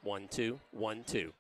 1-2, 1-2.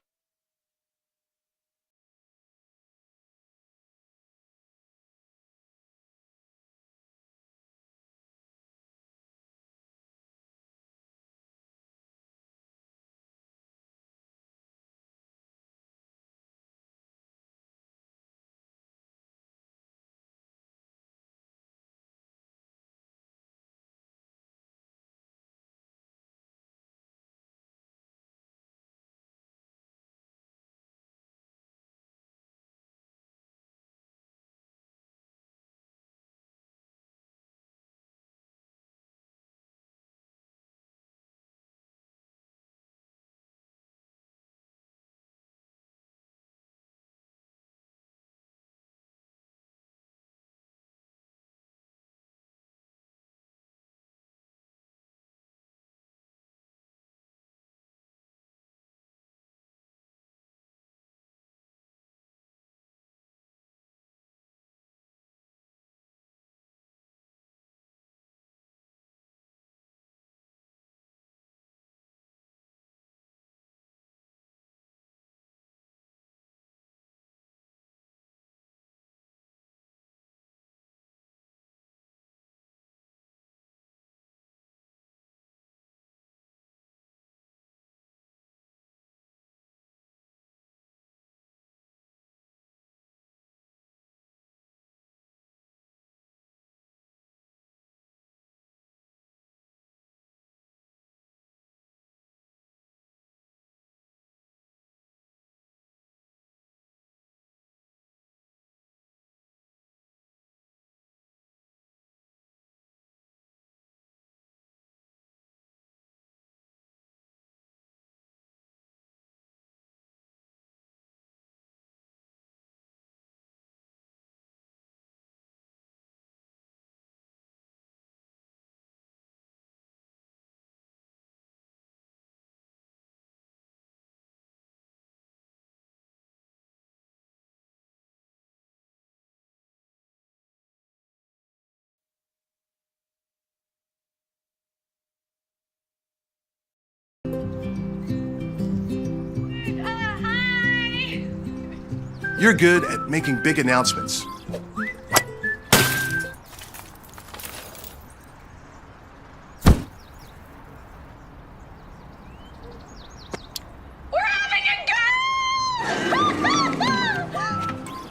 You're good at making big announcements.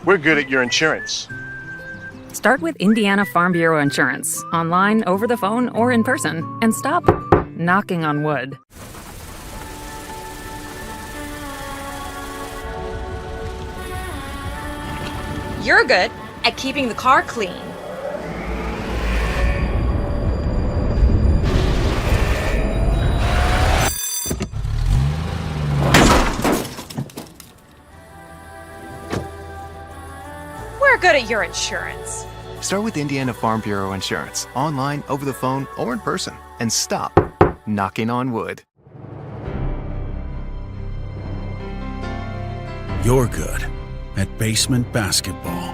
We're good at your insurance. Start with Indiana Farm Bureau Insurance, online, over the phone, or in person, and stop knocking on wood. You're good at keeping the car clean. We're good at your insurance. Start with Indiana Farm Bureau Insurance, online, over the phone, or in person, and stop knocking on wood. You're good at basement basketball.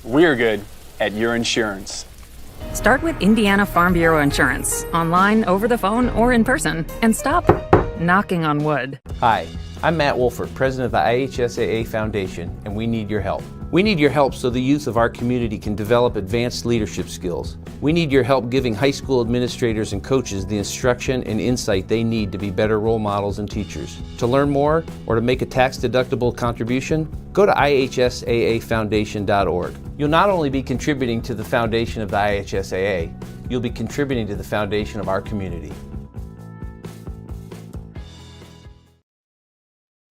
We're good at your insurance. Start with Indiana Farm Bureau Insurance, online, over the phone, or in person, and stop knocking on wood. Hi, I'm Matt Wolford, president of the IHSAA Foundation, and we need your help. We need your help so the youth of our community can develop advanced leadership skills. We need your help giving high school administrators and coaches the instruction and insight they need to be better role models and teachers. To learn more or to make a tax-deductible contribution, go to IHSAAfoundation.org. You'll not only be contributing to the foundation of the IHSAA, you'll be contributing to the foundation of our community.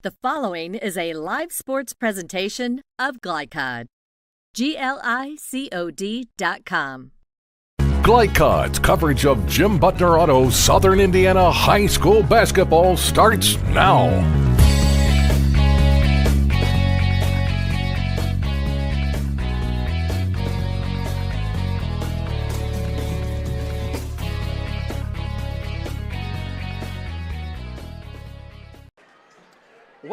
The following is a live sports presentation of GLICOD. GLICOD.com. GLICOD's coverage of Jim Butler Auto's Southern Indiana High School basketball starts now.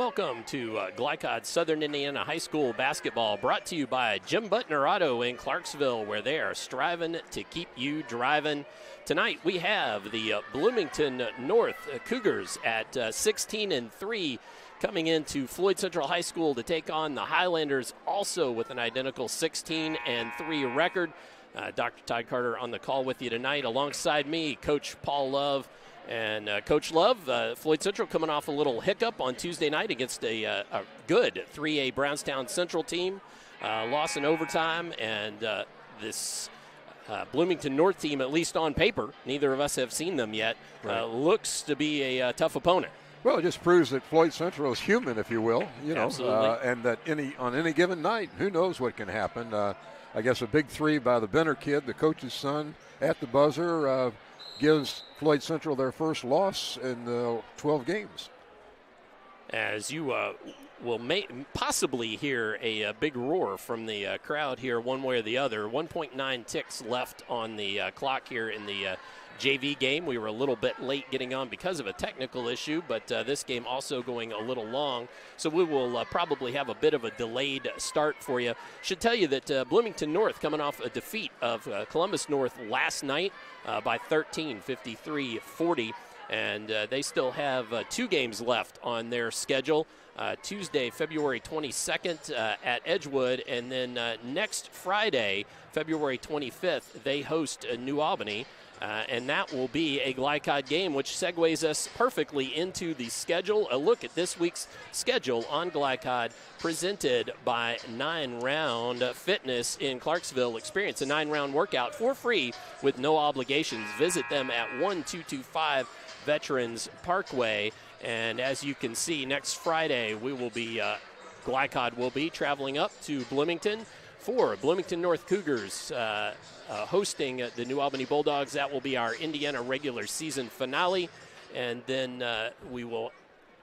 welcome to GLICOD Southern Indiana High School basketball, brought to you by Jim Butner Auto in Clarksville, where they are striving to keep you driving. Tonight we have the Bloomington North Cougars at 16-3 coming into Floyd Central High School to take on the Highlanders, also with an identical 16-3 record. Dr. Todd Carter on the call with you tonight. Alongside me, Coach Paul Love. And Coach Love, Floyd Central coming off a little hiccup on Tuesday night against a good 3A Brownstown Central team. Loss in overtime, and this Bloomington North team, at least on paper, neither of us have seen them yet, looks to be a tough opponent. Well, it just proves that Floyd Central is human, if you will, Absolutely. And that on any given night, who knows what can happen. I guess a big three by the Benner kid, the coach's son, at the buzzer, gives Floyd Central their first loss in 12 games. As you will possibly hear a big roar from the crowd here one way or the other. 1.9 ticks left on the clock here in the JV game. We were a little bit late getting on because of a technical issue, but this game also going a little long, so we will probably have a bit of a delayed start for you. Should tell you that Bloomington North coming off a defeat of Columbus North last night by 13, 53-40, and they still have 2 games left on their schedule. Tuesday, February 22nd at Edgewood, and then next Friday, February 25th, they host New Albany. And that will be a GLICOD game, which segues us perfectly into the schedule. A look at this week's schedule on GLICOD, presented by 9 Round Fitness in Clarksville. Experience a 9-round workout for free with no obligations. Visit them at 1225 Veterans Parkway. And as you can see, next Friday we will be, GLICOD will be traveling up to Bloomington for Bloomington North Cougars hosting the New Albany Bulldogs. That will be our Indiana regular season finale. And then we will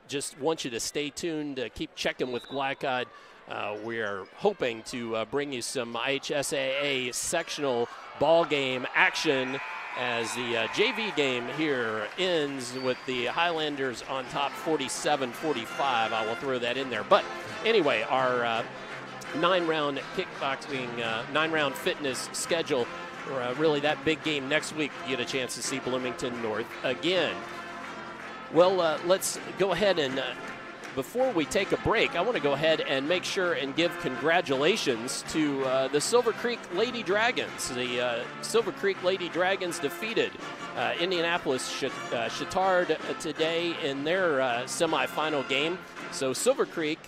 just want you to stay tuned, keep checking with GLICOD. We are hoping to bring you some IHSAA sectional ball game action as the JV game here ends with the Highlanders on top 47-45. I will throw that in there. But anyway, our 9-round kickboxing, 9-round fitness schedule. Really that big game next week, you get a chance to see Bloomington North again. Well, let's go ahead and, before we take a break, I want to go ahead and make sure and give congratulations to the Silver Creek Lady Dragons. The Silver Creek Lady Dragons defeated Indianapolis Chittard today in their semifinal game. So Silver Creek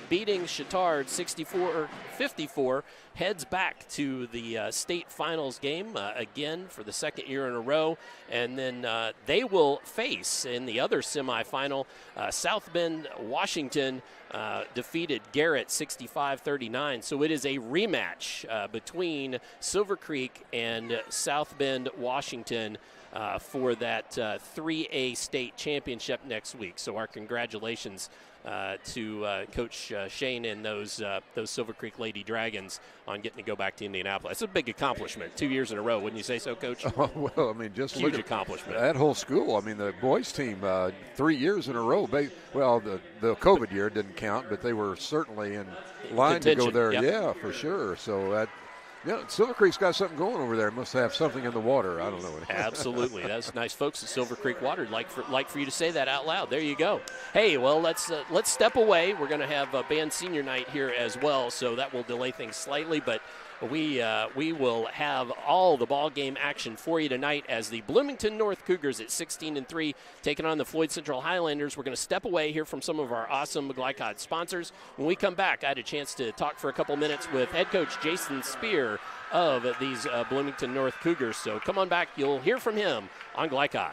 beating Chittard 64-54, heads back to the state finals game again for the second year in a row. And then they will face, in the other semifinal, South Bend, Washington defeated Garrett 65-39. So it is a rematch between Silver Creek and South Bend, Washington, for that 3A state championship next week. So our congratulations to Coach Shane and those Silver Creek Lady Dragons on getting to go back to Indianapolis. It's a big accomplishment, 2 years in a row, wouldn't you say so, Coach? Well, I mean, just huge accomplishment. That whole school. I mean, the boys team 3 years in a row. Well, the COVID year didn't count, but they were certainly in line to go there. Yep. Yeah, for sure. So that. Yeah, Silver Creek's got something going over there. Must have something in the water. I don't know. Absolutely. That's nice, folks at Silver Creek Water. Like for you to say that out loud. There you go. Hey, well, let's step away. We're going to have a band senior night here as well, so that will delay things slightly. But we will have all the ball game action for you tonight as the Bloomington North Cougars at 16-3 taking on the Floyd Central Highlanders. We're going to step away here from some of our awesome GLICOD sponsors. When we come back, I had a chance to talk for a couple minutes with head coach Jason Spear of these Bloomington North Cougars. So come on back. You'll hear from him on GLICOD.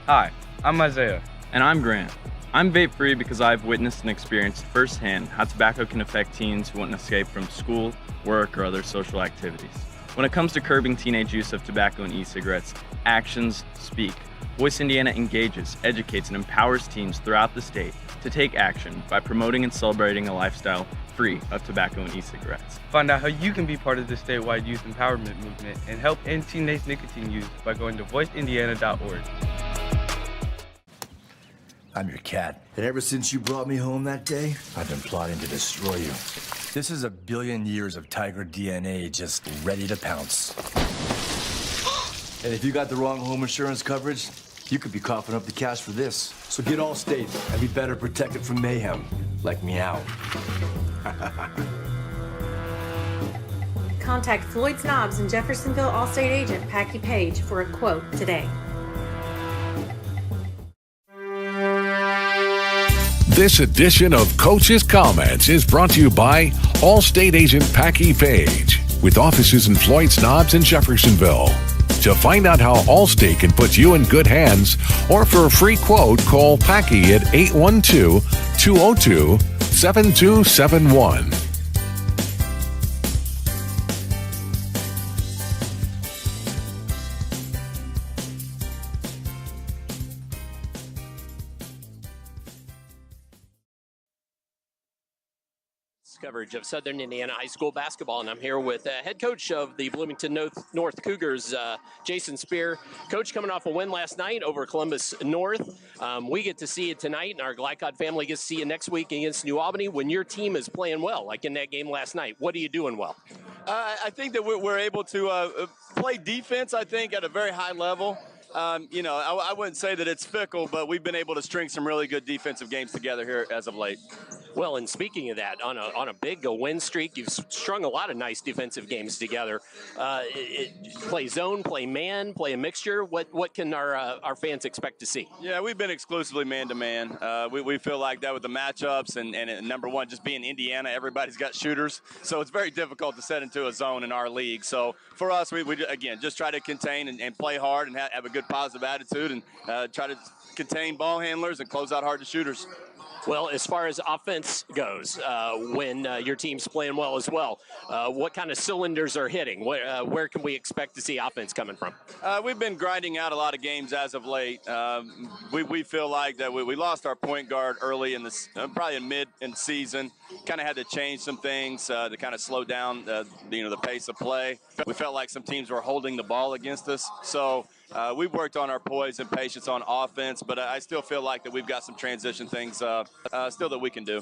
Hi, I'm Isaiah. And I'm Grant. I'm vape-free because I've witnessed and experienced firsthand how tobacco can affect teens who want to escape from school, work, or other social activities. When it comes to curbing teenage use of tobacco and e-cigarettes, actions speak. Voice Indiana engages, educates, and empowers teens throughout the state to take action by promoting and celebrating a lifestyle free of tobacco and e-cigarettes. Find out how you can be part of the statewide youth empowerment movement and help end teenage nicotine use by going to voiceindiana.org. I'm your cat. And ever since you brought me home that day, I've been plotting to destroy you. This is a billion years of tiger DNA just ready to pounce. And if you got the wrong home insurance coverage, you could be coughing up the cash for this. So get Allstate and be better protected from mayhem, like meow. Contact Floyd Snobs and Jeffersonville Allstate agent Packy Page for a quote today. This edition of Coach's Comments is brought to you by Allstate agent Packy Page, with offices in Floyd Snobs and Jeffersonville. To find out how Allstate can put you in good hands, or for a free quote, call Packy at 812-202-7271. Coverage of Southern Indiana High School basketball, and I'm here with head coach of the Bloomington North Cougars, Jason Spear. Coach, coming off a win last night over Columbus North. We get to see you tonight, and our GLICOD family gets to see you next week against New Albany when your team is playing well, like in that game last night. What are you doing well? I think that we're able to play defense, I think, at a very high level. I wouldn't say that it's fickle, but we've been able to string some really good defensive games together here as of late. Well, and speaking of that, on a big win streak, you've strung a lot of nice defensive games together. Play zone, play man, play a mixture. What can our fans expect to see? Yeah, we've been exclusively man-to-man. We feel like that with the matchups, and number one, just being Indiana, everybody's got shooters, so it's very difficult to set into a zone in our league. So for us, we again, just try to contain and play hard and have a good positive attitude and try to contain ball handlers and close out hard to shooters. Well, as far as offense goes, when your team's playing well as well, what kind of cylinders are hitting? Where can we expect to see offense coming from? We've been grinding out a lot of games as of late. We feel like that we lost our point guard early in this, probably in mid in season. Kind of had to change some things to kind of slow down the pace of play. We felt like some teams were holding the ball against us, so. We've worked on our poise and patience on offense, but I still feel like that we've got some transition things still that we can do.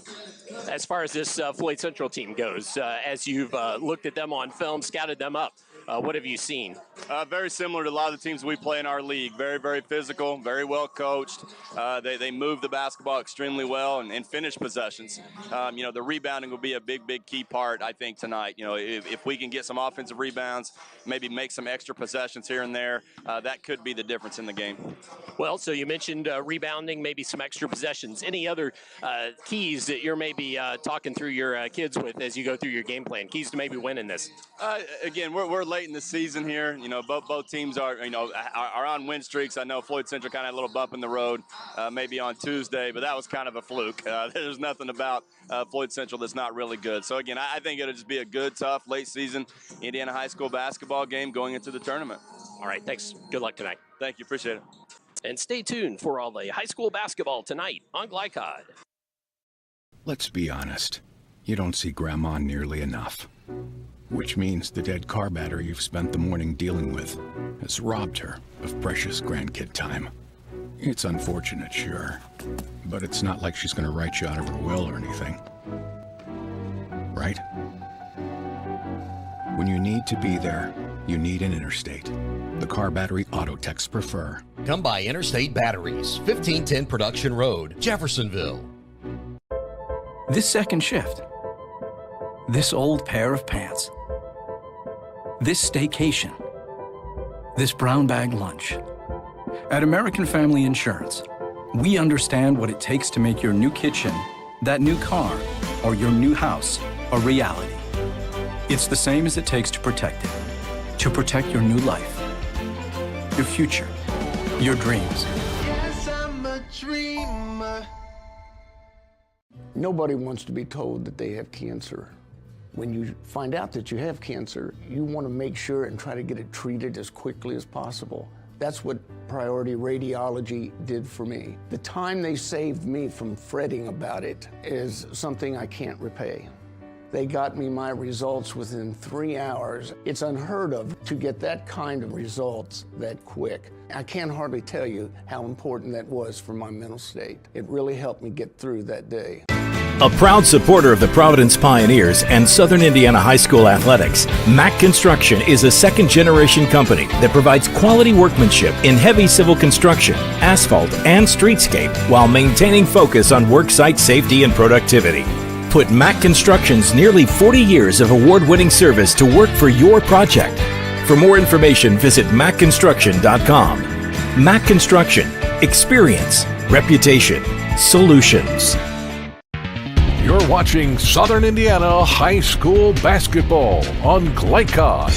As far as this Floyd Central team goes, as you've looked at them on film, scouted them up, what have you seen? Very similar to a lot of the teams we play in our league. Very, very physical, very well coached. They move the basketball extremely well and finish possessions. The rebounding will be a big key part, I think, tonight. If we can get some offensive rebounds, maybe make some extra possessions here and there, that could be the difference in the game. Well, so you mentioned rebounding, maybe some extra possessions. Any other keys that you're maybe talking through your kids with as you go through your game plan? Keys to maybe winning this? Again, we're late in the season here. Both teams are on win streaks. I know Floyd Central kind of had a little bump in the road maybe on Tuesday, but that was kind of a fluke. There's nothing about Floyd Central that's not really good. So again, I think it'll just be a good, tough, late season Indiana high school basketball game going into the tournament. All right, thanks. Good luck tonight. Thank you. Appreciate it. And stay tuned for all the high school basketball tonight on GLICOD. Let's be honest. You don't see Grandma nearly enough. Which means the dead car battery you've spent the morning dealing with has robbed her of precious grandkid time. It's unfortunate, sure, but it's not like she's going to write you out of her will or anything. Right? When you need to be there, you need an Interstate. The car battery auto techs prefer. Come by Interstate Batteries, 1510 Production Road, Jeffersonville. This second shift. This old pair of pants. This staycation. This brown bag lunch. At American Family Insurance, we understand what it takes to make your new kitchen, that new car, or your new house a reality. It's the same as it takes to protect it. To protect your new life, your future, your dreams. Nobody wants to be told that they have cancer. When you find out that you have cancer, you want to make sure and try to get it treated as quickly as possible. That's what Priority Radiology did for me. The time they saved me from fretting about it is something I can't repay. They got me my results within 3 hours. It's unheard of to get that kind of results that quick. I can't hardly tell you how important that was for my mental state. It really helped me get through that day. A proud supporter of the Providence Pioneers and Southern Indiana High School athletics, Mack Construction is a second-generation company that provides quality workmanship in heavy civil construction, asphalt, and streetscape while maintaining focus on worksite safety and productivity. Put Mack Construction's nearly 40 years of award-winning service to work for your project. For more information, visit mackconstruction.com. Mack Construction. Experience. Reputation. Solutions. You're watching Southern Indiana High School basketball on GLICOD.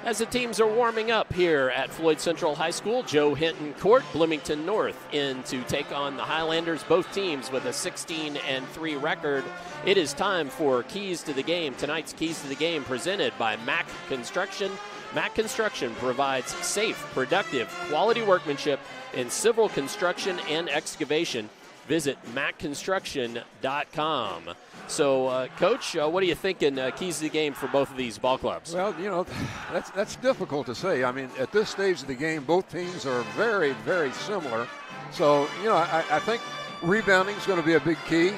As the teams are warming up here at Floyd Central High School, Joe Hinton Court, Bloomington North in to take on the Highlanders, both teams with a 16-3 record. It is time for Keys to the Game. Tonight's Keys to the Game presented by Mack Construction. Mack Construction provides safe, productive, quality workmanship in civil construction and excavation. Visit mackconstruction.com. So, Coach, what are you thinking keys to the game for both of these ball clubs? Well, you know, that's difficult to say. I mean, at this stage of the game, both teams are very, very similar. So, you know, I think rebounding is going to be a big key.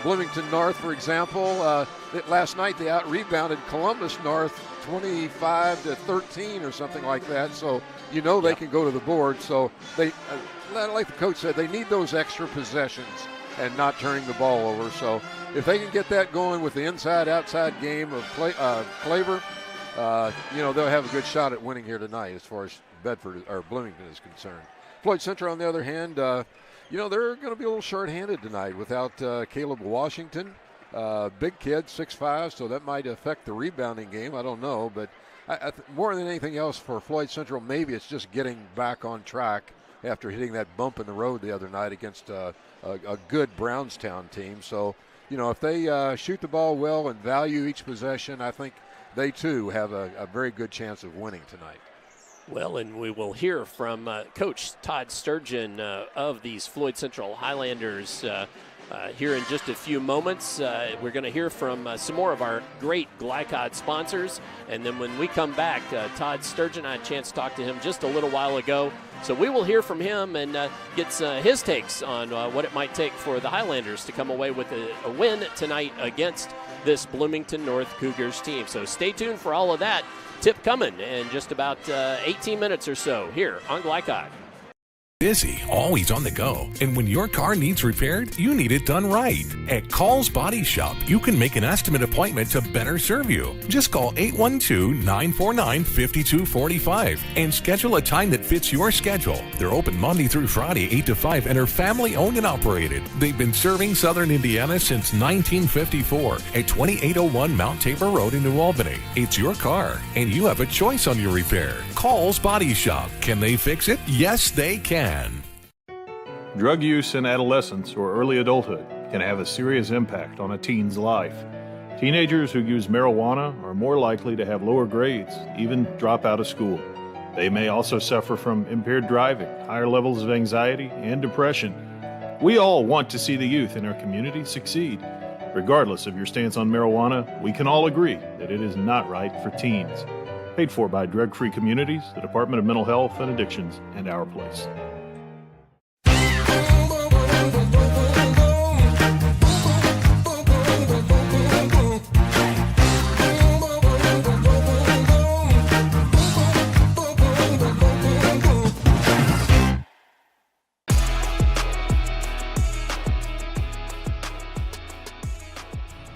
Bloomington North, for example, last night they out-rebounded Columbus North 25-13 or something like that. So, you know, they can go to the board. So, they, like the coach said, they need those extra possessions and not turning the ball over. So if they can get that going with the inside-outside game of Claver, you know, they'll have a good shot at winning here tonight as far as Bedford or Bloomington is concerned. Floyd Central, on the other hand, you know, they're going to be a little short-handed tonight without Caleb Washington. Big kid, 6'5", so that might affect the rebounding game. I don't know, but more than anything else for Floyd Central, maybe it's just getting back on track after hitting that bump in the road the other night against a good Brownstown team. So, you know, if they shoot the ball well and value each possession, I think they too have a very good chance of winning tonight. Well, and we will hear from Coach Todd Sturgeon of these Floyd Central Highlanders here in just a few moments. We're going to hear from some more of our great GLICOD sponsors. And then when we come back, Todd Sturgeon, I had a chance to talk to him just a little while ago. So we will hear from him and get his takes on what it might take for the Highlanders to come away with a win tonight against this Bloomington North Cougars team. So stay tuned for all of that. Tip coming in just about 18 minutes or so here on GLICOD. Busy, always on the go. And when your car needs repaired, you need it done right. At Call's Body Shop, you can make an estimate appointment to better serve you. Just call 812-949-5245 and schedule a time that fits your schedule. They're open Monday through Friday, 8 to 5, and are family owned and operated. They've been serving Southern Indiana since 1954 at 2801 Mount Tabor Road in New Albany. It's your car, and you have a choice on your repair. Call's Body Shop. Can they fix it? Yes, they can. Drug use in adolescence or early adulthood can have a serious impact on a teen's life. Teenagers who use marijuana are more likely to have lower grades, even drop out of school. They may also suffer from impaired driving, higher levels of anxiety, and depression. We all want to see the youth in our community succeed. Regardless of your stance on marijuana, we can all agree that it is not right for teens. Paid for by Drug Free Communities, the Department of Mental Health and Addictions, and Our Place.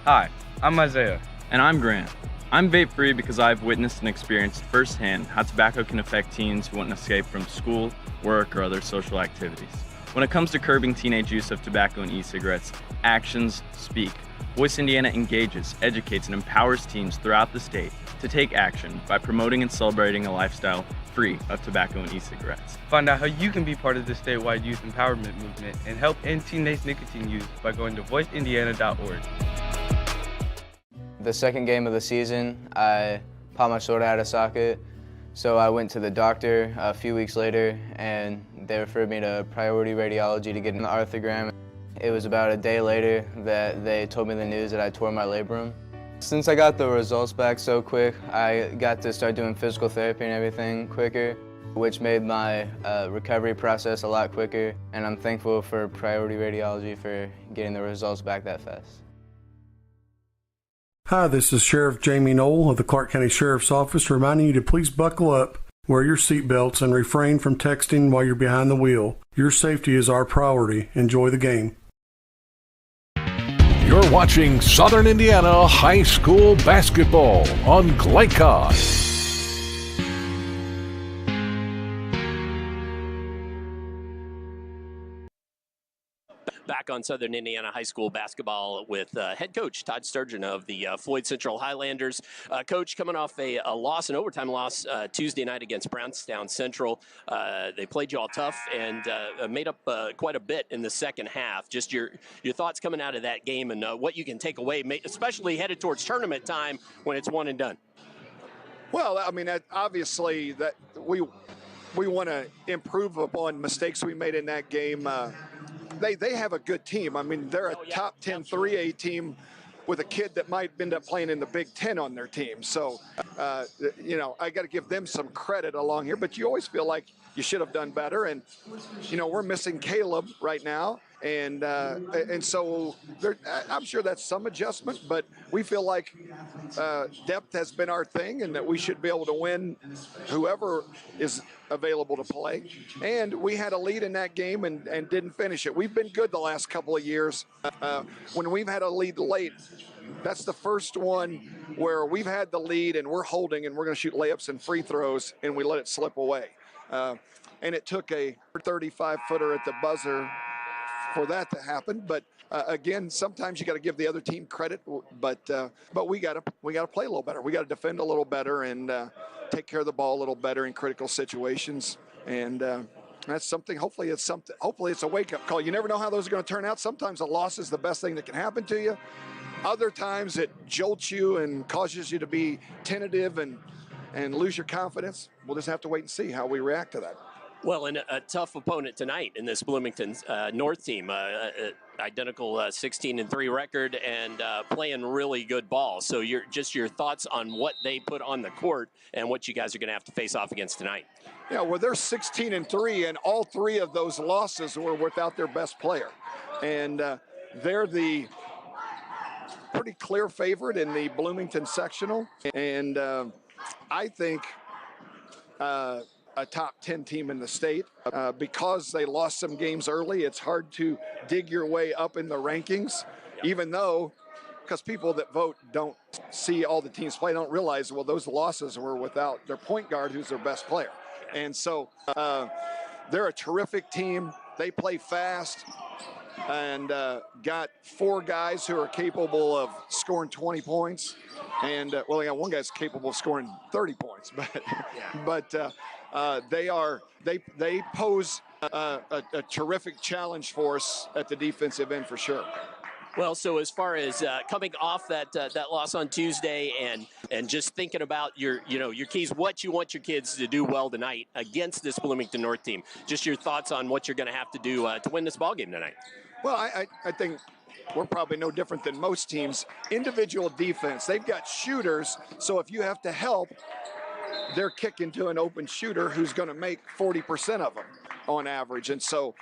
Hi, I'm Isaiah. And I'm Grant. I'm vape-free because I've witnessed and experienced firsthand how tobacco can affect teens who want to escape from school, work, or other social activities. When it comes to curbing teenage use of tobacco and e-cigarettes, actions speak. Voice Indiana engages, educates, and empowers teens throughout the state to take action by promoting and celebrating a lifestyle free of tobacco and e-cigarettes. Find out how you can be part of the statewide youth empowerment movement and help end teenage nicotine use by going to voiceindiana.org. The second game of the season, I popped my shoulder out of socket, so I went to the doctor a few weeks later, and they referred me to priority radiology to get an arthrogram. It was about a day later that they told me the news that I tore my labrum. Since I got the results back so quick, I got to start doing physical therapy and everything quicker, which made my recovery process a lot quicker, and I'm thankful for priority radiology for getting the results back that fast. Hi, this is Sheriff Jamie Knoll of the Clark County Sheriff's Office reminding you to please buckle up, wear your seatbelts, and refrain from texting while you're behind the wheel. Your safety is our priority. Enjoy the game. You're watching Southern Indiana High School Basketball on GLICOD. Back on Southern Indiana High School basketball with head coach Todd Sturgeon of the Floyd Central Highlanders. Coach, coming off a loss, an overtime loss Tuesday night against Brownstown Central. They played you all tough and made up quite a bit in the second half. Just your thoughts coming out of that game and what you can take away, especially headed towards tournament time when it's one and done. Well, I mean, obviously that we want to improve upon mistakes we made in that game. They have a good team. I mean, they're a top 10 3A team with a kid that might end up playing in the Big Ten on their team. So, you know, I got to give them some credit along here, but you always feel like you should have done better. And, you know, we're missing Caleb right now. And so I'm sure that's some adjustment, but we feel like depth has been our thing and that we should be able to win whoever is available to play. And we had a lead in that game and didn't finish it. We've been good the last couple of years. When we've had a lead late, that's the first one where we've had the lead and we're holding and we're going to shoot layups and free throws and we let it slip away. And it took a 35-footer at the buzzer for that to happen, but again, sometimes you got to give the other team credit. But we got to play a little better. We got to defend a little better and take care of the ball a little better in critical situations. And that's something. Hopefully, it's a wake-up call. You never know how those are going to turn out. Sometimes a loss is the best thing that can happen to you. Other times it jolts you and causes you to be tentative and lose your confidence. We'll just have to wait and see how we react to that. Well, and a tough opponent tonight in this Bloomington North team, identical 16-3 record and playing really good ball. So your thoughts on what they put on the court and what you guys are going to have to face off against tonight. Yeah, well, they're 16-3, and all three of those losses were without their best player. And they're the pretty clear favorite in the Bloomington sectional. And I think a top 10 team in the state. Because they lost some games early, it's hard to dig your way up in the rankings, even though, because people that vote don't see all the teams play, don't realize, well, those losses were without their point guard, who's their best player. And so they're a terrific team. They play fast and got four guys who are capable of scoring 20 points. And, well, yeah, one guy's capable of scoring 30 points, but they pose a terrific challenge for us at the defensive end for sure. Well, so as far as coming off that loss on Tuesday and just thinking about your keys, what you want your kids to do well tonight against this Bloomington North team, just your thoughts on what you're going to have to do to win this ballgame tonight. Well, I think we're probably no different than most teams. Individual defense, they've got shooters, so if you have to help, they're kicking to an open shooter who's going to make 40% of them on average. And so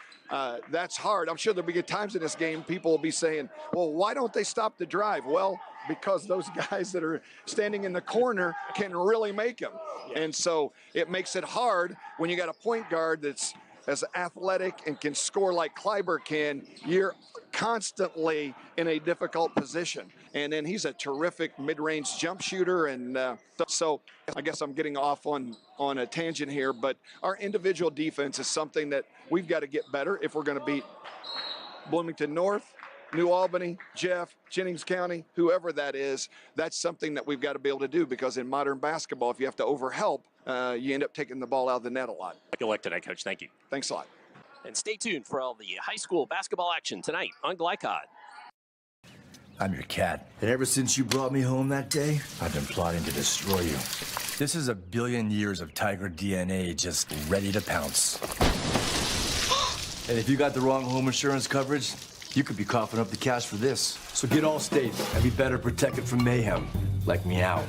that's hard. I'm sure there'll be good times in this game. People will be saying, well, why don't they stop the drive? Well, because those guys that are standing in the corner can really make them. And so it makes it hard when you got a point guard that's as athletic and can score like Kleiber can. You're constantly in a difficult position. And then he's a terrific mid-range jump shooter. And so I guess I'm getting off on a tangent here, but our individual defense is something that we've got to get better if we're going to beat Bloomington North, New Albany, Jeff, Jennings County, whoever that is. That's something that we've got to be able to do, because in modern basketball, if you have to overhelp, you end up taking the ball out of the net a lot. Good luck tonight, Coach. Thank you. Thanks a lot. And stay tuned for all the high school basketball action tonight on GLICOD. I'm your cat, and ever since you brought me home that day, I've been plotting to destroy you. This is a billion years of tiger DNA just ready to pounce. And if you got the wrong home insurance coverage, you could be coughing up the cash for this. So get Allstate and be better protected from mayhem, like meow.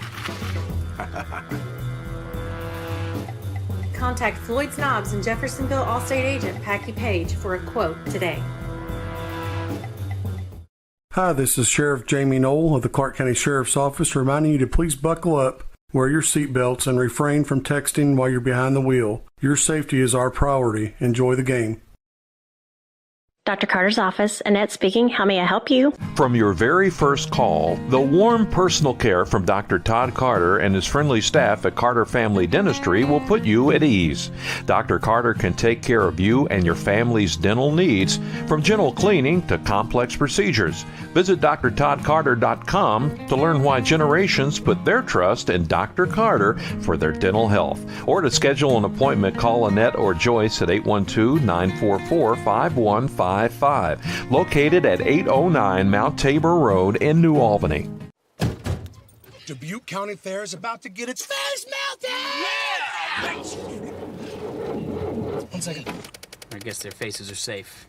Contact Floyd Snobs and Jeffersonville Allstate agent Packy Page for a quote today. Hi, this is Sheriff Jamie Knoll of the Clark County Sheriff's Office reminding you to please buckle up, wear your seatbelts, and refrain from texting while you're behind the wheel. Your safety is our priority. Enjoy the game. Dr. Carter's office, Annette speaking. How may I help you? From your very first call, the warm personal care from Dr. Todd Carter and his friendly staff at Carter Family Dentistry will put you at ease. Dr. Carter can take care of you and your family's dental needs, from gentle cleaning to complex procedures. Visit drtoddcarter.com to learn why generations put their trust in Dr. Carter for their dental health. Or to schedule an appointment, call Annette or Joyce at 812-944-5155. Located at 809 Mount Tabor Road in New Albany. Dubuque County Fair is about to get its face melted! Yeah! 1 second. I guess their faces are safe.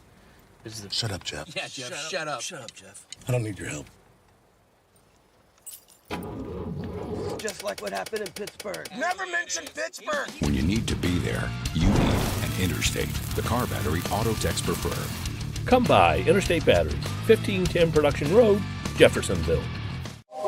Shut up, Jeff. Yeah, Jeff, shut up. Shut up, Jeff. I don't need your help. Just like what happened in Pittsburgh. Never mention Pittsburgh! When you need to be there, you need an Interstate, the car battery auto techs prefer. Come by Interstate Batteries, 1510 Production Road, Jeffersonville.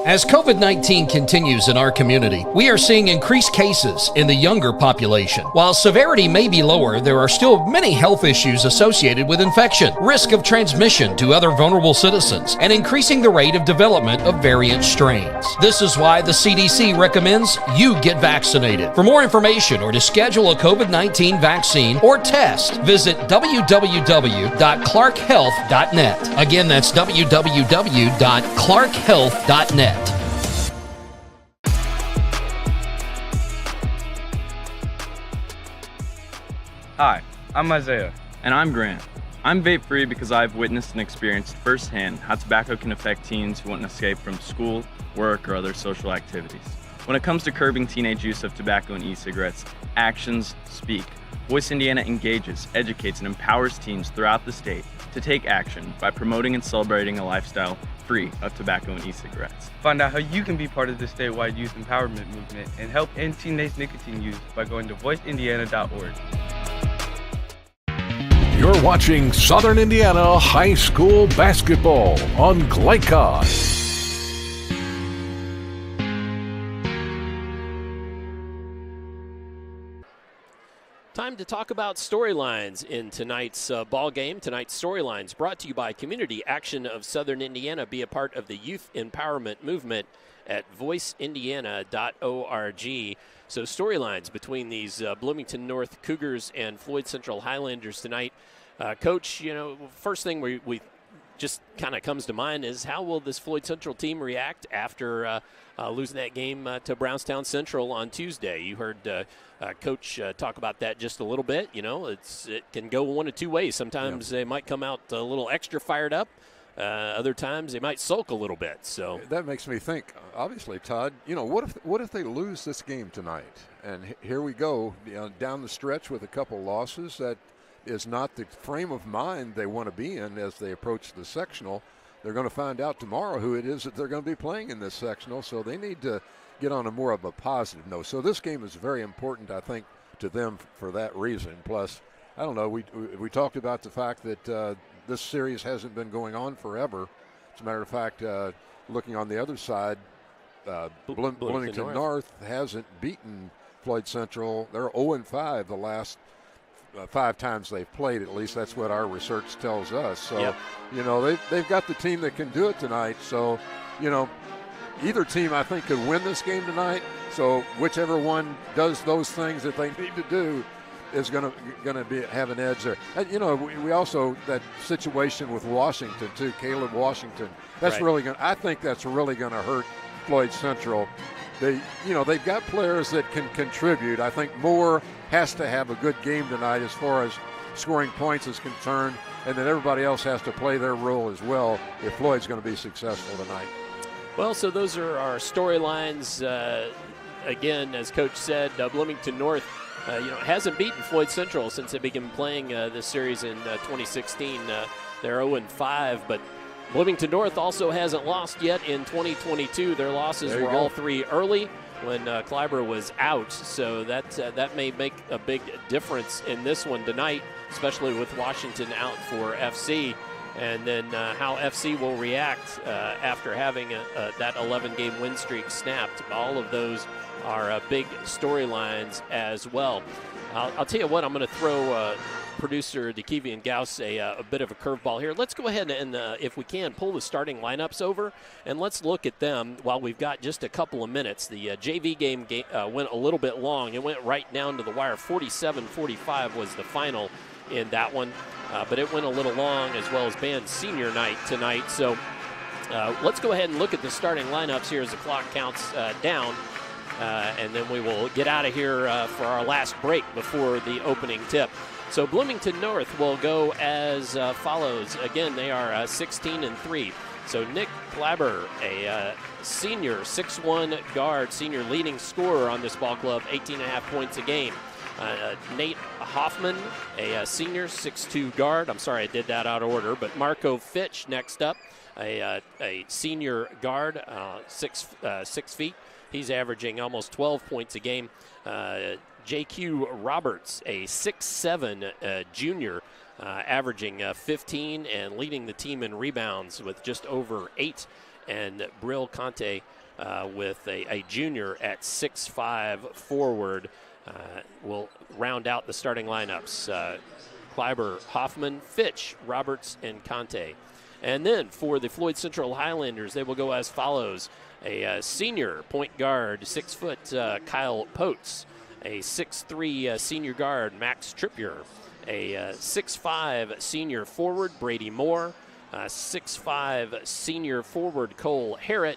As COVID-19 continues in our community, we are seeing increased cases in the younger population. While severity may be lower, there are still many health issues associated with infection, risk of transmission to other vulnerable citizens, and increasing the rate of development of variant strains. This is why the CDC recommends you get vaccinated. For more information or to schedule a COVID-19 vaccine or test, visit www.clarkhealth.net. Again, that's www.clarkhealth.net. Hi, I'm Isaiah. And I'm Grant. I'm vape-free because I've witnessed and experienced firsthand how tobacco can affect teens who want to escape from school, work, or other social activities. When it comes to curbing teenage use of tobacco and e-cigarettes, actions speak. Voice Indiana engages, educates, and empowers teens throughout the state to take action by promoting and celebrating a lifestyle free of tobacco and e-cigarettes. Find out how you can be part of the statewide youth empowerment movement and help end teenage nicotine use by going to voiceindiana.org. You're watching Southern Indiana High School Basketball on GLICOD. Time to talk about storylines in tonight's ball game. Tonight's storylines brought to you by Community Action of Southern Indiana. Be a part of the youth empowerment movement at voiceindiana.org. So storylines between these Bloomington North Cougars and Floyd Central Highlanders tonight. Coach, you know, first thing we just kind of comes to mind is how will this Floyd Central team react after losing that game to Brownstown Central on Tuesday? You heard Coach talk about that just a little bit. You know, it can go one of two ways. Sometimes they might come out a little extra fired up. Other times they might sulk a little bit. So that makes me think. Obviously, Todd. You know, what if they lose this game tonight? And here we go, down the stretch with a couple losses. That is not the frame of mind they want to be in as they approach the sectional. They're going to find out tomorrow who it is that they're going to be playing in this sectional. So they need to get on a more of a positive note. So this game is very important, I think, to them for that reason. Plus, I don't know. We talked about the fact that this series hasn't been going on forever. As a matter of fact, looking on the other side, Bloomington North hasn't beaten Floyd Central. They're 0-5 the last 5 times they've played. At least that's what our research tells us. So, you know, they've got the team that can do it tonight. So, you know, either team I think could win this game tonight. So whichever one does those things that they need to do is going to have an edge there. And, you know, we also, that situation with Washington too, Caleb Washington. That's really going. I think that's really going to hurt Floyd Central they've got players that can contribute. I think Moore has to have a good game tonight as far as scoring points is concerned, and then everybody else has to play their role as well if Floyd's going to be successful tonight. Well, so those are our storylines. Again, as Coach said, Bloomington North hasn't beaten Floyd Central since they began playing this series in 2016. They're 0-5, but Bloomington North also hasn't lost yet in 2022. Their losses were all three early when Clyber was out, so that may make a big difference in this one tonight, especially with Washington out for FC, and then how FC will react after having that 11-game win streak snapped. All of those are big storylines as well. I'll tell you what, I'm going to throw producer DeKevian Gauss a bit of a curveball here. Let's go ahead and, if we can, pull the starting lineups over, and let's look at them while we've got just a couple of minutes. The JV game went a little bit long. It went right down to the wire. 47-45 was the final in that one, but it went a little long, as well as band senior night tonight. So let's go ahead and look at the starting lineups here as the clock counts down. And then we will get out of here for our last break before the opening tip. So Bloomington North will go as follows. Again, they are 16-3. So Nick Clyber, a senior 6'1" guard, senior leading scorer on this ball club, 18.5 points a game. Nate Hoffman, a senior 6'2" guard. I'm sorry I did that out of order, but Marco Fitch next up, a senior guard, 6 feet. He's averaging almost 12 points a game. J.Q. Roberts, a 6'7" junior, averaging 15 and leading the team in rebounds with just over 8. And Brill Conte with a junior at 6'5" forward will round out the starting lineups. Clyber, Hoffman, Fitch, Roberts, and Conte. And then for the Floyd Central Highlanders, they will go as follows. A senior point guard, 6 foot, Kyle Potes. A 6'3" senior guard, Max Trippier. A 6'5" senior forward, Brady Moore. 6'5" senior forward, Cole Harrett.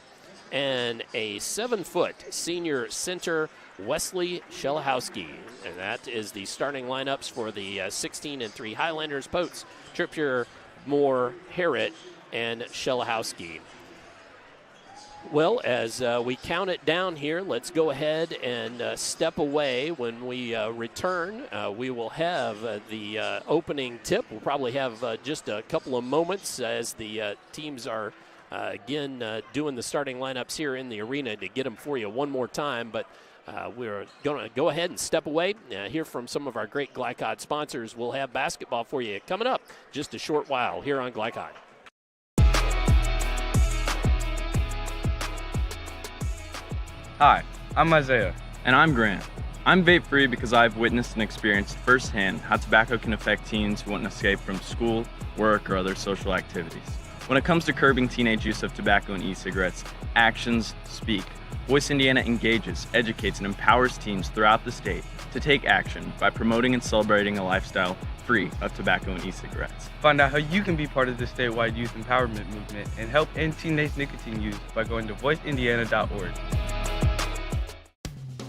And a 7-foot senior center, Wesley Shelahowski. And that is the starting lineups for the 16-3 Highlanders. Potes, Trippier, Moore, Harrett, and Shelahowski. Well, as we count it down here, let's go ahead and step away. When we return, we will have the opening tip. We'll probably have just a couple of moments as the teams are, again, doing the starting lineups here in the arena to get them for you one more time. But we're going to go ahead and step away, hear from some of our great GLICOD sponsors. We'll have basketball for you coming up just a short while here on GLICOD. Hi, I'm Isaiah. And I'm Grant. I'm vape-free because I've witnessed and experienced firsthand how tobacco can affect teens who want to escape from school, work, or other social activities. When it comes to curbing teenage use of tobacco and e-cigarettes, actions speak. Voice Indiana engages, educates, and empowers teens throughout the state to take action by promoting and celebrating a lifestyle free of tobacco and e-cigarettes. Find out how you can be part of the statewide youth empowerment movement and help end teenage nicotine use by going to voiceindiana.org.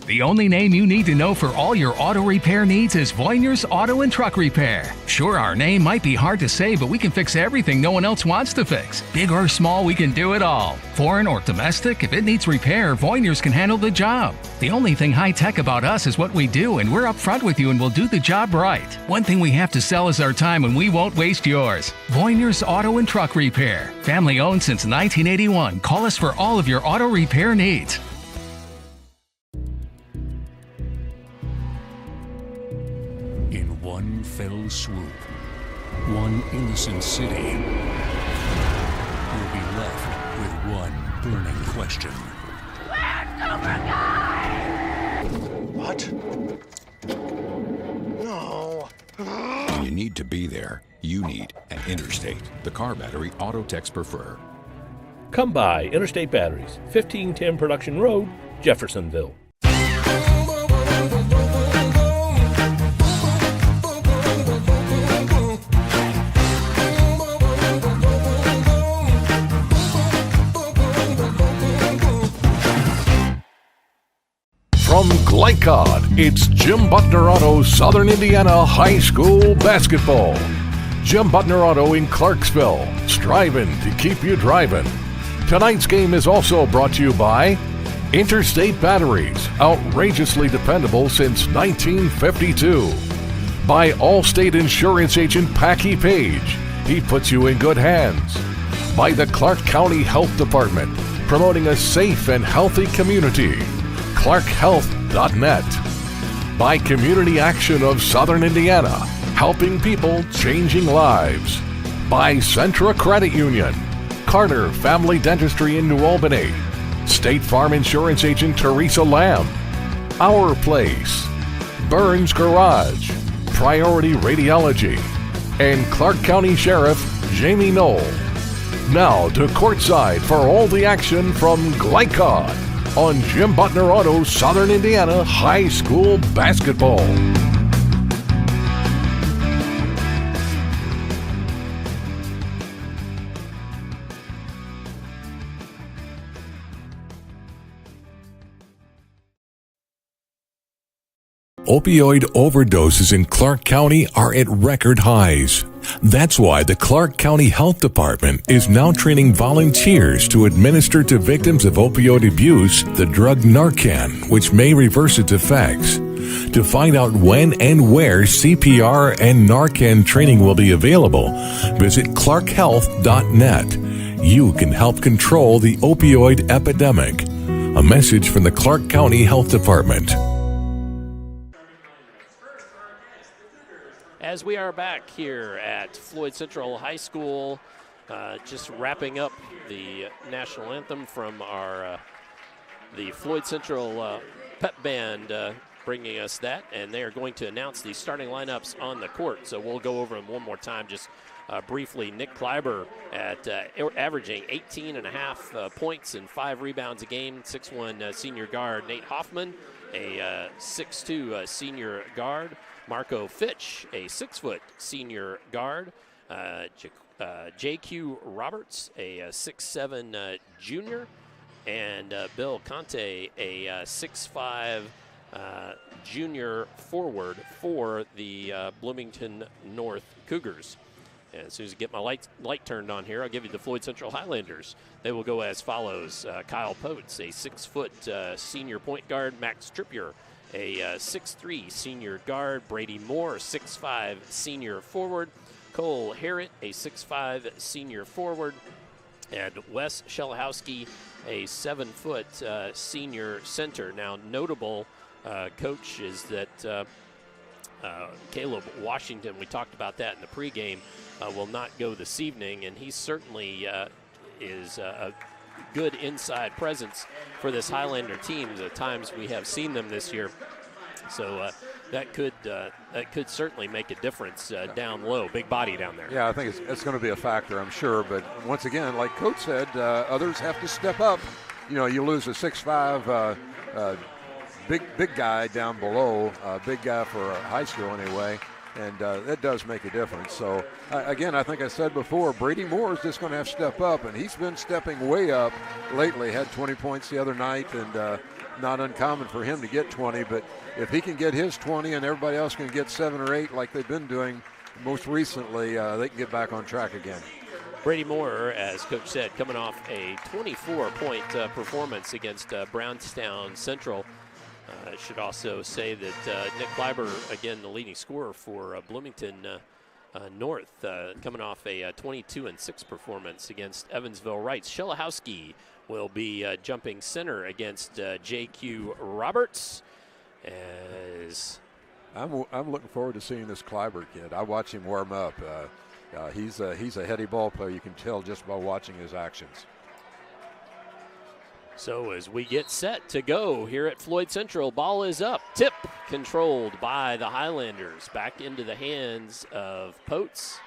The only name you need to know for all your auto repair needs is Voiners Auto and Truck Repair. Sure, our name might be hard to say, but we can fix everything no one else wants to fix. Big or small, we can do it all. Foreign or domestic, if it needs repair, Voiners can handle the job. The only thing high-tech about us is what we do, and we're upfront with you and we'll do the job right. One thing we have to sell is our time, and we won't waste yours. Voiners Auto and Truck Repair. Family owned since 1981. Call us for all of your auto repair needs. One fell swoop, one innocent city will be left with one burning question. Where's Cobra Guy? What? No. When you need to be there, you need an Interstate, the car battery auto techs prefer. Come by Interstate Batteries, 1510 Production Road, Jeffersonville. GLICOD. It's Jim Butner Auto Southern Indiana High School Basketball. Jim Butner Auto in Clarksville, striving to keep you driving. Tonight's game is also brought to you by Interstate Batteries, outrageously dependable since 1952. By Allstate Insurance Agent Packy Page. He puts you in good hands. By the Clark County Health Department, promoting a safe and healthy community. ClarkHealth.net. By Community Action of Southern Indiana, helping people, changing lives. By Centra Credit Union, Carter Family Dentistry in New Albany, State Farm Insurance Agent Teresa Lamb, Our Place, Burns Garage, Priority Radiology, and Clark County Sheriff Jamie Knoll. Now to courtside for all the action from GLICOD on Jim Butner Auto Southern Indiana High School Basketball. Opioid overdoses in Clark County are at record highs. That's why the Clark County Health Department is now training volunteers to administer to victims of opioid abuse the drug Narcan, which may reverse its effects. To find out when and where CPR and Narcan training will be available, visit clarkhealth.net. You can help control the opioid epidemic. A message from the Clark County Health Department. As we are back here at Floyd Central High School, just wrapping up the national anthem from our the Floyd Central pep band bringing us that, and they are going to announce the starting lineups on the court. So we'll go over them one more time just briefly. Nick Kleiber at averaging 18.5 points and 5 rebounds a game, 6'1" senior guard. Nate Hoffman, a 6'2" senior guard. Marco Fitch, a 6-foot senior guard. J.Q. Roberts, a 6'7" junior. And Bill Conte, a 6'5" junior forward for the Bloomington North Cougars. And as soon as I get my light turned on here, I'll give you the Floyd Central Highlanders. They will go as follows. Kyle Potes, a 6-foot senior point guard. Max Trippier, a 6'3" senior guard. Brady Moore, 6'5" senior forward. Cole Harrett, a 6'5" senior forward. And Wes Shelahowski, a 7-foot senior center. Now, notable, coach, is that Caleb Washington, we talked about that in the pregame, will not go this evening, and he certainly is a good inside presence for this Highlander team. The times we have seen them this year, so that could certainly make a difference down low. Big body down there. Yeah, I think it's going to be a factor, I'm sure. But once again, like Coach said, others have to step up. You know, you lose a 6'5" big guy down below, big guy for high school anyway, and that does make a difference. So, again, I think I said before, Brady Moore is just going to have to step up, and he's been stepping way up lately. Had 20 points the other night, and not uncommon for him to get 20, but if he can get his 20 and everybody else can get 7 or 8 like they've been doing most recently, they can get back on track again. Brady Moore, as Coach said, coming off a 24-point performance against Brownstown Central. I should also say that Nick Kleiber, again, the leading scorer for Bloomington North, coming off a 22-6 performance against Evansville Rights. Shelahowski will be jumping center against J.Q. Roberts. As I'm looking forward to seeing this Kleiber kid. I watch him warm up. He's a heady ball player. You can tell just by watching his actions. So as we get set to go here at Floyd Central, ball is up. Tip controlled by the Highlanders. Back into the hands of Potes.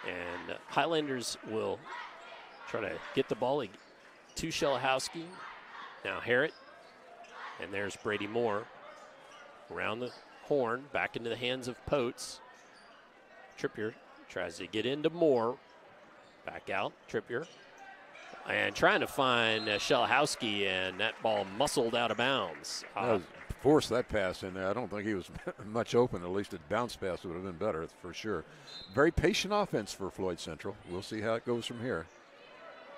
And Highlanders will try to get the ball to Shelahowski. Now Harrett. And there's Brady Moore. Around the horn, back into the hands of Potes. Trippier tries to get into Moore. Back out, Trippier. And trying to find Shelahowski, and that ball muscled out of bounds. force that pass in there. I don't think he was much open. At least a bounce pass would have been better for sure. Very patient offense for Floyd Central. We'll see how it goes from here.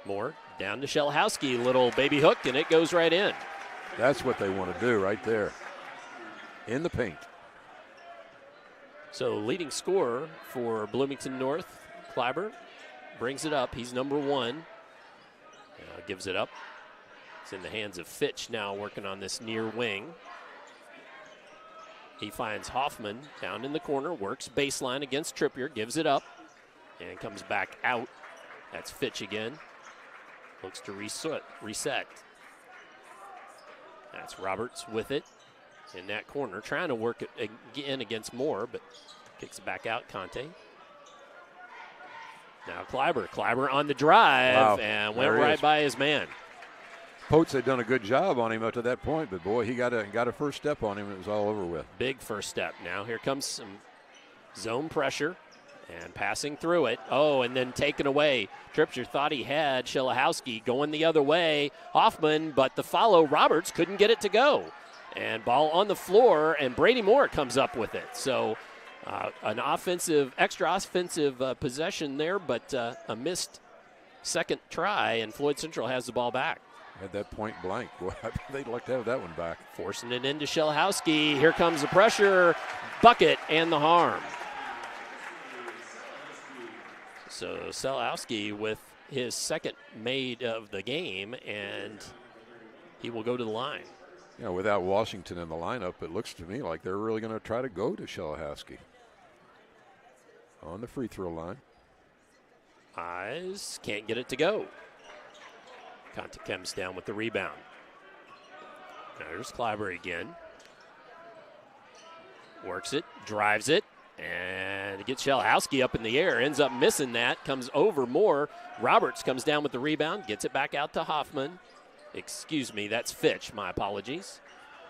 Moore down to Shelhowski, little baby hook, and it goes right in. That's what they want to do right there. In the paint. So leading scorer for Bloomington North, Kleiber, brings it up. He's number 1. Gives it up. It's in the hands of Fitch now, working on this near wing. He finds Hoffman down in the corner, works baseline against Trippier, gives it up, and comes back out. That's Fitch again. Looks to reset. That's Roberts with it in that corner, trying to work it again against Moore, but kicks it back out. Conte. Now Kleiber on the drive, and went right by his man. Potes had done a good job on him up to that point, but boy, he got a first step on him, and it was all over with. Big first step. Now here comes some zone pressure and passing through it. Oh, and then taken away. Trippier thought he had Shelhowski going the other way. Hoffman, but the follow, Roberts couldn't get it to go. And ball on the floor, and Brady Moore comes up with it. So an extra offensive possession there, but a missed second try, and Floyd Central has the ball back. Had that point blank. Boy, they'd like to have that one back. Forcing it into Shelhowski. Here comes the pressure, bucket, and the harm. So Shelhowski with his second made of the game, and he will go to the line. Yeah, without Washington in the lineup, it looks to me like they're really going to try to go to Shelhowski on the free throw line. Eyes can't get it to go. Conte comes down with the rebound. There's Kleiber again. Works it, drives it, and gets Shelhowski up in the air. Ends up missing that, comes over Moore. Roberts comes down with the rebound, gets it back out to Hoffman. Excuse me, that's Fitch, my apologies.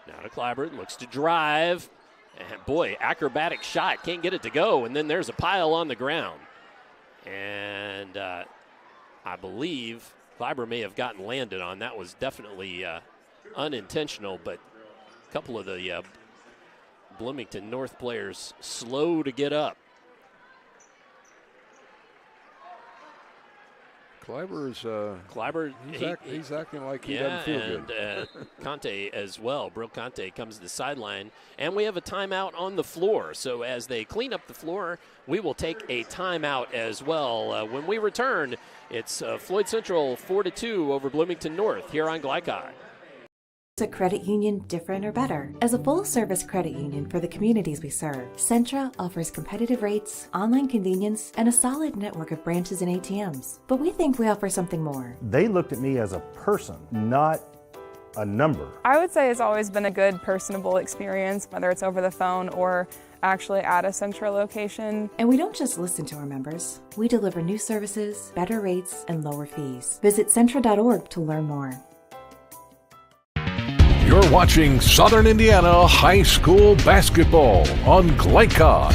Now to Kleiber, looks to drive. And boy, acrobatic shot, can't get it to go. And then there's a pile on the ground. And I believe Kleiber may have gotten landed on. That was definitely unintentional, but a couple of the Bloomington North players slow to get up. Kleiber, he's acting like he doesn't feel good. And Conte as well. Brill Conte comes to the sideline, and we have a timeout on the floor. So as they clean up the floor, we will take a timeout as well. When we return, it's Floyd Central 4-2 over Bloomington North here on GLICOD. Is a credit union different or better? As a full-service credit union for the communities we serve, Centra offers competitive rates, online convenience, and a solid network of branches and ATMs. But we think we offer something more. They looked at me as a person, not a number. I would say it's always been a good, personable experience, whether it's over the phone or actually at a Centra location. And we don't just listen to our members. We deliver new services, better rates, and lower fees. Visit Centra.org to learn more. You're watching Southern Indiana High School Basketball on GLICOD.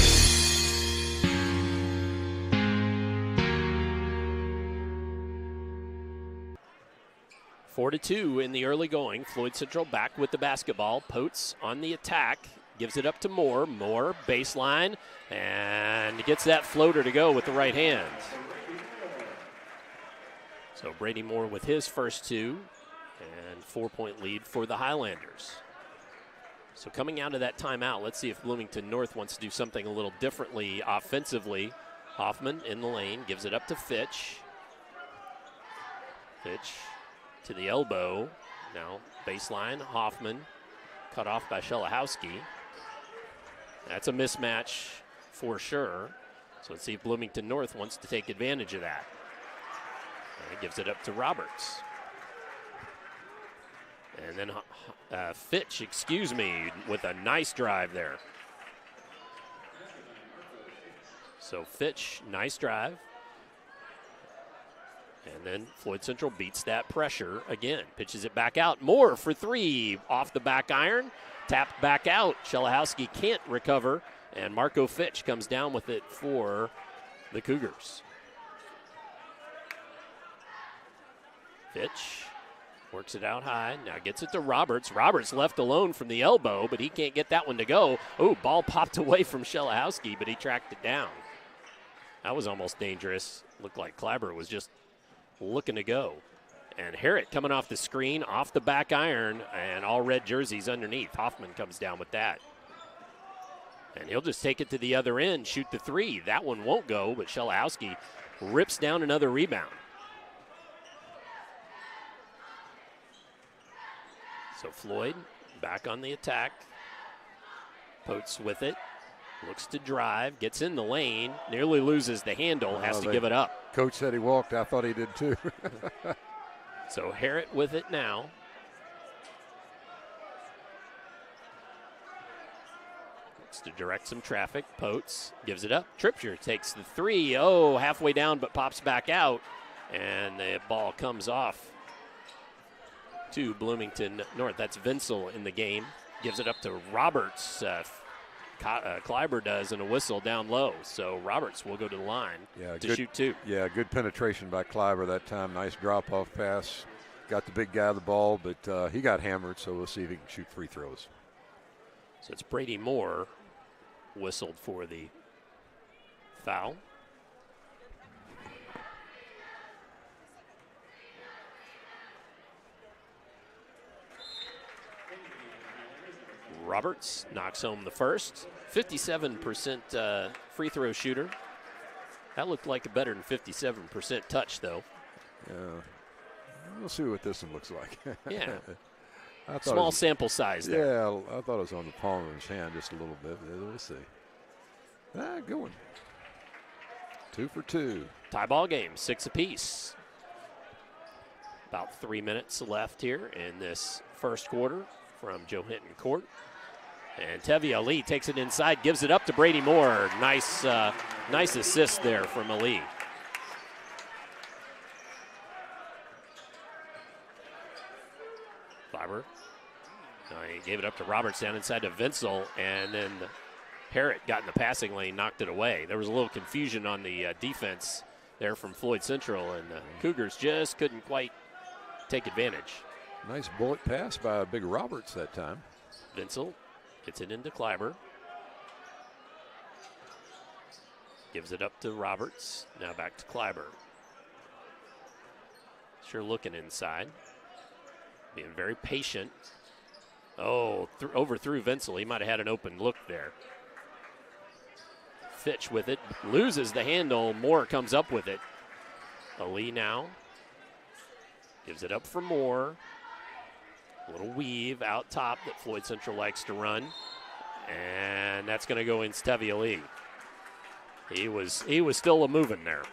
Four to 2 in the early going. Floyd Central back with the basketball. Potes on the attack. Gives it up to Moore. Moore, baseline, and gets that floater to go with the right hand. So Brady Moore with his first two. And 4-point lead for the Highlanders. So coming out of that timeout, let's see if Bloomington North wants to do something a little differently offensively. Hoffman in the lane, gives it up to Fitch. Fitch to the elbow. Now baseline, Hoffman cut off by Shelhowski. That's a mismatch for sure. So let's see if Bloomington North wants to take advantage of that. And he gives it up to Roberts. And then Fitch, with a nice drive there. So Fitch, nice drive. And then Floyd Central beats that pressure again. Pitches it back out. Moore for three. Off the back iron. Tapped back out. Shelhowski can't recover. And Marco Fitch comes down with it for the Cougars. Fitch Works it out high. Now gets it to Roberts. Roberts left alone from the elbow, but he can't get that one to go. Oh, ball popped away from Shelahowski, but he tracked it down. That was almost dangerous. Looked like Kleiber was just looking to go. And Harrett coming off the screen, off the back iron, and all red jerseys underneath. Hoffman comes down with that. And he'll just take it to the other end, shoot the three. That one won't go, but Shelahowski rips down another rebound. So Floyd back on the attack. Potes with it. Looks to drive, gets in the lane, nearly loses the handle, has to give it up. Coach said he walked. I thought he did too. So Harrett with it now. Looks to direct some traffic. Potes gives it up. Trippier takes the three. Oh, halfway down, but pops back out. And the ball comes off to Bloomington North. That's Vinsel in the game. Gives it up to Roberts. Kleiber does, and a whistle down low. So Roberts will go to the line to shoot two. Yeah, good penetration by Kleiber that time. Nice drop-off pass. Got the big guy the ball, but he got hammered, so we'll see if he can shoot free throws. So it's Brady Moore whistled for the foul. Roberts knocks home the first. 57% free throw shooter. That looked like a better than 57% touch, though. Yeah. We'll see what this one looks like. Yeah. Small sample size there. Yeah, I thought it was on the palm of his hand just a little bit. We'll see. Good one. 2 for 2. Tie ball game, 6 apiece. About 3 minutes left here in this first quarter from Joe Hinton Court. And Tevi Ali takes it inside, gives it up to Brady Moore. Nice assist there from Ali. Kleiber. He gave it up to Roberts down inside to Vinsel, and then Harrett got in the passing lane, knocked it away. There was a little confusion on the defense there from Floyd Central, and the Cougars just couldn't quite take advantage. Nice bullet pass by big Roberts that time. Vinsel gets it into Kleiber. Gives it up to Roberts. Now back to Kleiber. Sure looking inside. Being very patient. Oh, overthrew Vinsel. He might have had an open look there. Fitch with it. Loses the handle. Moore comes up with it. Ali now. Gives it up for Moore. A little weave out top that Floyd Central likes to run. And that's going to go in Tevi Ali. He was still a-moving there.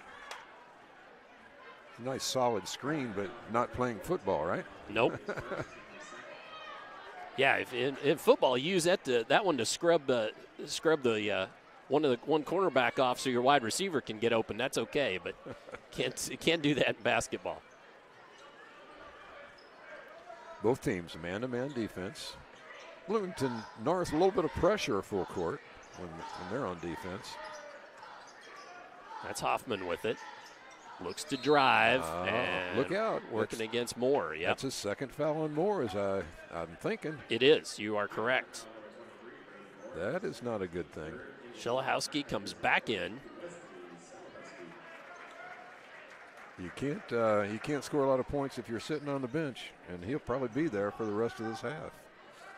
Nice solid screen, but not playing football, right? Nope. Yeah, if in football, you use that one to scrub the one cornerback off so your wide receiver can get open. That's okay, but can't do that in basketball. Both teams, man-to-man defense. Bloomington North, a little bit of pressure full court when they're on defense. That's Hoffman with it. Looks to drive. And look out. Working against Moore. Yep. That's his second foul on Moore, as I'm thinking. It is. You are correct. That is not a good thing. Shelahowski comes back in. You can't score a lot of points if you're sitting on the bench, and he'll probably be there for the rest of this half.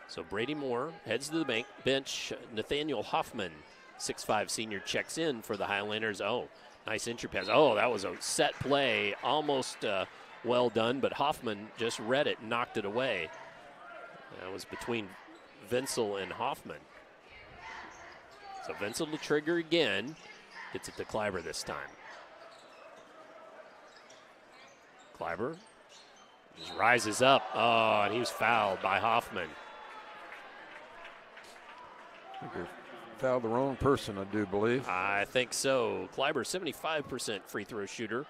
So Brady Moore heads to the bench. Nathaniel Hoffman, 6'5" senior, checks in for the Highlanders. Oh, nice entry pass. Oh, that was a set play, almost well done, but Hoffman just read it and knocked it away. That was between Vinsel and Hoffman. So Vinsel to trigger again. Gets it to Kleiber this time. Kleiber just rises up. Oh, and he was fouled by Hoffman. I think they fouled the wrong person, I do believe. I think so. Kleiber, 75% free throw shooter,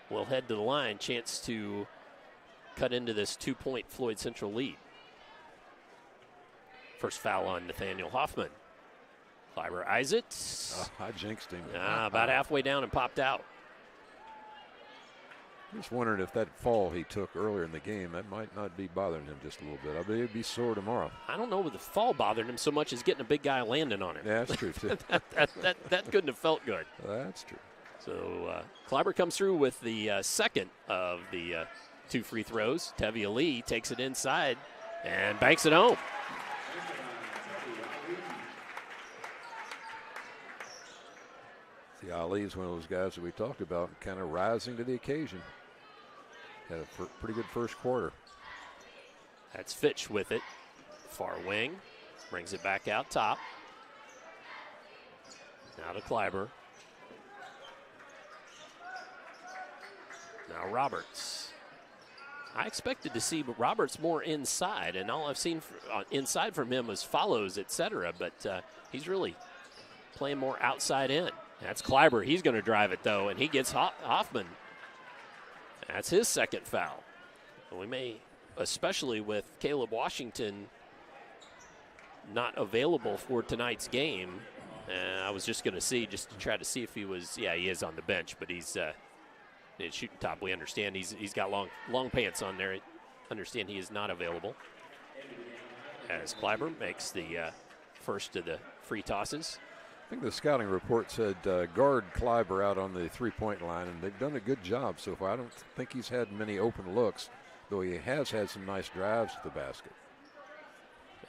will head to the line. Chance to cut into this 2-point Floyd Central lead. First foul on Nathaniel Hoffman. Kleiber eyes it. I jinxed him. About halfway down and popped out. Just wondering if that fall he took earlier in the game, that might not be bothering him just a little bit. I bet he'd be sore tomorrow. I don't know if the fall bothered him so much as getting a big guy landing on him. Yeah, that's true, too. that couldn't have felt good. That's true. So Kleiber comes through with the second of the 2 free throws. Tevye Lee takes it inside and banks it home. See, Ali is one of those guys that we talked about, kind of rising to the occasion. Had a pretty good first quarter. That's Fitch with it. Far wing. Brings it back out top. Now to Kleiber. Now Roberts. I expected to see Roberts more inside, and all I've seen inside from him was follows, etc. But he's really playing more outside in. That's Kleiber. He's going to drive it, though, and he gets Hoffman. That's his second foul. And we may, especially with Caleb Washington not available for tonight's game, I was just going to see, just to try to see if he was, he is on the bench, but he's shooting top. We understand he's got long pants on there. Understand he is not available. As Kleiber makes the first of the free tosses. I think the scouting report said guard Kleiber out on the three-point line, and they've done a good job so far. I don't think he's had many open looks, though he has had some nice drives to the basket.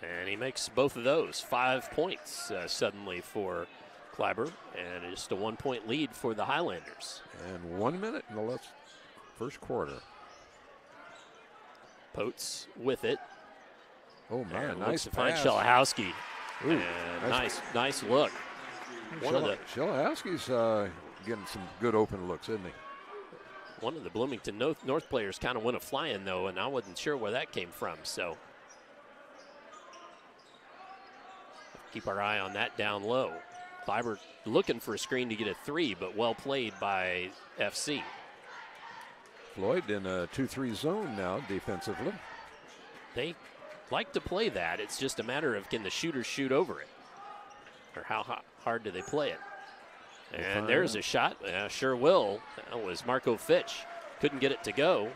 And he makes both of those. 5 points suddenly for Kleiber, and just a 1-point lead for the Highlanders. And 1 minute in the first quarter. Potes with it. Oh, man, and nice to find pass. Shelahowski. Ooh, and nice look. Shelahowski's getting some good open looks, isn't he? One of the Bloomington North players kind of went flying, though, and I wasn't sure where that came from. So keep our eye on that down low. Kleiber looking for a screen to get a 3, but well played by FC. Floyd in a 2-3 zone now defensively. They like to play that. It's just a matter of can the shooters shoot over it, or how hard do they play it? And there's a shot. Sure will. That was Marco Fitch. Couldn't get it to go.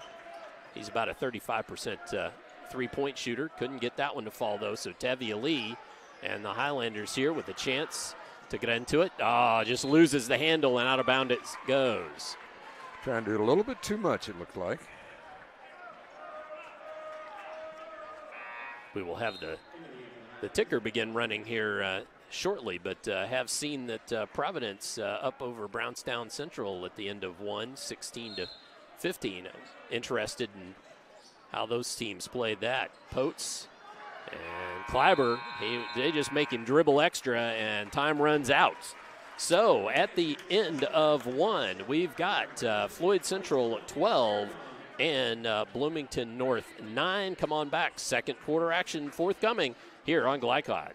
He's about a 35% three-point shooter. Couldn't get that one to fall, though. So Tevye Lee and the Highlanders here with a chance to get into it. Just loses the handle, and out of bounds it goes. Trying to do a little bit too much, it looked like. We will have the ticker begin running here shortly, but have seen that Providence up over Brownstown Central at the end of 16-15. Interested in how those teams played that. Potes and Kleiber, they just make him dribble extra, and time runs out. So at the end of 1, we've got Floyd Central 12 and Bloomington North 9. Come on back. Second quarter action forthcoming here on GLICOD.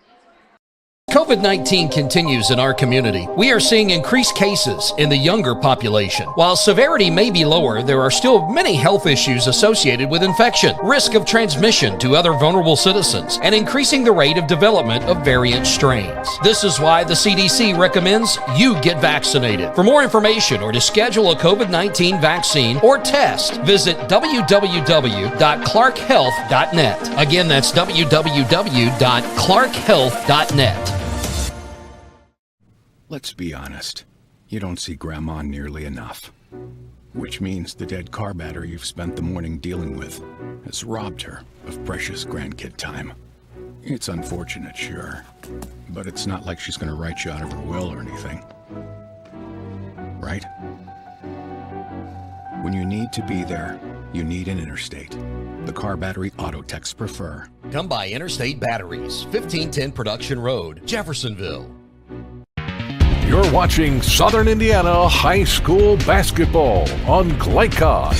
COVID-19 continues in our community. We are seeing increased cases in the younger population. While severity may be lower, there are still many health issues associated with infection, risk of transmission to other vulnerable citizens, and increasing the rate of development of variant strains. This is why the CDC recommends you get vaccinated. For more information or to schedule a COVID-19 vaccine or test, visit www.clarkhealth.net. Again, that's www.clarkhealth.net. Let's be honest. You don't see Grandma nearly enough. Which means the dead car battery you've spent the morning dealing with has robbed her of precious grandkid time. It's unfortunate, sure. But it's not like she's going to write you out of her will or anything. Right? When you need to be there, you need an Interstate. The car battery auto techs prefer. Come by Interstate Batteries, 1510 Production Road, Jeffersonville. You're watching Southern Indiana High School Basketball on GLICOD.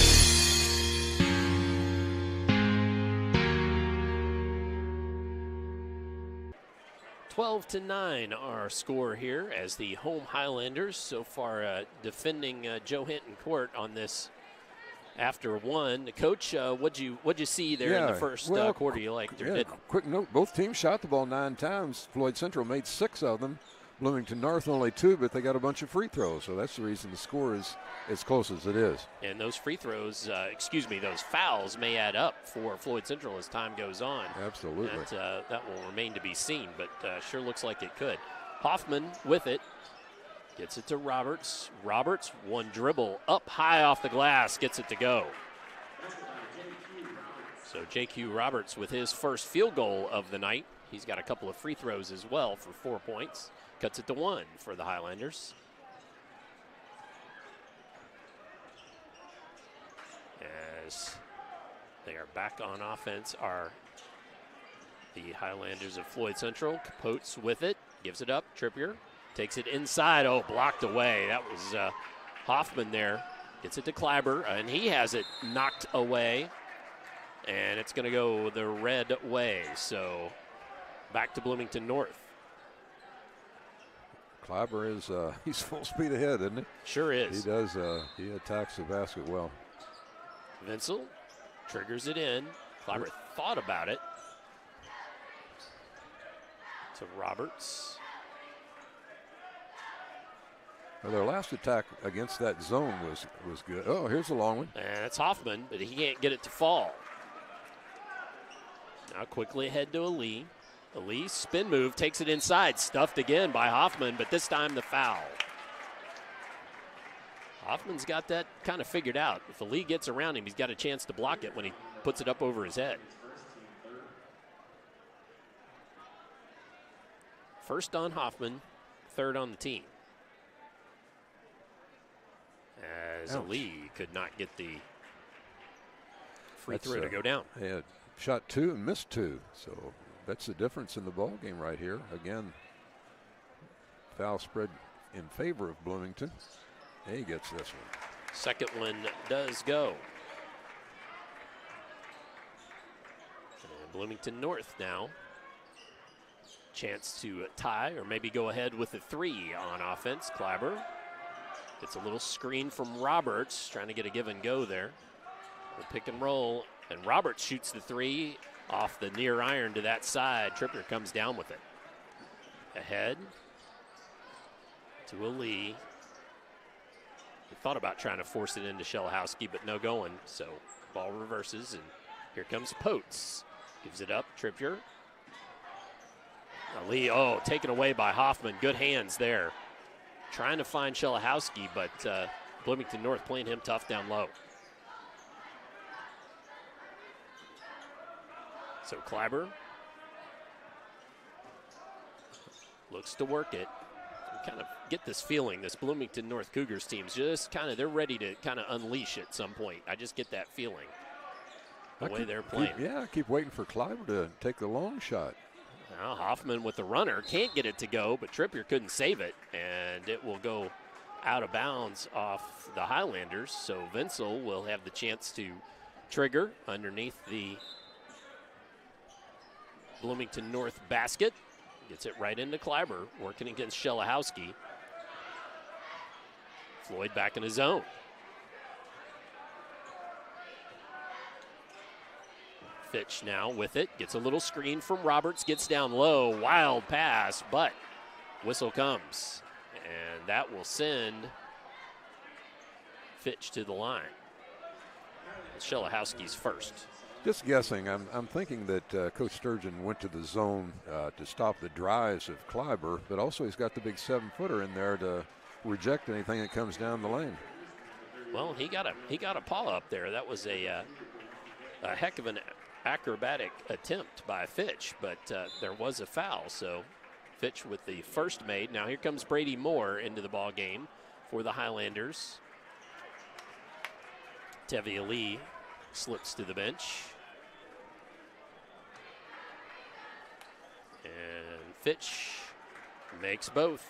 12-9 our score here as the home Highlanders so far defending Joe Hinton Court on this after 1. Coach, what'd you see there in the first quarter you liked? Quick note, both teams shot the ball 9 times. Floyd Central made 6 of them. Bloomington North only 2, but they got a bunch of free throws, so that's the reason the score is as close as it is. And those free throws, those fouls may add up for Floyd Central as time goes on. Absolutely. That will remain to be seen, but sure looks like it could. Hoffman with it. Gets it to Roberts. Roberts, one dribble up high off the glass, gets it to go. So J.Q. Roberts with his first field goal of the night. He's got a couple of free throws as well for 4 points. Cuts it to 1 for the Highlanders. As they are back on offense are the Highlanders of Floyd Central. Capote's with it, gives it up. Trippier takes it inside. Oh, blocked away. That was Hoffman there. Gets it to Kleiber, and he has it knocked away. And it's going to go the red way. So back to Bloomington North. Kleiber is he's full speed ahead, isn't he? Sure is. He does. He attacks the basket well. Vincel triggers it in. Kleiber thought about it. To Roberts. Well, their last attack against that zone was good. Oh, here's a long one. And it's Hoffman, but he can't get it to fall. Now quickly ahead to Ali. Ali, spin move, takes it inside. Stuffed again by Hoffman, but this time the foul. Hoffman's got that kind of figured out. If Ali gets around him, he's got a chance to block it when he puts it up over his head. First on Hoffman, third on the team. As Ali could not get the free throw to go down. They had shot 2 and missed 2, so that's the difference in the ball game right here. Again, foul spread in favor of Bloomington. He gets this one. Second one does go. And Bloomington North now. Chance to tie or maybe go ahead with a 3 on offense. Kleiber gets a little screen from Roberts, trying to get a give and go there. We'll pick and roll, and Roberts shoots the 3 off the near iron to that side. Trippier comes down with it. Ahead to Ali. He thought about trying to force it into Shelahowski, but no going. So ball reverses, and here comes Potes. Gives it up, Trippier. Ali, taken away by Hoffman. Good hands there. Trying to find Shelahowski, but Bloomington North playing him tough down low. So Kleiber looks to work it. You kind of get this feeling, this Bloomington North Cougars team's just they're ready to kind of unleash at some point. I just get that feeling, the way they're playing. I keep waiting for Kleiber to take the long shot. Now Hoffman with the runner, can't get it to go, but Trippier couldn't save it, and it will go out of bounds off the Highlanders. So Vincel will have the chance to trigger underneath the Bloomington North basket. Gets it right into Kleiber, working against Shelahowski. Floyd back in his zone. Fitch now with it, gets a little screen from Roberts, gets down low, wild pass, but whistle comes. And that will send Fitch to the line. Shelahowski's first. Just guessing, I'm thinking that Coach Sturgeon went to the zone to stop the drives of Kleiber, but also he's got the big 7-footer in there to reject anything that comes down the lane. Well, he got a paw up there. That was a heck of an acrobatic attempt by Fitch, but there was a foul. So Fitch with the first made. Now here comes Brady Moore into the ball game for the Highlanders. Tevi Ali slips to the bench. And Fitch makes both.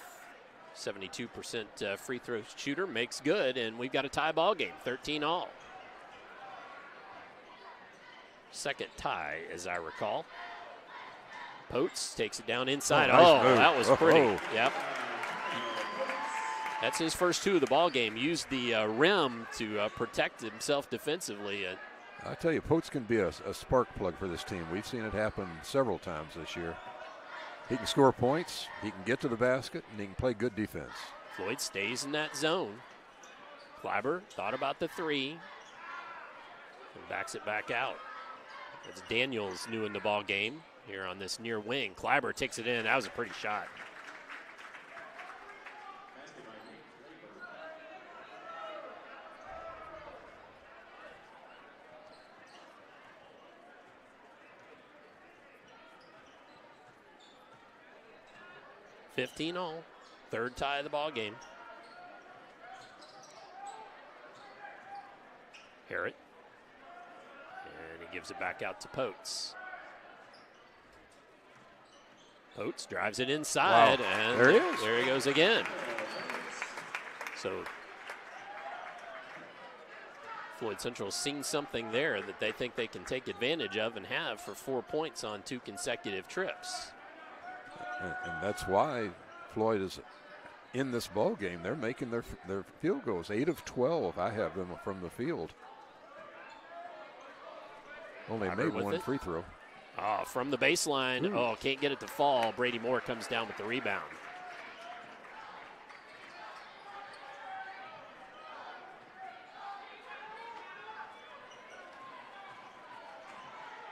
72% free throw shooter, makes good, and we've got a tie ball game, 13-all. Second tie, as I recall. Potes takes it down inside. Nice move. That was pretty. Yep. That's his first 2 of the ball game. Used the rim to protect himself defensively. I tell you, Potes can be a spark plug for this team. We've seen it happen several times this year. He can score points, he can get to the basket, and he can play good defense. Floyd stays in that zone. Kleiber thought about the three and backs it back out. It's Daniels new in the ball game here on this near wing. Kleiber takes it in. That was a pretty shot. all, third tie of the ball game. Harrod. And he gives it back out to Potes. Potes drives it inside, and there he is. There he goes again. So Floyd Central seeing something there that they think they can take advantage of and have for 4 points on 2 consecutive trips. And that's why Floyd is in this ball game. They're making their field goals. 8 of 12, I have them from the field. Only made one free throw. Oh, from the baseline. Oh, can't get it to fall. Brady Moore comes down with the rebound.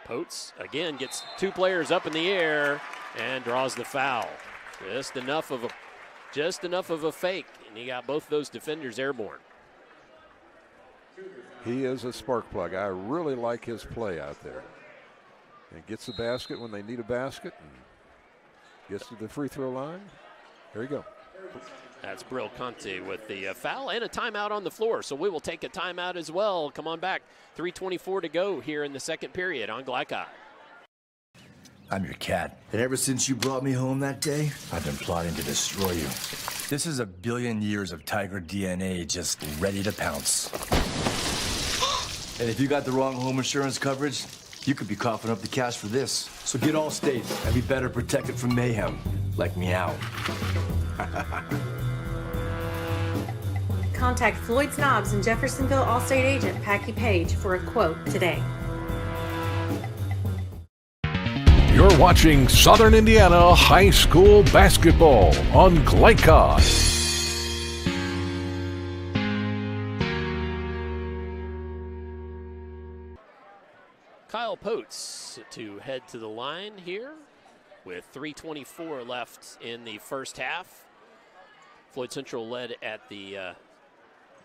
Potes again gets 2 players up in the air and draws the foul. Just enough of a fake, and he got both those defenders airborne. He is a spark plug. I really like his play out there. And gets the basket when they need a basket and gets to the free throw line. There you go. That's Brill Conte with the foul and a timeout on the floor. So we will take a timeout as well. Come on back. 3:24 to go here in the second period on GLICOD. I'm your cat, and ever since you brought me home that day, I've been plotting to destroy you. This is a billion years of tiger DNA just ready to pounce. And if you got the wrong home insurance coverage, you could be coughing up the cash for this. So get Allstate and be better protected from mayhem, like meow. Contact Floyd Snobs and Jeffersonville Allstate agent Packy Page for a quote today. You're watching Southern Indiana High School Basketball on GLICOD. Kyle Potes to head to the line here with 3:24 left in the first half. Floyd Central led at the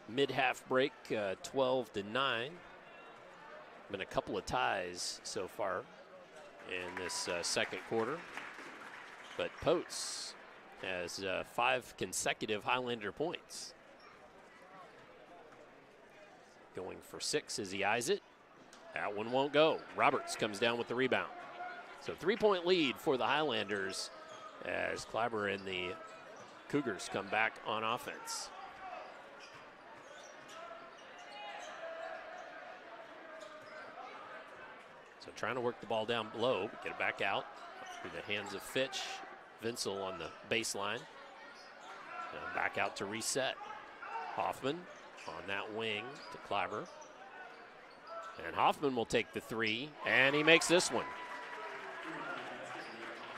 mid-half break 12-9. Been a couple of ties so far in this second quarter. But Potes has 5 consecutive Highlander points. Going for 6 as he eyes it. That one won't go. Roberts comes down with the rebound. So 3-point lead for the Highlanders as Kleiber and the Cougars come back on offense. So trying to work the ball down low, get it back out through the hands of Fitch. Vincel on the baseline. And back out to reset. Hoffman on that wing to Kleiber. And Hoffman will take the 3, and he makes this one.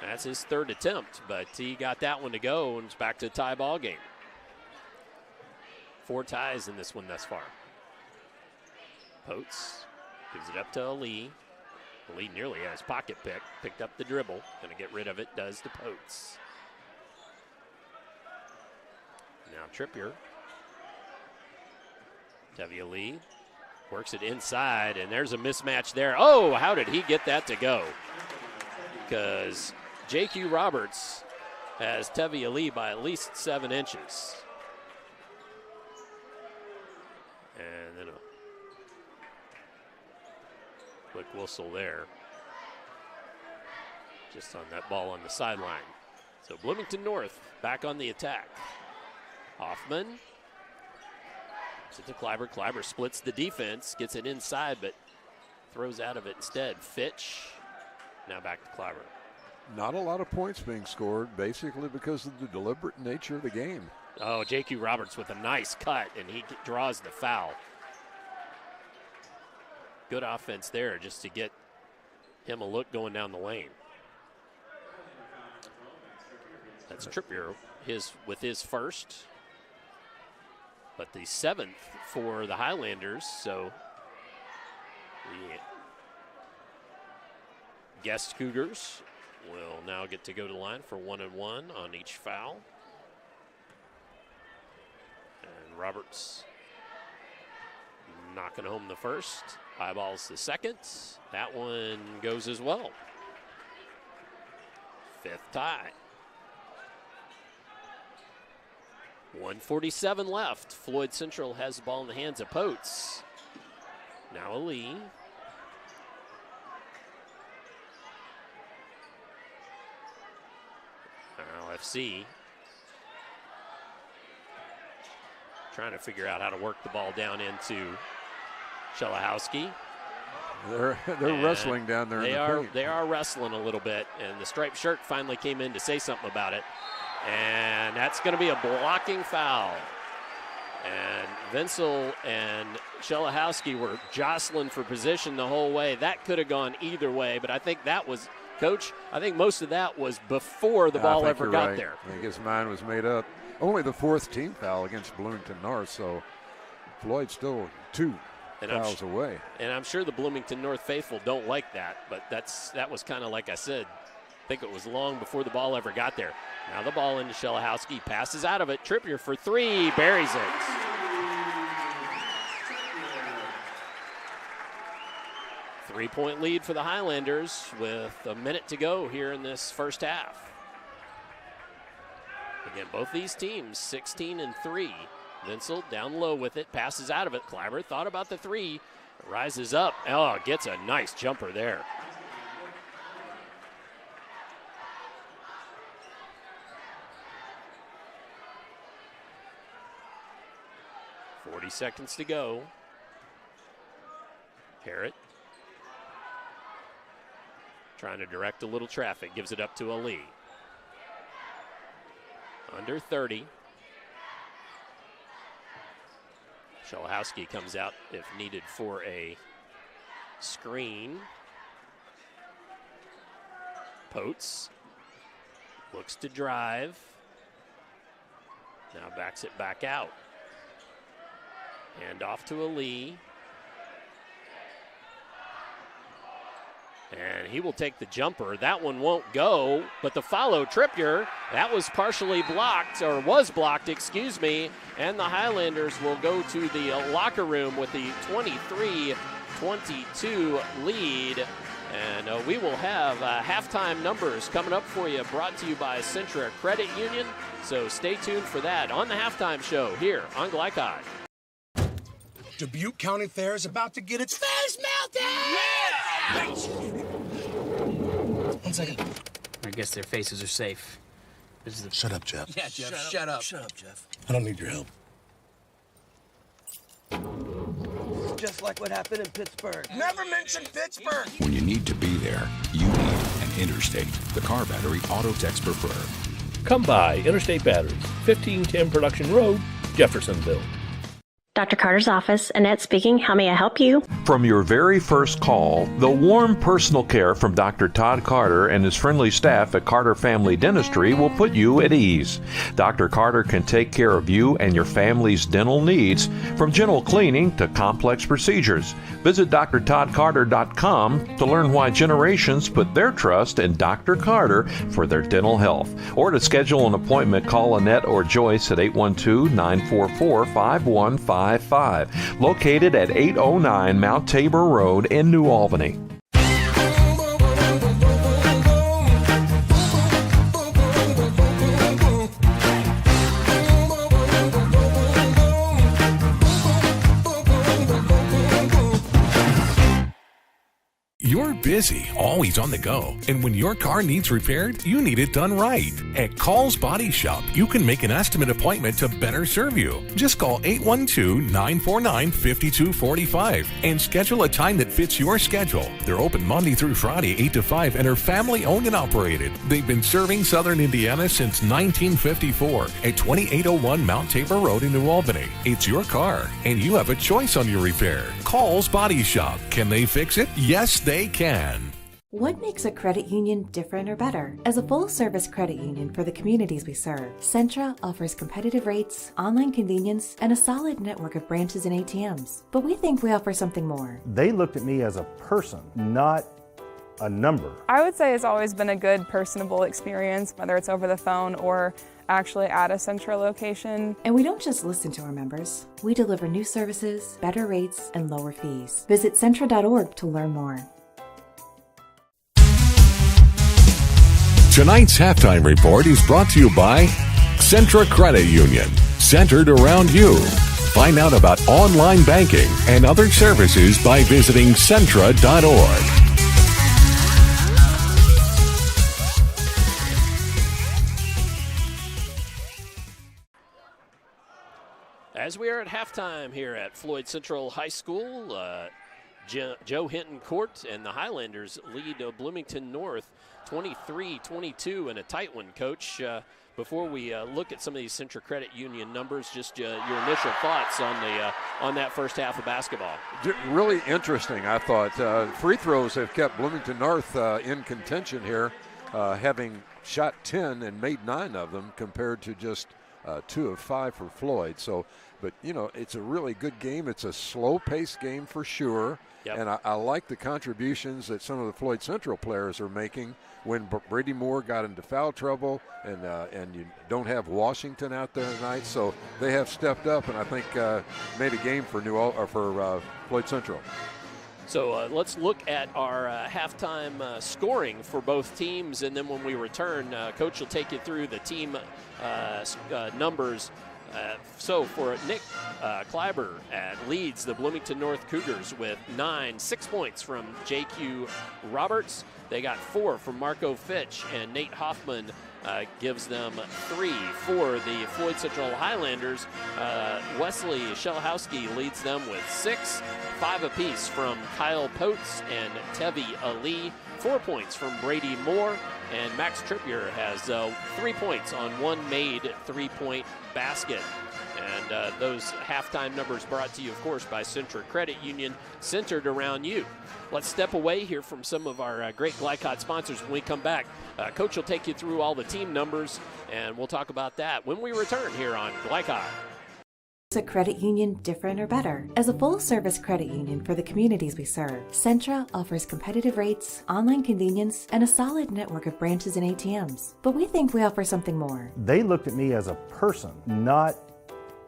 That's his 3rd attempt, but he got that one to go, and it's back to the tie ball game. 4 ties in this one thus far. Potes gives it up to Ali. Ali nearly has pocket picked up the dribble. Going to get rid of it, does to Potes. Now Trippier. Tevye Lee. Works it inside, and there's a mismatch there. Oh, how did he get that to go? Because J.Q. Roberts has Tevye Ali by at least 7 inches. And then a quick whistle there. Just on that ball on the sideline. So Bloomington North back on the attack. Hoffman. To Kleiber. Kleiber splits the defense, gets it inside, but throws out of it instead. Fitch. Now back to Kleiber. Not a lot of points being scored, basically because of the deliberate nature of the game. Oh, J.Q. Roberts with a nice cut, and he draws the foul. Good offense there just to get him a look going down the lane. That's Trippier with his first, but the 7th for the Highlanders. So the guest Cougars will now get to go to the line for 1-1 on each foul. And Roberts knocking home the first, eyeballs the second. That one goes as well. 5th tie. 1:47 left. Floyd Central has the ball in the hands of Potes. Now Ali. LFC trying to figure out how to work the ball down into Shelahowski. They're wrestling down there. They are wrestling a little bit, and the striped shirt finally came in to say something about it. And that's going to be a blocking foul. And Vinsel and Shelahowski were jostling for position the whole way. That could have gone either way, but I think that was, Coach, I think most of that was before the ball ever got there. I think his mind was made up. Only the 4th team foul against Bloomington North, so Floyd's still 2 fouls away. And I'm sure the Bloomington North faithful don't like that, but that was kind of like I said. I think it was long before the ball ever got there. Now the ball into Shelahowski, passes out of it. Trippier for 3, buries it. Three-point lead for the Highlanders with a minute to go here in this first half. Again, both these teams 16-3. Vinsel down low with it, passes out of it. Clyber thought about the 3, rises up. Oh, gets a nice jumper there. Seconds to go. Harrett trying to direct a little traffic, gives it up to Ali. Under 30. Shelahowski comes out if needed for a screen. Potes looks to drive. Now backs it back out. Hand off to Ali. And he will take the jumper. That one won't go, but the follow, Trippier, that was partially blocked, or was blocked, excuse me, and the Highlanders will go to the locker room with the 23-22 lead. And we will have halftime numbers coming up for you, brought to you by Centra Credit Union. So stay tuned for that on the halftime show here on GLICOD. Dubuque County Fair is about to get its face melted! Yeah! 1 second. I guess their faces are safe. Shut up, Jeff. Yeah, Jeff, shut up. Shut up, Jeff. I don't need your help. Just like what happened in Pittsburgh. Never mention Pittsburgh! When you need to be there, you need an Interstate, the car battery auto techs prefer. Come by Interstate Batteries, 1510 Production Road, Jeffersonville. Dr. Carter's office, Annette speaking. How may I help you? From your very first call, the warm personal care from Dr. Todd Carter and his friendly staff at Carter Family Dentistry will put you at ease. Dr. Carter can take care of you and your family's dental needs, from gentle cleaning to complex procedures. Visit drtoddcarter.com to learn why generations put their trust in Dr. Carter for their dental health. Or to schedule an appointment, call Annette or Joyce at 812-944-5155. Located at 809 Mount Tabor Road in New Albany. You're busy, always on the go, and when your car needs repaired, you need it done right. At Call's Body Shop, you can make an estimate appointment to better serve you. Just call 812-949-5245 and schedule a time that fits your schedule. They're open Monday through Friday, 8 to 5, and are family owned and operated. They've been serving Southern Indiana since 1954 at 2801 Mount Tabor Road in New Albany. It's your car, and you have a choice on your repair. Call's Body Shop. Can they fix it? Yes, they can. What makes a credit union different or better? As a full-service credit union for the communities we serve, Centra offers competitive rates, online convenience, and a solid network of branches and ATMs. But we think we offer something more. They looked at me as a person, not a number. I would say it's always been a good personable experience, whether it's over the phone or actually at a Centra location. And we don't just listen to our members. We deliver new services, better rates, and lower fees. Visit Centra.org to learn more. Tonight's halftime report is brought to you by Centra Credit Union, centered around you. Find out about online banking and other services by visiting Centra.org. As we are at halftime here at Floyd Central High School, Joe Hinton Court and the Highlanders lead Bloomington North 23-22 in a tight one, Coach. Before we look at some of these Centra Credit Union numbers, just your initial thoughts on that first half of basketball. Really interesting, I thought. Free throws have kept Bloomington North in contention here, having shot 10 and made 9 of them compared to just 2 of 5 for Floyd. So, but you know, it's a really good game. It's a slow-paced game for sure. Yep. And I like the contributions that some of the Floyd Central players are making when Brady Moore got into foul trouble, and you don't have Washington out there tonight, so they have stepped up, and I think made a game for Floyd Central. So let's look at our halftime scoring for both teams, and then when we return, Coach will take you through the team numbers. So for Nick Kleiber leads the Bloomington North Cougars with 6 points from J.Q. Roberts. They got 4 from Marco Fitch, and Nate Hoffman gives them 3 for the Floyd Central Highlanders. Wesley Shelhowski leads them with 6, 5 apiece from Kyle Potes and Tevi Ali. 4 points from Brady Moore, and Max Trippier has 3 points on one made 3-point basket. And those halftime numbers brought to you, of course, by Centra Credit Union, centered around you. Let's step away here from some of our great GLICOD sponsors. When we come back, Coach will take you through all the team numbers, and we'll talk about that when we return here on GLICOD. Is a credit union different or better? As a full-service credit union for the communities we serve, Centra offers competitive rates, online convenience, and a solid network of branches and ATMs. But we think we offer something more. They looked at me as a person, not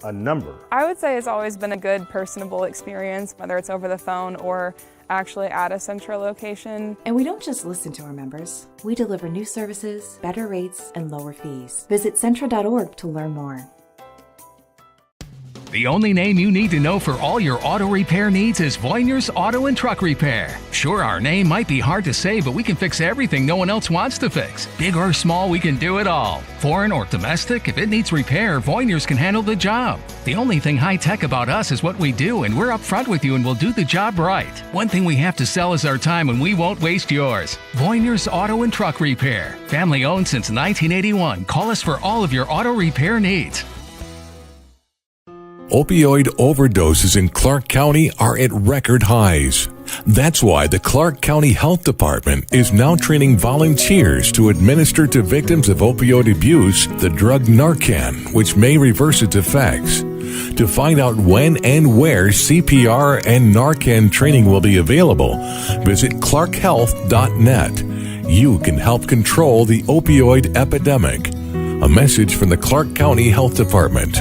a number. I would say it's always been a good personable experience, whether it's over the phone or actually at a Centra location. And we don't just listen to our members. We deliver new services, better rates, and lower fees. Visit Centra.org to learn more. The only name you need to know for all your auto repair needs is Voiners Auto and Truck Repair. Sure, our name might be hard to say, but we can fix everything no one else wants to fix. Big or small, we can do it all. Foreign or domestic, if it needs repair, Voiners can handle the job. The only thing high-tech about us is what we do, and we're upfront with you and we'll do the job right. One thing we have to sell is our time, and we won't waste yours. Voiners Auto and Truck Repair. Family owned since 1981. Call us for all of your auto repair needs. Opioid overdoses in Clark County are at record highs. That's why the Clark County Health Department is now training volunteers to administer to victims of opioid abuse the drug Narcan, which may reverse its effects. To find out when and where CPR and Narcan training will be available, visit clarkhealth.net. You can help control the opioid epidemic. A message from the Clark County Health Department.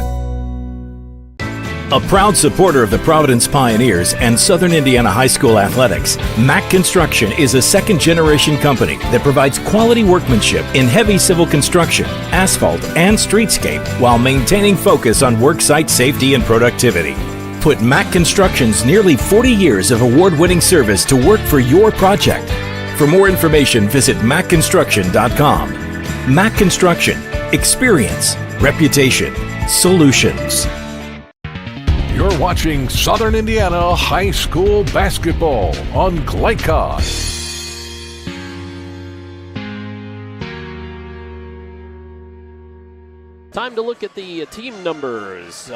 A proud supporter of the Providence Pioneers and Southern Indiana High School athletics, Mack Construction is a second-generation company that provides quality workmanship in heavy civil construction, asphalt, and streetscape while maintaining focus on worksite safety and productivity. Put Mack Construction's nearly 40 years of award-winning service to work for your project. For more information, visit mackconstruction.com. Mack Construction. Experience. Reputation. Solutions. You're watching Southern Indiana High School basketball on GLICOD. Time to look at the team numbers.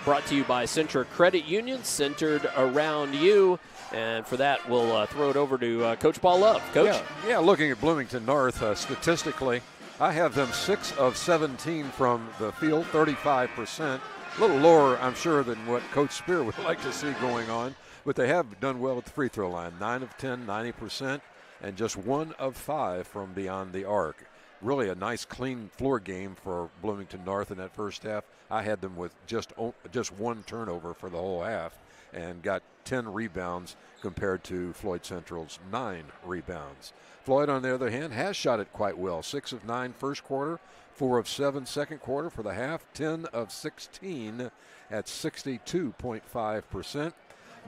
Brought to you by Centra Credit Union, centered around you. And for that, we'll throw it over to Coach Paul Love. Coach? Yeah, looking at Bloomington North, statistically, I have them 6 of 17 from the field, 35%. A little lower, I'm sure, than what Coach Spear would like to see going on. But they have done well at the free throw line, 9 of 10, 90%, and just 1 of 5 from beyond the arc. Really a nice, clean floor game for Bloomington North in that first half. I had them with just 1 turnover for the whole half and got 10 rebounds compared to Floyd Central's 9 rebounds. Floyd, on the other hand, has shot it quite well. 6 of 9 first quarter, 4 of 7 second quarter for the half, 10 of 16 at 62.5%.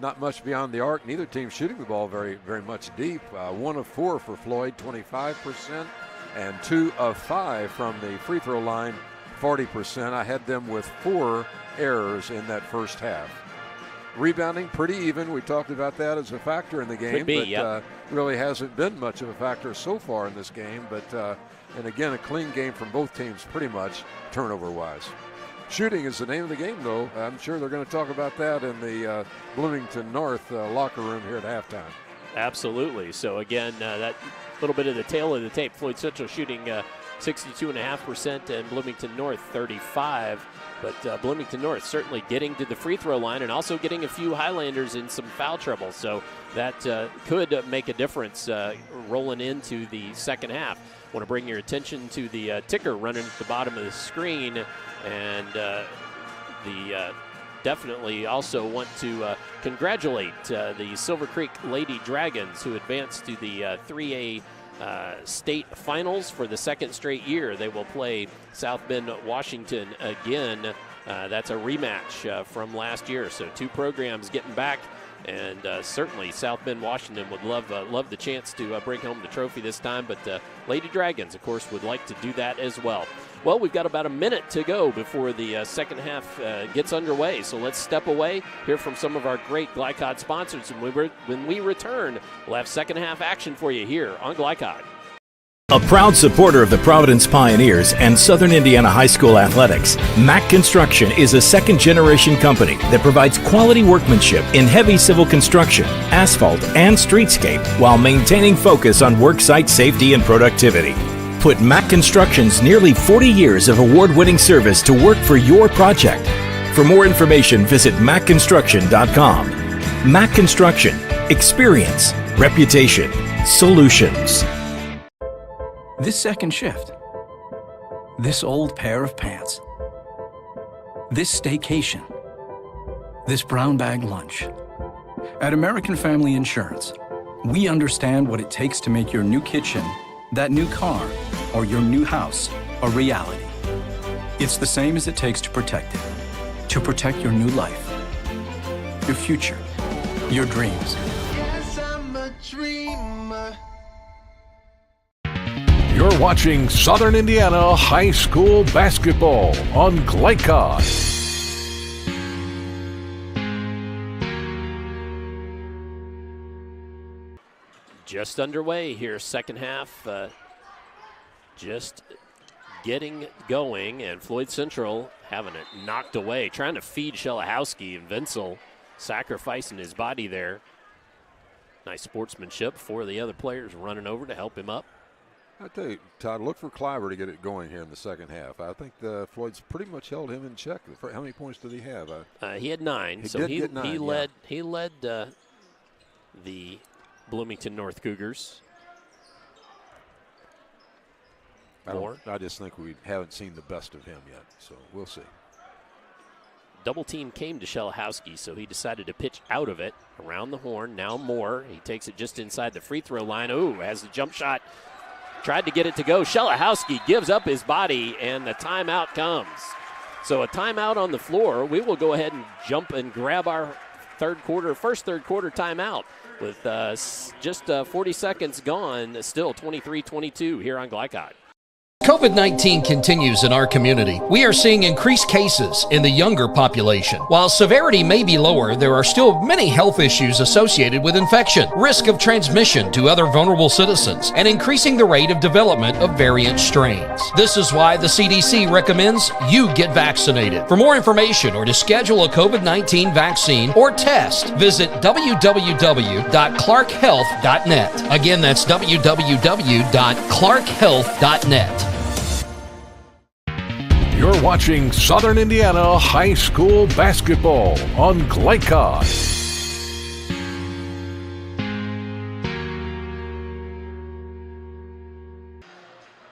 Not much beyond the arc. Neither team shooting the ball very, very much deep. 1 of 4 for Floyd, 25%, and 2 of 5 from the free throw line, 40%. I had them with 4 errors in that first half. Rebounding pretty even. We talked about that as a factor in the game. Could be, but yep. Really hasn't been much of a factor so far in this game. But and again, a clean game from both teams pretty much turnover-wise. Shooting is the name of the game, though. I'm sure they're going to talk about that in the Bloomington North locker room here at halftime. Absolutely. So, again, that little bit of the tail of the tape. Floyd Central shooting 62.5% and Bloomington North 35%. But Bloomington North certainly getting to the free throw line and also getting a few Highlanders in some foul trouble. So that could make a difference rolling into the second half. Want to bring your attention to the ticker running at the bottom of the screen. And definitely also want to congratulate the Silver Creek Lady Dragons, who advanced to the 3A state finals for the second straight year. They will play South Bend, Washington again. That's a rematch from last year. So 2 programs getting back, and certainly South Bend, Washington would love the chance to bring home the trophy this time. But Lady Dragons, of course, would like to do that as well. Well, we've got about a minute to go before the second half gets underway. So let's step away, hear from some of our great GLICOD sponsors. And when we return, we'll have second half action for you here on GLICOD. A proud supporter of the Providence Pioneers and Southern Indiana High School athletics, Mack Construction is a second-generation company that provides quality workmanship in heavy civil construction, asphalt, and streetscape while maintaining focus on worksite safety and productivity. Put Mack Construction's nearly 40 years of award-winning service to work for your project. For more information, visit mackconstruction.com. Mack Construction. Experience. Reputation. Solutions. This second shift. This old pair of pants. This staycation. This brown bag lunch. At American Family Insurance, we understand what it takes to make your new kitchen, that new car, or your new house a reality. It's the same as it takes to protect it. To protect your new life, your future, your dreams. Yes, I'm a dreamer. You're watching Southern Indiana High School basketball on GLICOD. Just underway here, second half. Just getting going, and Floyd Central having it knocked away, trying to feed Shelahowski, and Vinsel sacrificing his body there. Nice sportsmanship for the other players running over to help him up. I tell you, Todd, look for Cliver to get it going here in the second half. I think Floyd's pretty much held him in check. How many points did he have? He had 9. He led the Bloomington North Cougars. I just think we haven't seen the best of him yet, so we'll see. Double team came to Shelahowski, so he decided to pitch out of it around the horn. Now Moore, he takes it just inside the free throw line. Ooh, has the jump shot. Tried to get it to go. Shelahowski gives up his body, and the timeout comes. So a timeout on the floor. We will go ahead and jump and grab our first third quarter timeout with just 40 seconds gone. Still 23-22 here on GLICOD. COVID-19 continues in our community. We are seeing increased cases in the younger population. While severity may be lower, there are still many health issues associated with infection, risk of transmission to other vulnerable citizens, and increasing the rate of development of variant strains. This is why the CDC recommends you get vaccinated. For more information or to schedule a COVID-19 vaccine or test, visit www.clarkhealth.net. Again, that's www.clarkhealth.net. You're watching Southern Indiana High School Basketball on GLICOD.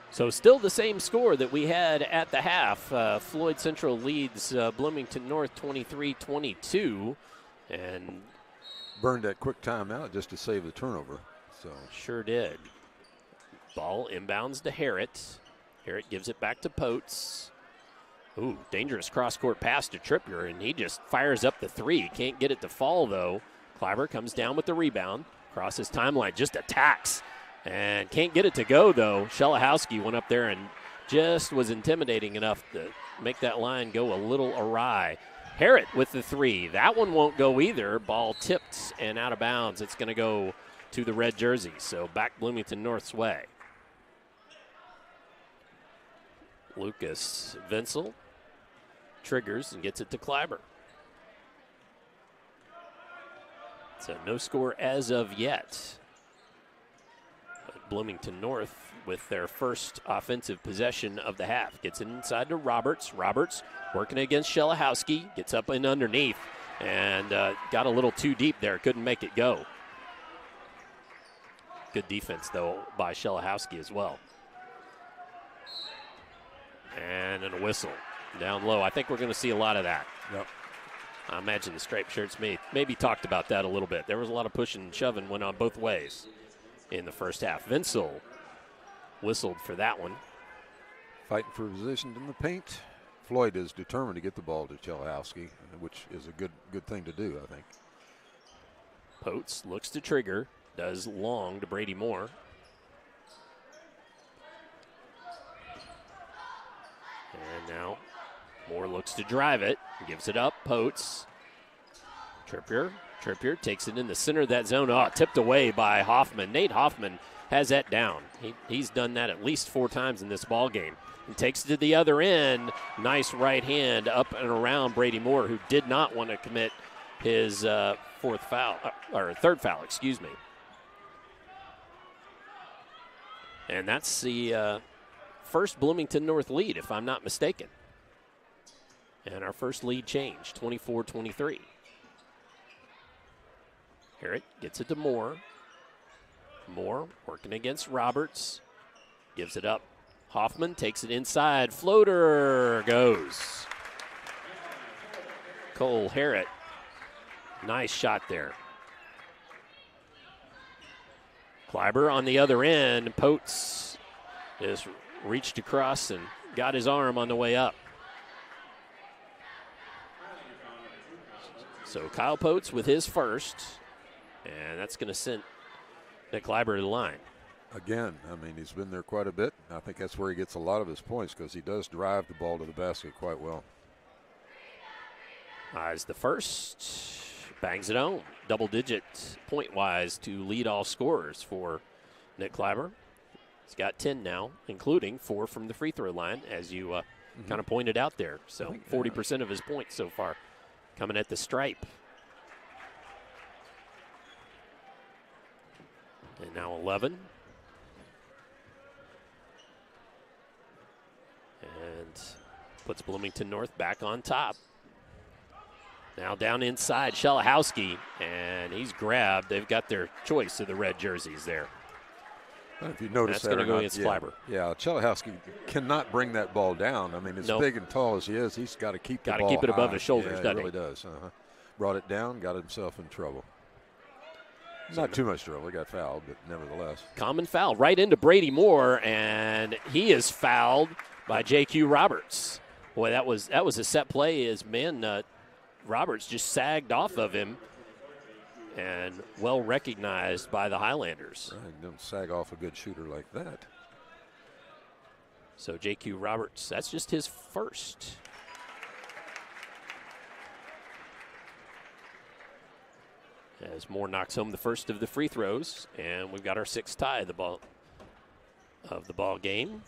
So still the same score that we had at the half. Floyd Central leads Bloomington North 23-22. And burned that quick timeout just to save the turnover. So sure did. Ball inbounds to Harrett. Harrett gives it back to Potes. Ooh, dangerous cross-court pass to Trippier, and he just fires up the three. Can't get it to fall, though. Kleiber comes down with the rebound. Crosses timeline, just attacks. And can't get it to go, though. Shelahowski went up there and just was intimidating enough to make that line go a little awry. Harrett with the three. That one won't go either. Ball tipped and out of bounds. It's going to go to the red jersey. So back Bloomington North's way. Lucas Vinsel triggers and gets it to Kleiber. So no score as of yet. But Bloomington North with their first offensive possession of the half. Gets it inside to Roberts. Roberts working against Shelahowski. Gets up and underneath and got a little too deep there. Couldn't make it go. Good defense, though, by Shelahowski as well. And a whistle down low. I think we're going to see a lot of that. Yep. I imagine the striped shirts maybe talked about that a little bit. There was a lot of pushing and shoving went on both ways in the first half. Vinsel whistled for that one. Fighting for position in the paint. Floyd is determined to get the ball to Shelahowski, which is a good thing to do, I think. Potes looks to trigger, does long to Brady Moore. And now Moore looks to drive it, gives it up, Potes. Trippier takes it in the center of that zone. Oh, tipped away by Hoffman. Nate Hoffman has that down. He's done that at least 4 times in this ball game. He takes it to the other end. Nice right hand up and around Brady Moore, who did not want to commit his third foul, excuse me. And that's the first Bloomington North lead, if I'm not mistaken. And our first lead changed, 24-23. Harrett gets it to Moore. Moore working against Roberts. Gives it up. Hoffman takes it inside. Floater goes. Cole Harrett. Nice shot there. Kleiber on the other end. Potes just reached across and got his arm on the way up. So Kyle Potes with his first. And that's going to send Nick Kleiber to the line. Again, I mean, he's been there quite a bit. I think that's where he gets a lot of his points because he does drive the ball to the basket quite well. Eyes the first. Bangs it home. Double-digit point-wise to lead all scorers for Nick Kleiber. He's got 10 now, including 4 from the free throw line, as you kind of pointed out there. So 40% of his points so far coming at the stripe. And now 11. And puts Bloomington North back on top. Now down inside, Shelahowski, and he's grabbed. They've got their choice of the red jerseys there. If you notice that's going to go against Kleiber. Yeah, Shelahowski cannot bring that ball down. I mean, as big and tall as he is, he's got to keep the ball Got to keep it above high. his shoulders, doesn't he? Really does. Brought it down, got himself in trouble. Not too much trouble. He got fouled, but nevertheless. Common foul right into Brady Moore, and he is fouled by J.Q. Roberts. Boy, that was a set play as Roberts just sagged off of him, and well recognized by the Highlanders. Right, don't sag off a good shooter like that. So J.Q. Roberts, that's just his first. As Moore knocks home the first of the free throws, and we've got our sixth tie of the ball game.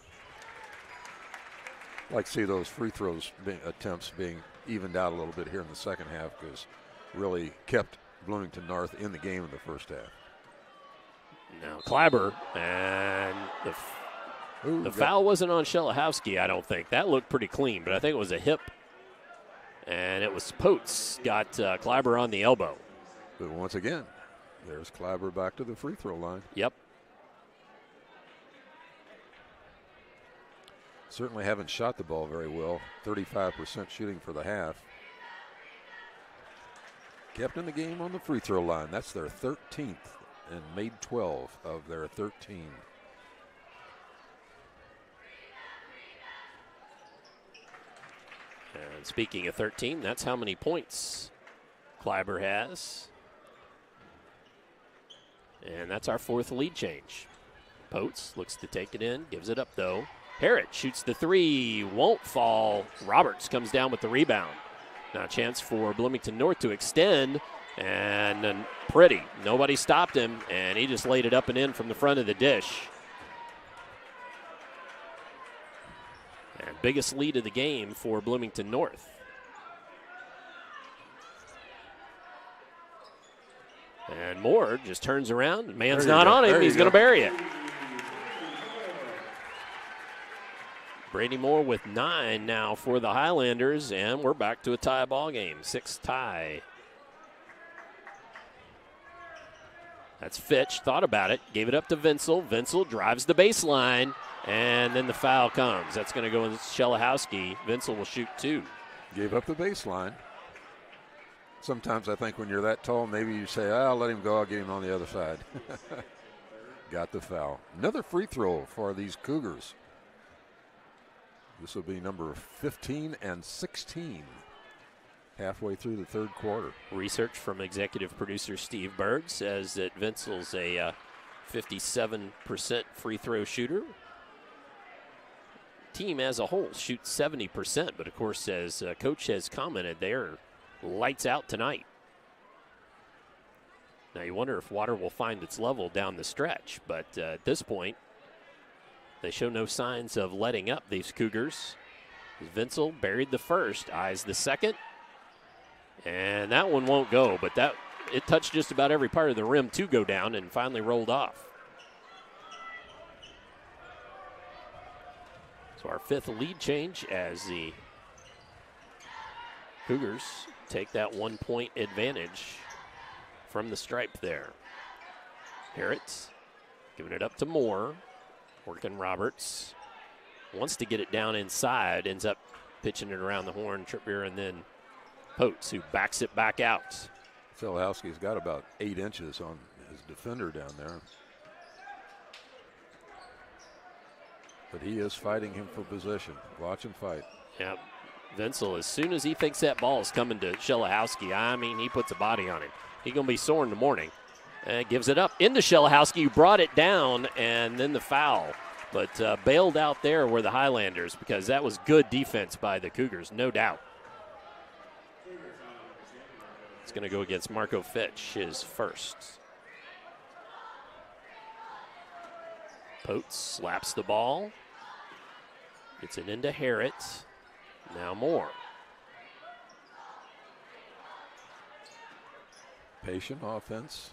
I'd like to see those free throws attempts being evened out a little bit here in the second half, because really kept Bloomington North in the game in the first half. Now Kleiber, and the foul wasn't on Shelahowski, I don't think. That looked pretty clean, but I think it was a hip, and it was Potes got Kleiber on the elbow. But once again, there's Kleiber back to the free throw line. Yep. Certainly haven't shot the ball very well. 35% shooting for the half. Kept in the game on the free throw line. That's their 13th and made 12 of their 13. And speaking of 13, that's how many points Kleiber has. And that's our fourth lead change. Potes looks to take it in, gives it up though. Harrod shoots the three, won't fall. Roberts comes down with the rebound. Now a chance for Bloomington North to extend, and then pretty. Nobody stopped him, and he just laid it up and in from the front of the dish. And biggest lead of the game for Bloomington North. And Moore just turns around. Man's not on him. He's going to bury it. Brady Moore with 9 now for the Highlanders, and we're back to a tie ball game. 6th tie. That's Fitch. Thought about it. Gave it up to Vinsel. Vinsel drives the baseline, and then the foul comes. That's going to go in Shelahowski. Vinsel will shoot 2. Gave up the baseline. Sometimes I think when you're that tall, maybe you say, I'll let him go. I'll get him on the other side. Got the foul. Another free throw for these Cougars. This will be number 15 and 16 halfway through the third quarter. Research from executive producer Steve Bird says that Vinsel's a 57% free throw shooter. Team as a whole shoots 70%, but of course, as Coach has commented, they're lights out tonight. Now you wonder if water will find its level down the stretch, but at this point, they show no signs of letting up, these Cougars. Vinsel buried the first, eyes the second, and that one won't go, but it touched just about every part of the rim to go down and finally rolled off. So our 5th lead change as the Cougars take that 1-point advantage from the stripe there. Harrod giving it up to Moore. Working Roberts. Wants to get it down inside. Ends up pitching it around the horn. Trippier and then Potes, who backs it back out. Shelahowski's got about 8 inches on his defender down there. But he is fighting him for position. Watch him fight. Yep. Vinsel, as soon as he thinks that ball is coming to Shelahowski, I mean, he puts a body on him. He's going to be sore in the morning. Gives it up into Shelahowski, who brought it down, and then the foul. But bailed out there were the Highlanders, because that was good defense by the Cougars, no doubt. It's going to go against Marco Fitch, his first. Potes slaps the ball. Gets it into Harrod. Now Moore. Patient offense.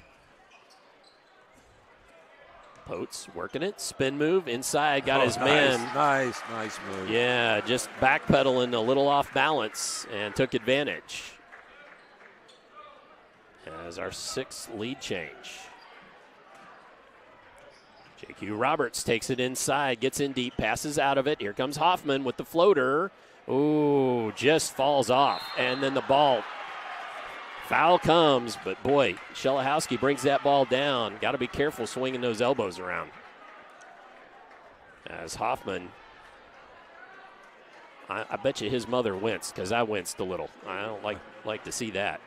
Potes working it, spin move inside, got his man. Nice move. Yeah, just backpedaling a little off balance and took advantage. As our 6th lead change. J.Q. Roberts takes it inside, gets in deep, passes out of it. Here comes Hoffman with the floater. Ooh, just falls off. And then the ball. Foul comes, but boy, Shelahowski brings that ball down. Got to be careful swinging those elbows around. As Hoffman, I bet you his mother winced, because I winced a little. I don't like to see that.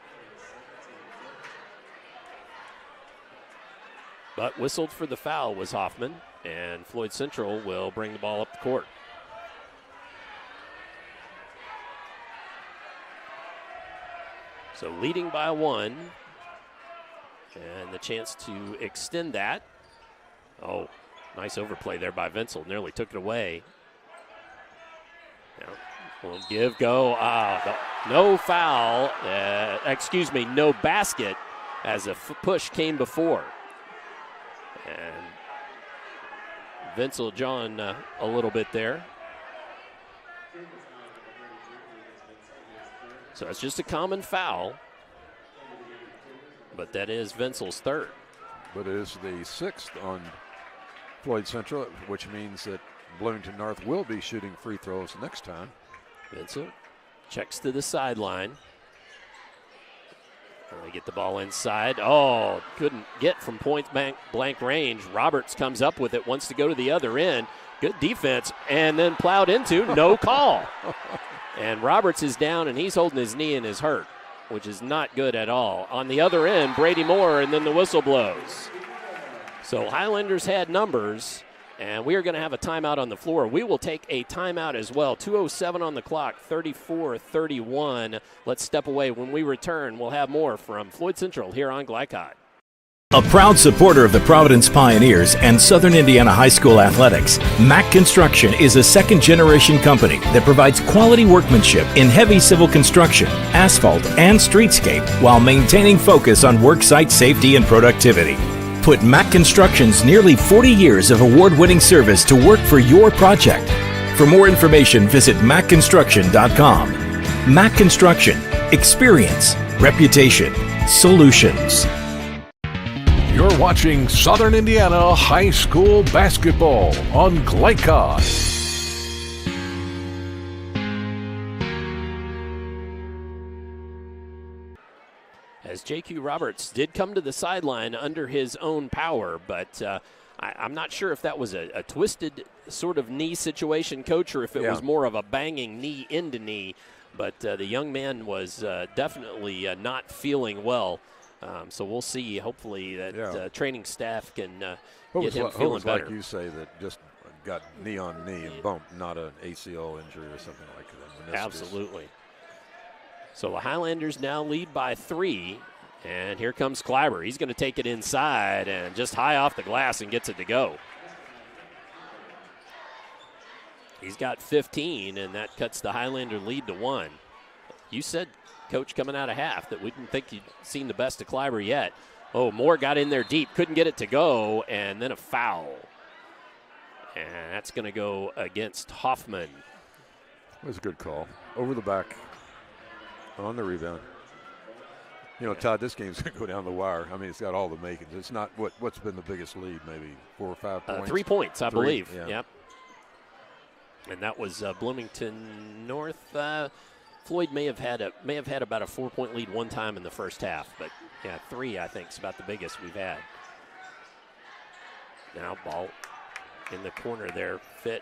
But whistled for the foul was Hoffman, and Floyd Central will bring the ball up the court. So leading by 1. And the chance to extend that. Oh, nice overplay there by Vincel. Nearly took it away. Now, we'll give go. No foul. No basket as a push came before. And Vincel John a little bit there. So it's just a common foul. But that is Vincel's third. But it is the 6th on Floyd Central, which means that Bloomington North will be shooting free throws next time. Vincel checks to the sideline. They get the ball inside. Oh, couldn't get from point blank range. Roberts comes up with it, wants to go to the other end. Good defense, and then plowed into, no call. And Roberts is down, and he's holding his knee and is hurt, which is not good at all. On the other end, Brady Moore, and then the whistle blows. So Highlanders had numbers, and we are going to have a timeout on the floor. We will take a timeout as well. 2:07 on the clock, 34-31. Let's step away. When we return, we'll have more from Floyd Central here on GLICOD. A proud supporter of the Providence Pioneers and Southern Indiana High School athletics, Mack Construction is a second-generation company that provides quality workmanship in heavy civil construction, asphalt, and streetscape while maintaining focus on worksite safety and productivity. Put Mack Construction's nearly 40 years of award-winning service to work for your project. For more information, visit mackconstruction.com. Mack Construction. Experience. Reputation. Solutions. You're watching Southern Indiana High School basketball on GLICOD. As J.Q. Roberts did come to the sideline under his own power, but I'm not sure if that was a twisted sort of knee situation, Coach, or if it was more of a banging knee into knee. But the young man was definitely not feeling well. So we'll see. Hopefully that training staff can get him feeling better. Like you say, that just got knee on knee and bumped, not an ACL injury or something like that. Absolutely. So the Highlanders now lead by 3, and here comes Kleiber. He's going to take it inside and just high off the glass and gets it to go. He's got 15, and that cuts the Highlander lead to 1. You said, Coach, coming out of half that we didn't think you'd seen the best of Kleiber yet. Oh, Moore got in there deep, couldn't get it to go, and then a foul. And that's going to go against Hoffman. It was a good call. Over the back on the rebound. You know, Todd, this game's going to go down the wire. I mean, it's got all the makings. It's not what's been the biggest lead, maybe 4 or 5 points? 3 points, I believe. Yeah. Yep. And that was Bloomington North. Floyd may have had about a 4-point lead one time in the first half, but 3 I think is about the biggest we've had. Now ball in the corner there. Fitch.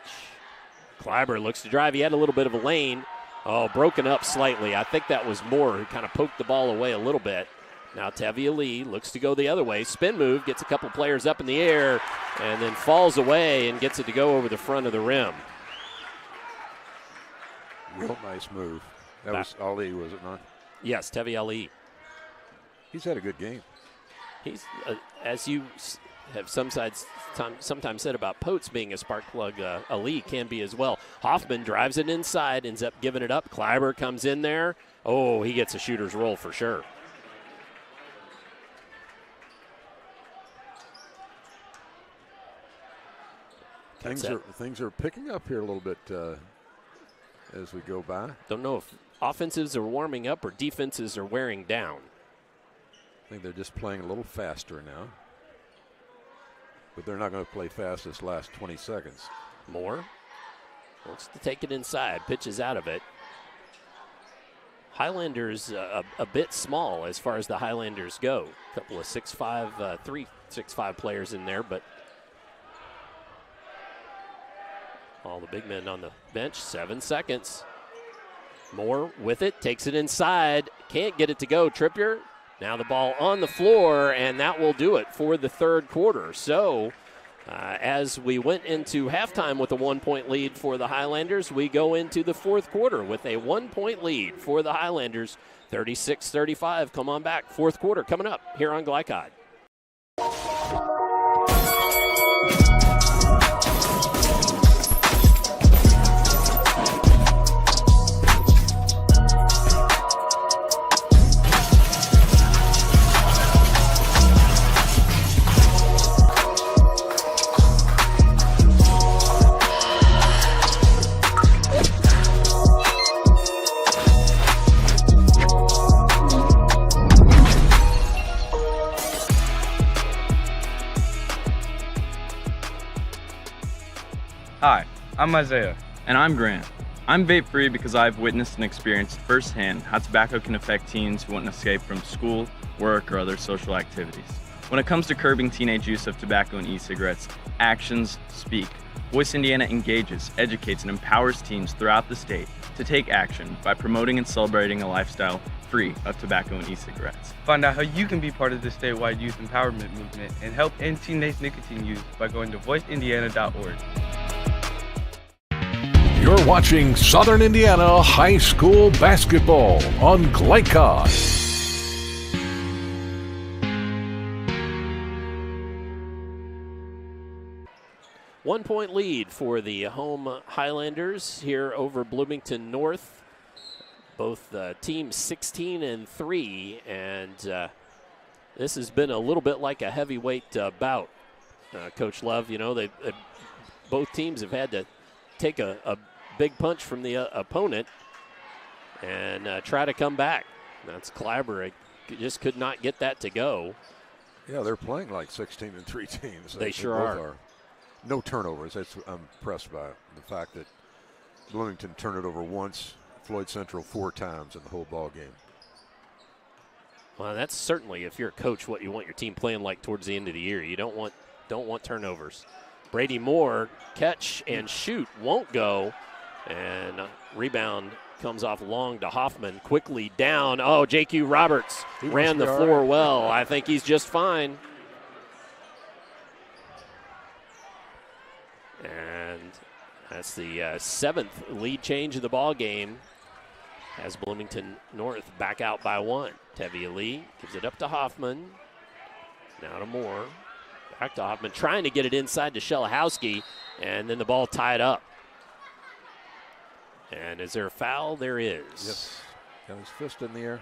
Kleiber looks to drive. He had a little bit of a lane. Oh, broken up slightly. I think that was Moore who kind of poked the ball away a little bit. Now Tevye Lee looks to go the other way. Spin move, gets a couple players up in the air, and then falls away and gets it to go over the front of the rim. Real nice move. That was Ali, was it not? Yes, Tevye Ali. He's had a good game. He's, as you have sometimes said about Potes being a spark plug, Ali can be as well. Hoffman drives it inside, ends up giving it up. Kleiber comes in there. Oh, he gets a shooter's roll for sure. Things are picking up here a little bit as we go by. Don't know if offenses are warming up or defenses are wearing down. I think they're just playing a little faster now. But they're not going to play fast this last 20 seconds. Moore wants to take it inside, pitches out of it. Highlanders a bit small as far as the Highlanders go. A couple of 6'5", 3 6'5" players in there, but all the big men on the bench. 7 seconds. Moore with it, takes it inside, can't get it to go. Trippier, now the ball on the floor, and that will do it for the third quarter. So as we went into halftime with a 1-point lead for the Highlanders, we go into the fourth quarter with a 1-point lead for the Highlanders, 36-35. Come on back. Fourth quarter coming up here on GLICOD. Hi, I'm Isaiah. And I'm Grant. I'm vape-free because I've witnessed and experienced firsthand how tobacco can affect teens who want to escape from school, work, or other social activities. When it comes to curbing teenage use of tobacco and e-cigarettes, actions speak. Voice Indiana engages, educates, and empowers teens throughout the state to take action by promoting and celebrating a lifestyle free of tobacco and e-cigarettes. Find out how you can be part of the statewide youth empowerment movement and help end teenage nicotine use by going to voiceindiana.org. You're watching Southern Indiana High School Basketball on GLICOD. One-point lead for the home Highlanders here over Bloomington North. Both teams 16-3, and this has been a little bit like a heavyweight bout. Coach Love, you know, both teams have had to take a big punch from the opponent and try to come back. That's Clyburn. Just could not get that to go. Yeah, they're playing like 16-3 teams. They sure are. No turnovers. That's, I'm impressed by the fact that Bloomington turned it over once, Floyd Central 4 times in the whole ball game. Well, that's certainly, if you're a coach, what you want your team playing like towards the end of the year. You don't want turnovers. Brady Moore, catch and shoot, won't go. And rebound comes off long to Hoffman. Quickly down. Oh, J.Q. Roberts ran the floor well. I think he's just fine. And that's the 7th lead change of the ball game as Bloomington North back out by 1. Tevye Lee gives it up to Hoffman. Now to Moore. Back to Hoffman, trying to get it inside to Shelahowski, and then the ball tied up. And is there a foul? There is. Yes. Got his fist in the air.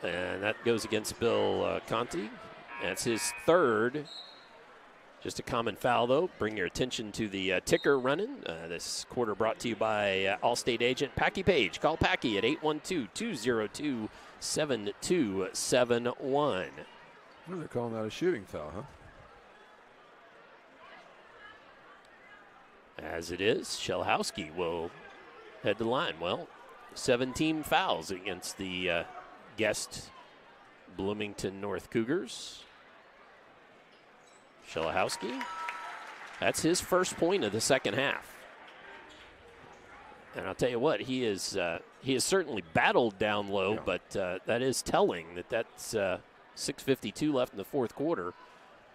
And that goes against Bill Conti. That's his 3rd. Just a common foul, though. Bring your attention to the ticker running. This quarter brought to you by Allstate agent Packy Page. Call Packy at 812-202-7271. They're calling that a shooting foul, huh? As it is, Shelahowski will head to the line. Well, 17 fouls against the guest Bloomington North Cougars. Shelahowski, that's his first point of the second half. And I'll tell you what, he has certainly battled down low, but that is telling that's 6:52 left in the fourth quarter,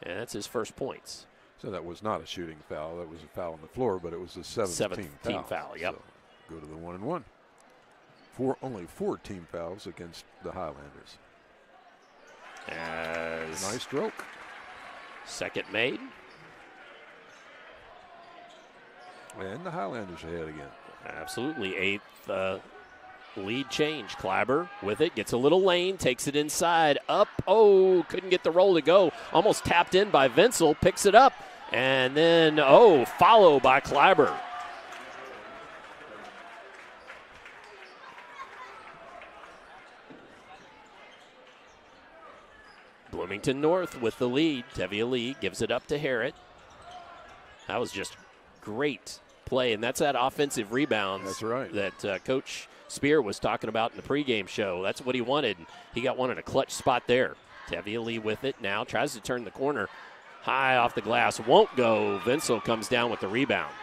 and that's his first points. So that was not a shooting foul. That was a foul on the floor, but it was the seventh team foul. Yep. So go to the 1-1. Only 4 team fouls against the Highlanders. Nice stroke. Second made. And the Highlanders ahead again. Absolutely. 8th lead change. Clyburn with it. Gets a little lane. Takes it inside. Up. Oh, couldn't get the roll to go. Almost tapped in by Vincel. Picks it up. And then, follow by Clyburn. Bloomington North with the lead. Tevye Lee gives it up to Harrod. That was just great play, and that's that offensive rebound. That's right. That Coach Spear was talking about in the pregame show. That's what he wanted. He got one in a clutch spot there. Tevye Lee with it now. Tries to turn the corner. High off the glass. Won't go. Vincel comes down with the rebound.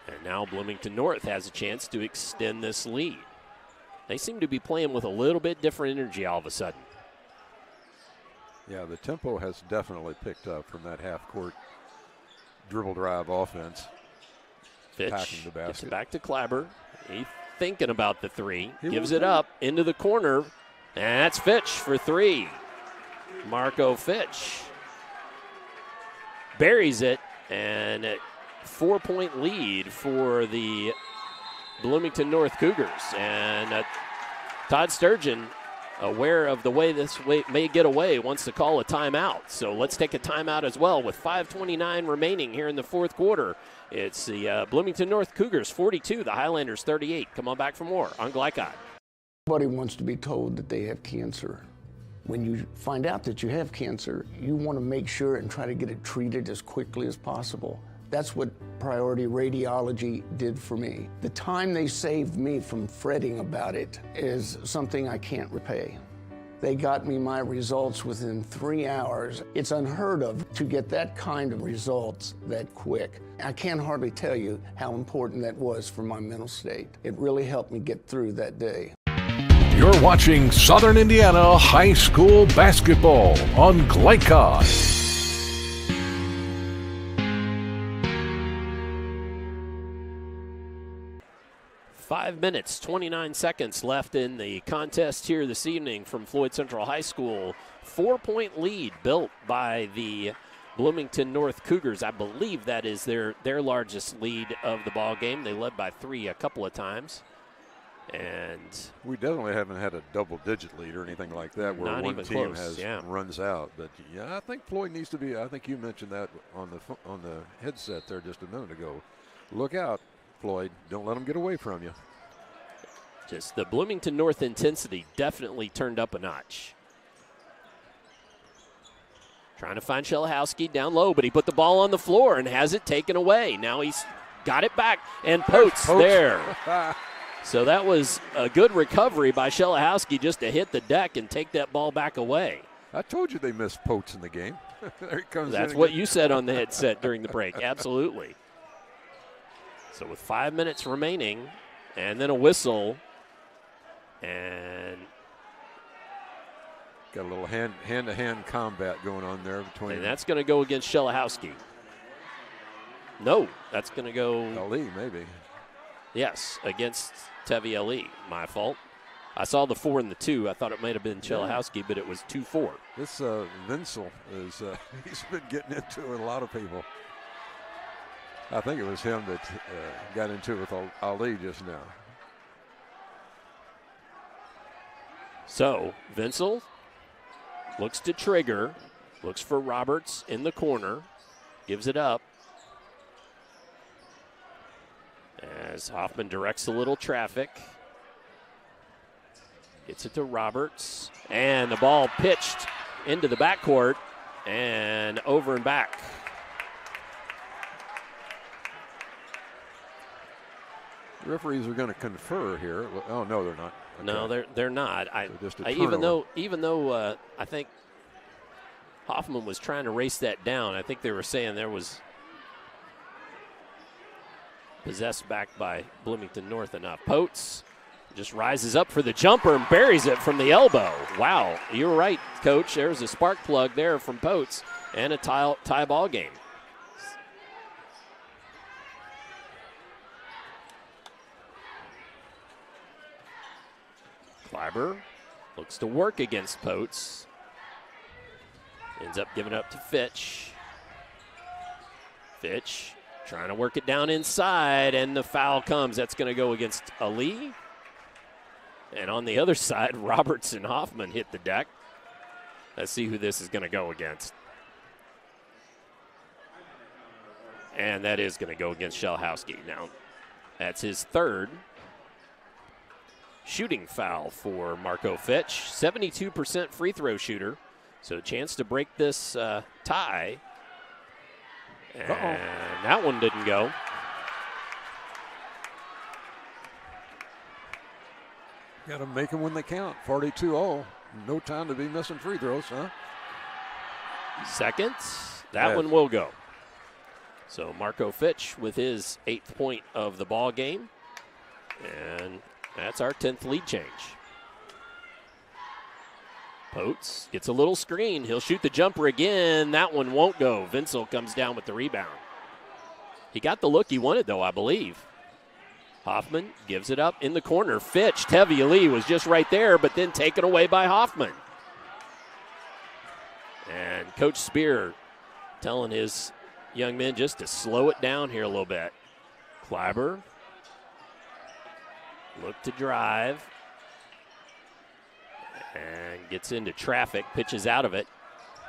And now Bloomington North has a chance to extend this lead. They seem to be playing with a little bit different energy all of a sudden. Yeah, the tempo has definitely picked up from that half-court dribble drive offense. packing Fitch the gets basket. it back to Clabber. He's thinking about the three. Gives it up into the corner. And that's Fitch for three. Marco Fitch buries it, and a 4-point lead for the Bloomington North Cougars. And Todd Sturgeon, aware of the way this may get away, wants to call a timeout. So let's take a timeout as well with 5:29 remaining here in the fourth quarter. It's the Bloomington North Cougars 42, the Highlanders 38. Come on back for more on GLICOD. Nobody wants to be told that they have cancer. When you find out that you have cancer, you want to make sure and try to get it treated as quickly as possible. That's what Priority Radiology did for me. The time they saved me from fretting about it is something I can't repay. They got me my results within 3 hours. It's unheard of to get that kind of results that quick. I can't hardly tell you how important that was for my mental state. It really helped me get through that day. You're watching Southern Indiana High School Basketball on GLICOD. 5 minutes, 29 seconds left in the contest here this evening from Floyd Central High School. 4-point lead built by the Bloomington North Cougars. I believe that is their largest lead of the ball game. They led by 3 a couple of times. And we definitely haven't had a double-digit lead or anything like that where not one even team close, runs out. But yeah, I think Floyd needs to be. I think you mentioned that on the headset there just a minute ago. Look out, Floyd! Don't let them get away from you. Just the Bloomington North intensity definitely turned up a notch. Trying to find Shelahowski down low, but he put the ball on the floor and has it taken away. Now he's got it back, and Potes there. So that was a good recovery by Shelahowski just to hit the deck and take that ball back away. I told you they missed Potes in the game. There he comes. That's what you said on the headset during the break. Absolutely. So with 5 minutes remaining, and then a whistle, and got a little hand-to-hand combat going on there between. And that's going to go against Shelahowski. No, that's going to go. Ali, maybe. Yes, against Tevi Ali. My fault. I saw the 4 and the 2. I thought it might have been Shelahowski, but it was 2-4. This Vinsel is he's been getting into it with a lot of people. I think it was him that got into it with Ali just now. So Vinsel looks to trigger, looks for Roberts in the corner, gives it up. As Hoffman directs a little traffic. Gets it to Roberts. And the ball pitched into the backcourt and over and back. The referees are going to confer here. Oh, no, they're not. Okay. No, they're not. Even though I think Hoffman was trying to race that down, I think they were saying there was possessed back by Bloomington North enough. Potes just rises up for the jumper and buries it from the elbow. Wow, you're right, Coach. There's a spark plug there from Potes and a tie ball game. Kleiber looks to work against Potes. Ends up giving up to Fitch. Fitch trying to work it down inside, and the foul comes. That's going to go against Ali. And on the other side, Roberts and Hoffman hit the deck. Let's see who this is going to go against. And that is going to go against Shelahowski. Now, that's his third shooting foul for Marco Fitch. 72% free throw shooter. So a chance to break this tie. And that one didn't go. Got to make them when they count. 42-0. No time to be missing free throws, huh? Second. That one will go. So Marco Fitch with his 8th point of the ball game. And that's our 10th lead change. Potes gets a little screen. He'll shoot the jumper again. That one won't go. Vinsel comes down with the rebound. He got the look he wanted, though, I believe. Hoffman gives it up in the corner. Fitch, Tevye Lee was just right there, but then taken away by Hoffman. And Coach Spear telling his young men just to slow it down here a little bit. Kleiber look to drive and gets into traffic, pitches out of it.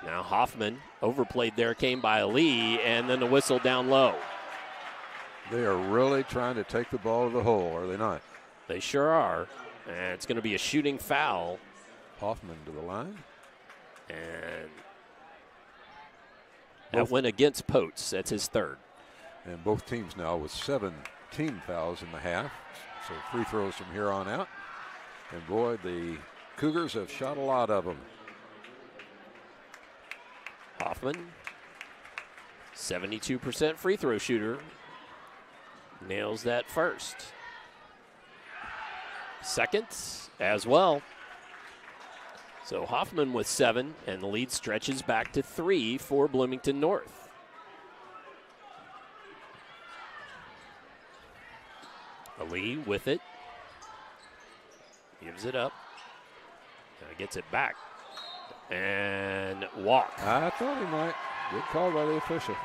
Now Hoffman overplayed there, came by Lee, and then the whistle down low. They are really trying to take the ball to the hole, are they not? They sure are. And it's going to be a shooting foul. Hoffman to the line. And that went against Potes. That's his third. And both teams now with 7 team fouls in the half. So free throws from here on out. And boy, the Cougars have shot a lot of them. Hoffman, 72% free throw shooter. Nails that first. Second as well. So Hoffman with 7, and the lead stretches back to 3 for Bloomington North. Ali with it. Gives it up. Gets it back. And walk. I thought he might. Good call by the official.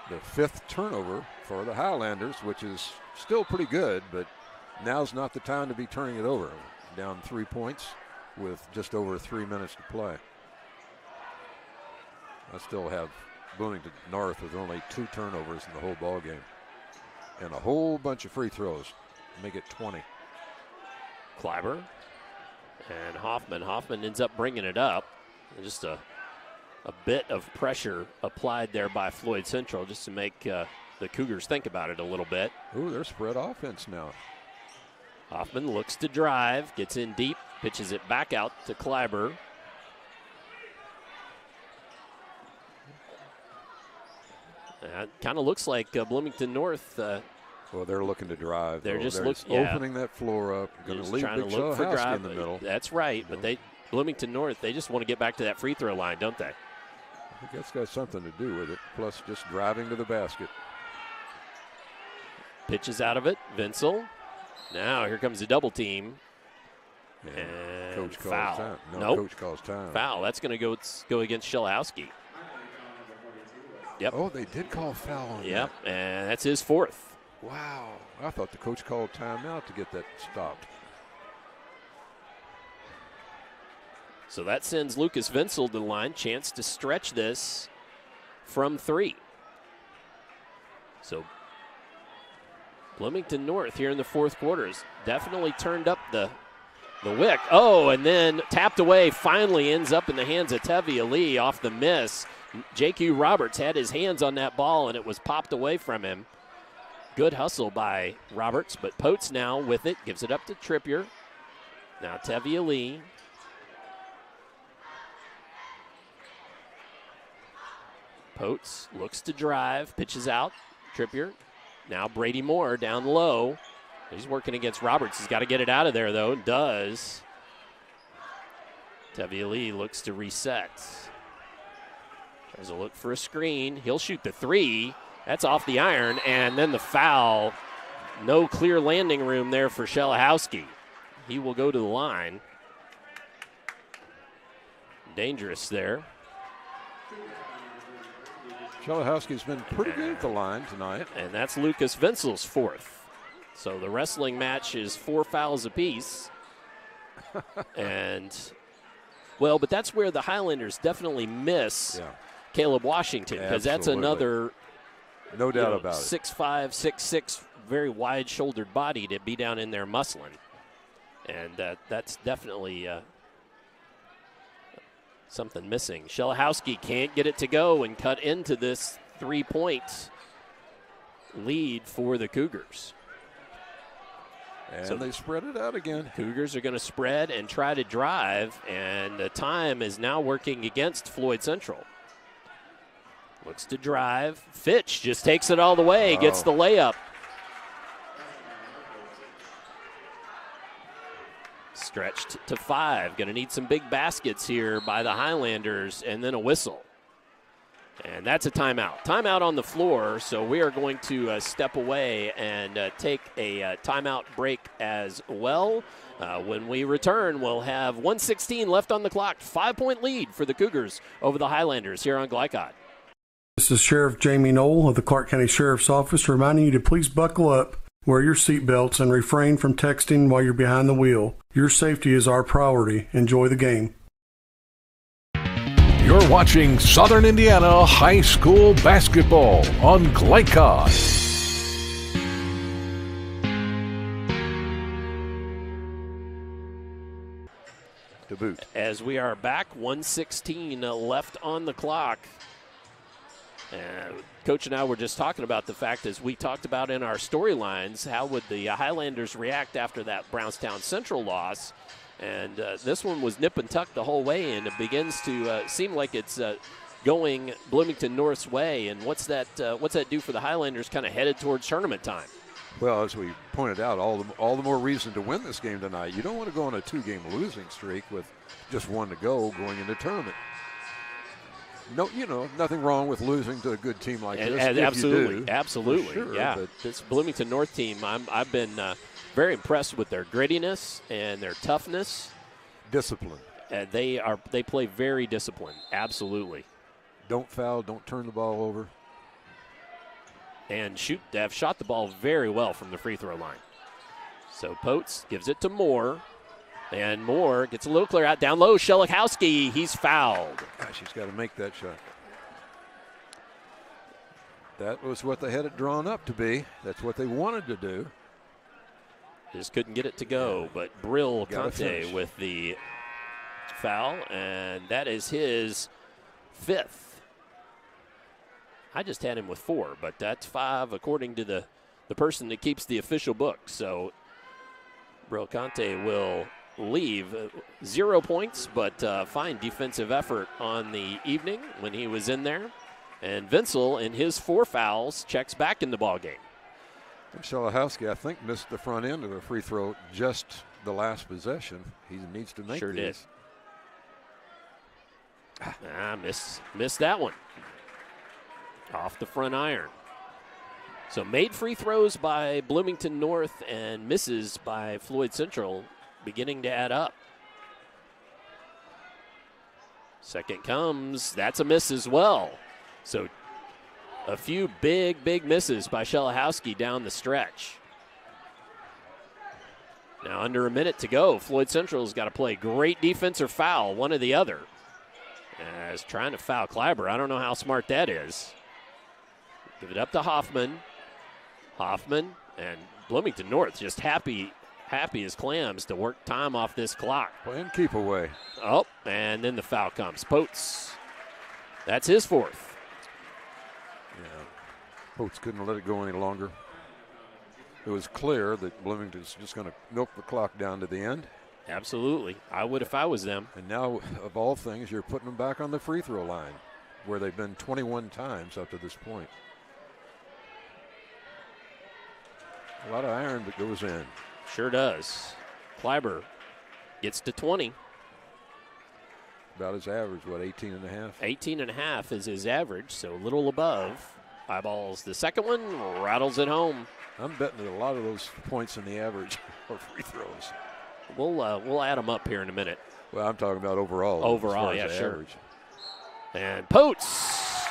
The 5th turnover for the Highlanders, which is still pretty good, but now's not the time to be turning it over. Down 3 points with just over 3 minutes to play. I still have Bloomington North with only 2 turnovers in the whole ball game. And a whole bunch of free throws. Make it 20. Kleiber and Hoffman. Hoffman ends up bringing it up. Just a bit of pressure applied there by Floyd Central just to make the Cougars think about it a little bit. Ooh, they're spread offense now. Hoffman looks to drive, gets in deep, pitches it back out to Kleiber. Kind of looks like Bloomington North. Well, they're looking to drive. They're just opening that floor up. Going to leave trying Big to look for drive in the middle. That's right, but Bloomington North, they just want to get back to that free throw line, don't they? I think that's got something to do with it, plus just driving to the basket. Pitches out of it, Vinsel. Now here comes a double team. And Coach calls foul. time. No, nope. Coach calls time. Foul. That's going to go against Shelowski. Yep. Oh, they did call foul on Yep, and that's his 4th. Wow. I thought the coach called timeout to get that stopped. So that sends Lucas Vinsel to the line. Chance to stretch this from 3. So Bloomington North here in the 4th quarter has definitely turned up the wick. Oh, and then tapped away. Finally ends up in the hands of Tevye Lee off the miss. J.Q. Roberts had his hands on that ball, and it was popped away from him. Good hustle by Roberts, but Potes now with it. Gives it up to Trippier. Now Tevye Lee. Potes looks to drive, pitches out. Trippier. Now Brady Moore down low. He's working against Roberts. He's got to get it out of there, though. Does. Tevye Lee looks to reset. Tries to look for a screen. He'll shoot the 3. That's off the iron. And then the foul. No clear landing room there for Shelowski. He will go to the line. Dangerous there. Shelowski's been pretty good at the line tonight. And that's Lucas Vinsel's 4th. So the wrestling match is 4 fouls apiece. And, well, but that's where the Highlanders definitely miss Caleb Washington, because that's another, no doubt about it, 6'5", 6'6", very wide-shouldered body to be down in there muscling. And that's definitely something missing. Shelowski can't get it to go and cut into this 3-point lead for the Cougars. And so they spread it out again. Cougars are going to spread and try to drive, and the time is now working against Floyd Central. Looks to drive. Fitch just takes it all the way, gets the layup. Stretched to 5. Going to need some big baskets here by the Highlanders, and then a whistle. And that's a timeout. Timeout on the floor, so we are going to step away and take a timeout break as well. When we return, we'll have 1:16 left on the clock. 5-point lead for the Cougars over the Highlanders here on GLICOD. This is Sheriff Jamie Knoll of the Clark County Sheriff's Office reminding you to please buckle up, wear your seatbelts, and refrain from texting while you're behind the wheel. Your safety is our priority. Enjoy the game. You're watching Southern Indiana High School Basketball on GLICOD. To boot. As we are back, 1:16 left on the clock. Coach and I were just talking about the fact, as we talked about in our storylines, how would the Highlanders react after that Brownstown Central loss? And this one was nip and tuck the whole way, and it begins to seem like it's going Bloomington North's way. And what's that do for the Highlanders kind of headed towards tournament time? Well, as we pointed out, all the more reason to win this game tonight. You don't want to go on a 2-game losing streak with just one to go going into tournament. No, nothing wrong with losing to a good team like this. Absolutely, sure, yeah. But this Bloomington North team, I've been very impressed with their grittiness and their toughness, discipline. They play very disciplined. Absolutely. Don't foul. Don't turn the ball over. And they have shot the ball very well from the free throw line. So Potes gives it to Moore. And Moore gets a little clear out down low. Shelikowski, he's fouled. Gosh, he's got to make that shot. That was what they had it drawn up to be. That's what they wanted to do. Just couldn't get it to go. But Brill Conte with the foul, and that is his 5th. I just had him with 4, but that's 5 according to the person that keeps the official book. So Brill Conte will leave 0 points, but fine defensive effort on the evening when he was in there. And Vinsel, in his 4 fouls, checks back in the ballgame. Shelikowski, I think, missed the front end of a free throw just the last possession. He needs to make these. Missed that one. Off the front iron. So made free throws by Bloomington North and misses by Floyd Central, beginning to add up. Second comes, that's a miss as well. So a few big misses by Shelikowski down the stretch. Now under a minute to go, Floyd Central's got to play great defense or foul, one or the other. As trying to foul Kleiber, I don't know how smart that is. Give it up to Hoffman. Hoffman and Bloomington North just happy as clams to work time off this clock. And keep away. Oh, and then the foul comes. Potes. That's his 4th. Yeah. Potes couldn't let it go any longer. It was clear that Bloomington's just going to milk the clock down to the end. Absolutely. I would if I was them. And now, of all things, you're putting them back on the free throw line, where they've been 21 times up to this point. A lot of iron that goes in. Sure does. Kleiber gets to 20. About his average, 18 and a half? 18 and a half is his average, so a little above. Eyeballs the second one, rattles it home. I'm betting a lot of those points in the average are free throws. We'll add them up here in a minute. Well, I'm talking about overall. Overall, yeah, sure. Average. And Potes,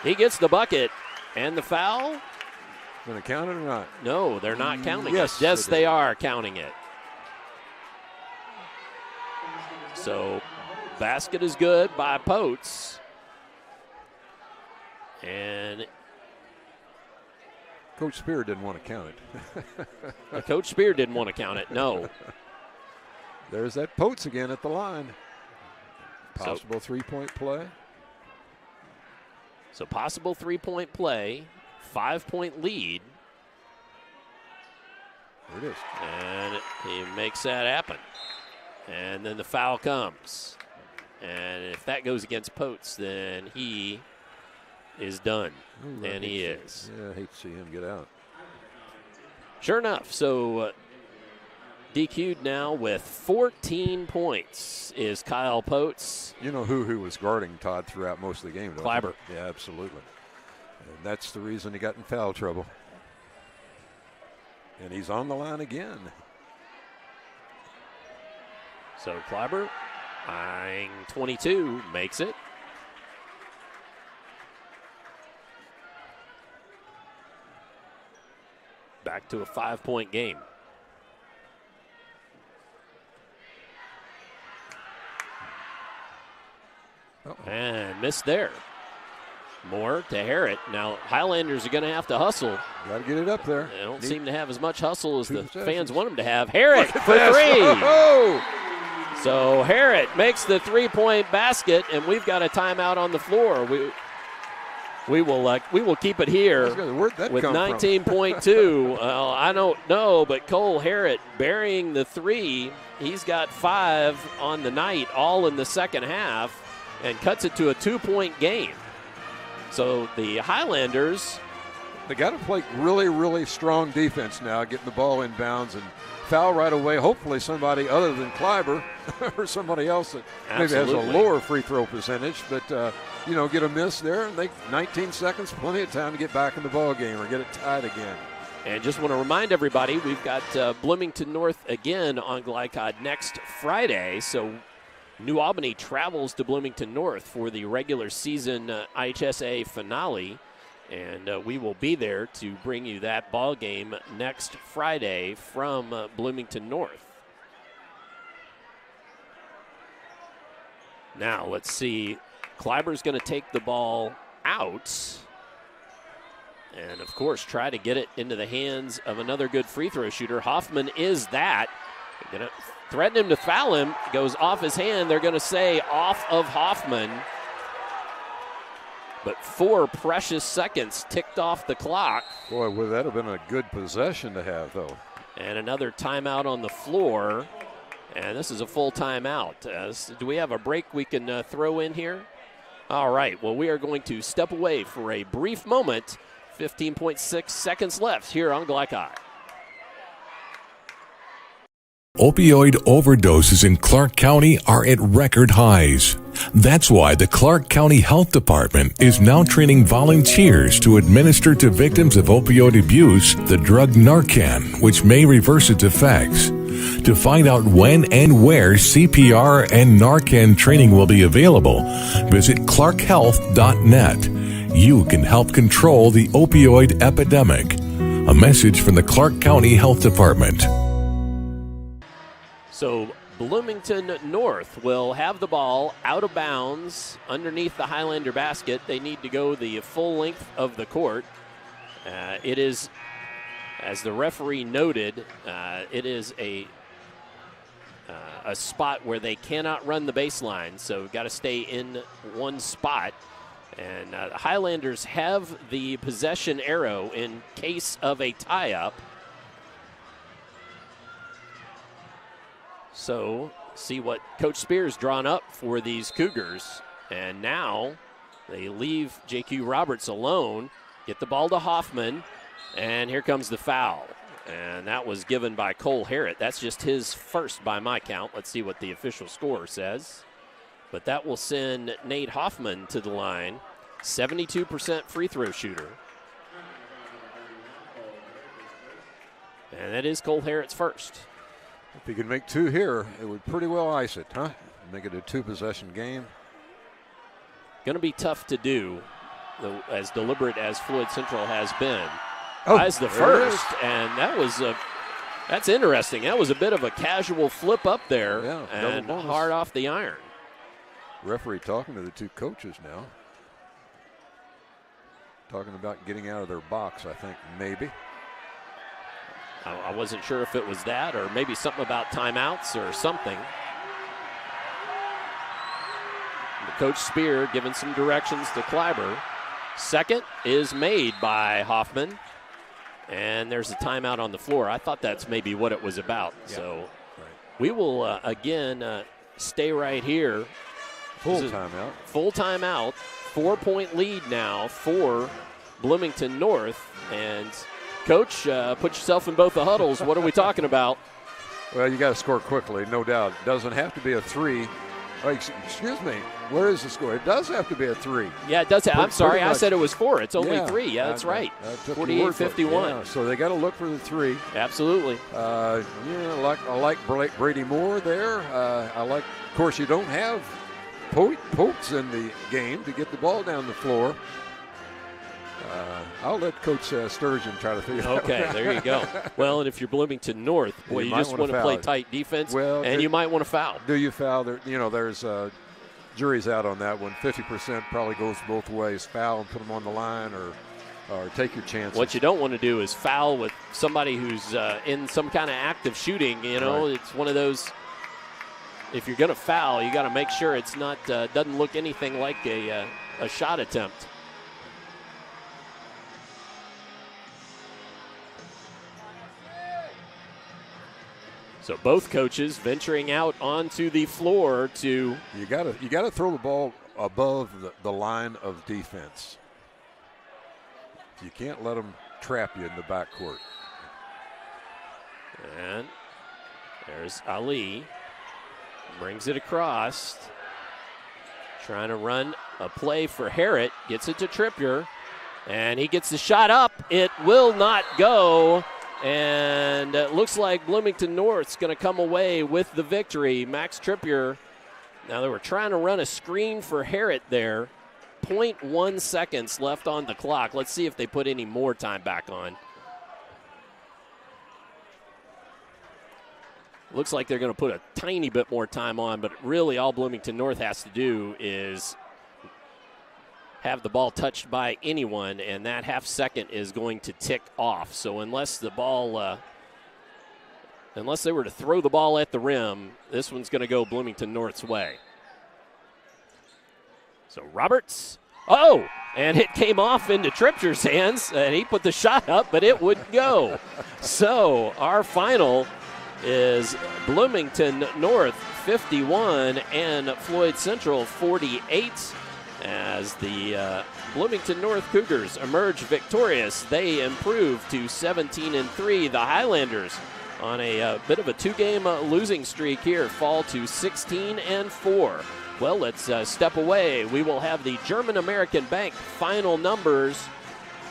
he gets the bucket and the foul. Going to count it or not? No, they're not counting it. Yes, they are counting it. So, basket is good by Potes. And Coach Spear didn't want to count it. Coach Spear didn't want to count it, no. There's that Potes again at the line. Possible 3-point play. So possible 3-point play. 5-point lead. There it is. And he makes that happen. And then the foul comes. And if that goes against Potes, then he is done. Ooh, and he is. Yeah, I hate to see him get out. Sure enough. So DQ'd now with 14 points is Kyle Potes. You know who was guarding Todd throughout most of the game, don't Kleiber. you? Yeah, absolutely. And that's the reason he got in foul trouble. And he's on the line again. So Kleiber, eyeing 22, makes it. Back to a 5-point game. And missed there. More to Harrod. Now, Highlanders are going to have to hustle. Got to get it up there. They don't seem to have as much hustle as the fans want them to have. Harrod for this. 3. Oh! So Harrod makes the 3-point basket, and we've got a timeout on the floor. We will keep it here with 19.2. I don't know, but Cole Harrod burying the 3. He's got 5 on the night, all in the second half, and cuts it to a 2-point game. So the Highlanders, they got to play really, really strong defense now, getting the ball in bounds and foul right away. Hopefully somebody other than Kleiber or somebody else that maybe has a lower free throw percentage, but get a miss there. And 19 seconds, plenty of time to get back in the ball game or get it tied again. And just want to remind everybody, we've got Bloomington North again on GLICOD next Friday. So New Albany travels to Bloomington North for the regular season IHSAA finale, and we will be there to bring you that ball game next Friday from Bloomington North. Now, let's see. Kleiber's going to take the ball out and, of course, try to get it into the hands of another good free throw shooter. Hoffman is that. They're going to threaten him to foul him. Goes off his hand. They're going to say off of Hoffman. But 4 precious seconds ticked off the clock. Boy, would that have been a good possession to have, though. And another timeout on the floor. And this is a full timeout. Do we have a break we can throw in here? All right. Well, we are going to step away for a brief moment. 15.6 seconds left here on GLICOD. Opioid overdoses in Clark County are at record highs. That's why the Clark County Health Department is now training volunteers to administer to victims of opioid abuse the drug Narcan, which may reverse its effects. To find out when and where CPR and Narcan training will be available, visit clarkhealth.net. You can help control the opioid epidemic. A message from the Clark County Health Department. So Bloomington North will have the ball out of bounds underneath the Highlander basket. They need to go the full length of the court. It is, as the referee noted, it is a spot where they cannot run the baseline, so got to stay in one spot. And the Highlanders have the possession arrow in case of a tie-up. So, see what Coach Spears drawn up for these Cougars. And now they leave J.Q. Roberts alone, get the ball to Hoffman, and here comes the foul. And that was given by Cole Harrod. That's just his first by my count. Let's see what the official score says. But that will send Nate Hoffman to the line, 72% free throw shooter. And that is Cole Harrod's first. If he could make 2 here, it would pretty well ice it, huh? Make it a 2-possession game. Going to be tough to do, as deliberate as Floyd Central has been. Oh, as the first, and that's interesting. That was a bit of a casual flip up there, and hard off the iron. Referee talking to the 2 coaches now. Talking about getting out of their box, I think, maybe. I wasn't sure if it was that or maybe something about timeouts or something. Coach Spear giving some directions to Kleiber. Second is made by Hoffman. And there's a timeout on the floor. I thought that's maybe what it was about. Yeah. So we will, again, stay right here. Full timeout. Full timeout. 4-point lead now for Bloomington North. And Coach, put yourself in both the huddles. What are we talking about? Well, you got to score quickly, no doubt. It doesn't have to be a 3. Oh, excuse me. Where is the score? It does have to be a 3. Yeah, it does. I'm sorry. I said it was 4. It's only 3. Yeah, that's right. 48-51. Yeah, so they got to look for the 3. Absolutely. I like Brady Moore there. Of course, you don't have Popes in the game to get the ball down the floor. I'll let Coach Sturgeon try to figure it out. Okay, there you go. Well, and if you're Bloomington North, boy, you just want to play tight defense, and you might want to foul. Do you foul? There's jury's out on that one. 50% probably goes both ways. Foul and put them on the line, or take your chances. What you don't want to do is foul with somebody who's in some kind of active shooting. Right. It's one of those. If you're going to foul, you got to make sure it's not doesn't look anything like a shot attempt. So both coaches venturing out onto the floor to. You got to throw the ball above the line of defense. You can't let them trap you in the backcourt. And there's Ali. Brings it across. Trying to run a play for Harrett. Gets it to Trippier. And he gets the shot up. It will not go. And it looks like Bloomington North's going to come away with the victory. Max Trippier. Now they were trying to run a screen for Harrett there. 0.1 seconds left on the clock. Let's see if they put any more time back on. Looks like they're going to put a tiny bit more time on, but really all Bloomington North has to do is have the ball touched by anyone, and that half second is going to tick off. So unless the ball, unless they were to throw the ball at the rim, this one's going to go Bloomington North's way. So Roberts, and it came off into Tripier's hands, and he put the shot up, but it wouldn't go. So our final is Bloomington North 51 and Floyd Central 48. As the Bloomington North Cougars emerge victorious, they improve to 17-3. The Highlanders, on a bit of a 2-game losing streak here, fall to 16-4. Well, let's step away. We will have the German American Bank final numbers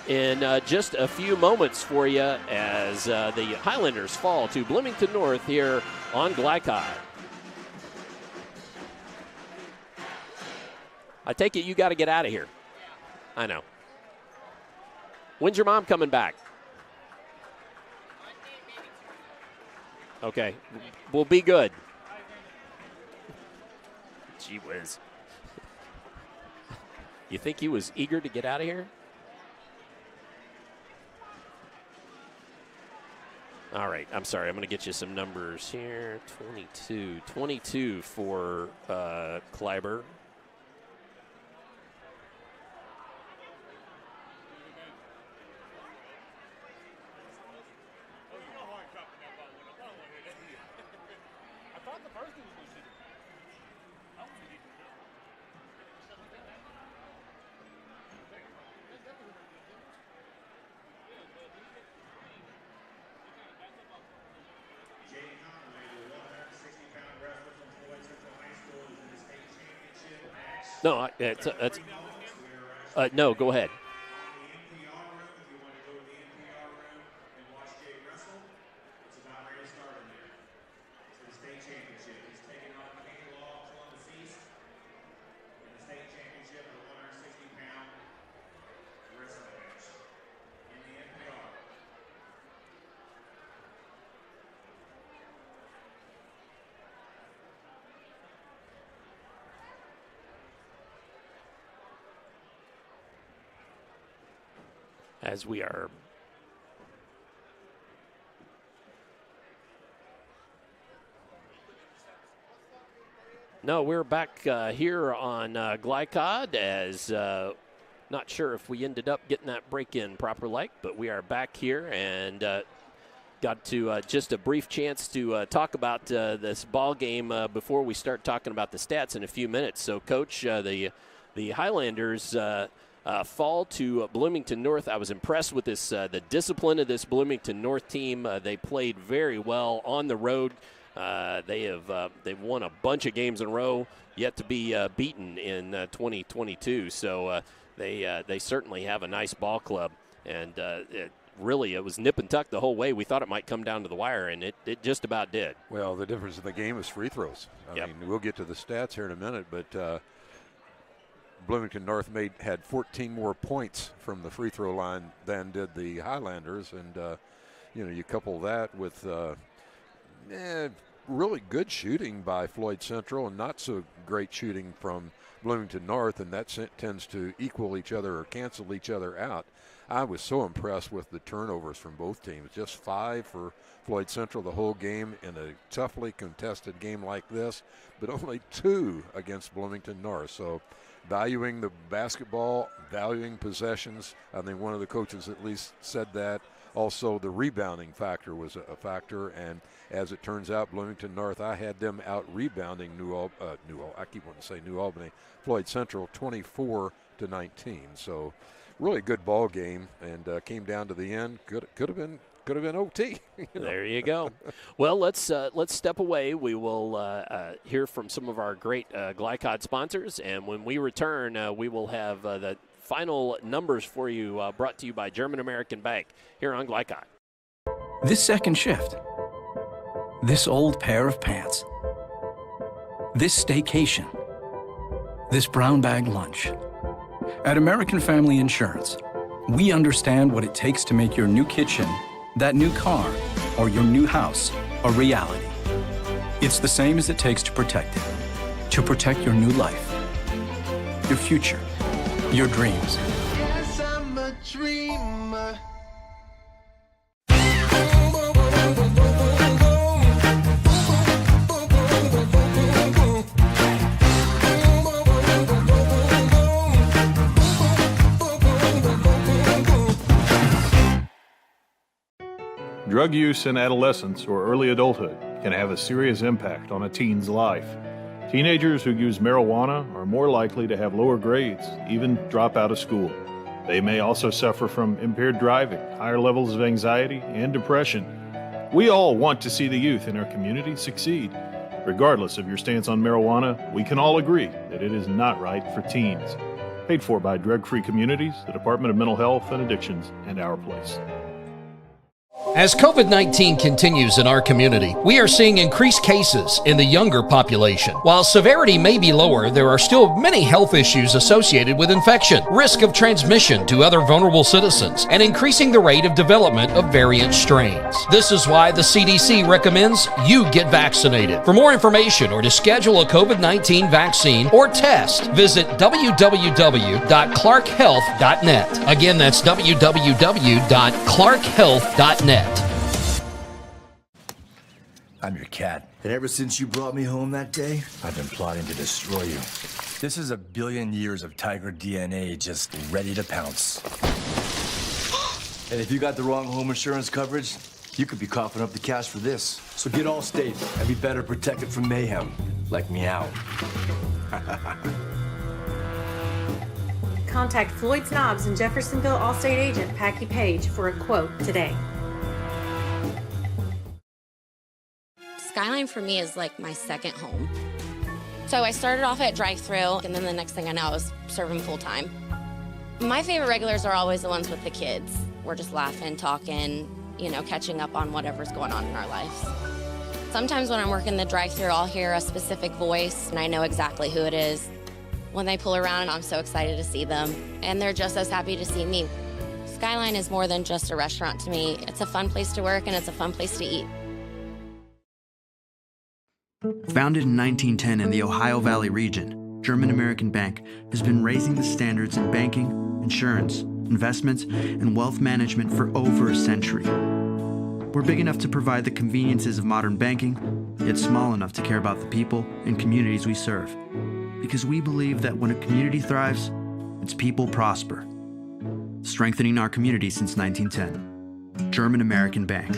in just a few moments for you as the Highlanders fall to Bloomington North here on GLICOD. I take it you got to get out of here. I know. When's your mom coming back? Okay. We'll be good. Gee whiz. You think he was eager to get out of here? All right. I'm sorry. I'm going to get you some numbers here. 22 for Kleiber. No, no, go ahead. As we are we're back here on GLICOD as not sure if we ended up getting that break in proper like, but we are back here and got to just a brief chance to talk about this ball game before we start talking about the stats in a few minutes. So, Coach, the Highlanders fall to Bloomington North. I was impressed with this, the discipline of this Bloomington North team. They played very well on the road. They've won a bunch of games in a row, yet to be beaten in 2022. So they certainly have a nice ball club, and it was nip and tuck the whole way. We thought it might come down to the wire, and it just about did. Well, the difference in the game is free throws. I mean, we'll get to the stats here in a minute, but Bloomington North had 14 more points from the free throw line than did the Highlanders, and you couple that with really good shooting by Floyd Central and not so great shooting from Bloomington North, and that tends to equal each other or cancel each other out. I was so impressed with the turnovers from both teams. Just 5 for Floyd Central the whole game in a toughly contested game like this, but only 2 against Bloomington North. So valuing the basketball, valuing possessions. I think one of the coaches at least said that. Also, the rebounding factor was a factor, and as it turns out, Bloomington North, I had them out rebounding New Albany, Floyd Central 24-19. So really good ball game, and came down to the end. Could have been OT. There you go. Well, let's step away. We will hear from some of our great GLICOD sponsors, and when we return, we will have the final numbers for you brought to you by German American Bank here on GLICOD. This second shift. This old pair of pants. This staycation. This brown bag lunch. At American Family Insurance, we understand what it takes to make your new kitchen, that new car, or your new house a reality. It's the same as it takes to protect it. To protect your new life, your future, your dreams. Yes, I'm a dreamer. Drug use in adolescence or early adulthood can have a serious impact on a teen's life. Teenagers who use marijuana are more likely to have lower grades, even drop out of school. They may also suffer from impaired driving, higher levels of anxiety, and depression. We all want to see the youth in our community succeed. Regardless of your stance on marijuana, we can all agree that it is not right for teens. Paid for by Drug-Free Communities, the Department of Mental Health and Addictions, and Our Place. As COVID-19 continues in our community, we are seeing increased cases in the younger population. While severity may be lower, there are still many health issues associated with infection, risk of transmission to other vulnerable citizens, and increasing the rate of development of variant strains. This is why the CDC recommends you get vaccinated. For more information or to schedule a COVID-19 vaccine or test, visit www.clarkhealth.net. Again, that's www.clarkhealth.net. I'm your cat. And ever since you brought me home that day, I've been plotting to destroy you. This is 1 billion years of tiger DNA just ready to pounce. And if you got the wrong home insurance coverage, you could be coughing up the cash for this. So get Allstate and be better protected from mayhem, like meow. Contact Floyd Snobs and Jeffersonville Allstate agent Packy Page for a quote today. Skyline for me is like my second home. So I started off at drive-thru, and then the next thing I know, I was serving full-time. My favorite regulars are always the ones with the kids. We're just laughing, talking, catching up on whatever's going on in our lives. Sometimes when I'm working the drive-thru, I'll hear a specific voice, and I know exactly who it is. When they pull around, I'm so excited to see them, and they're just as happy to see me. Skyline is more than just a restaurant to me. It's a fun place to work, and it's a fun place to eat. Founded in 1910 in the Ohio Valley region, German American Bank has been raising the standards in banking, insurance, investments, and wealth management for over a century. We're big enough to provide the conveniences of modern banking, yet small enough to care about the people and communities we serve. Because we believe that when a community thrives, its people prosper. Strengthening our community since 1910. German American Bank.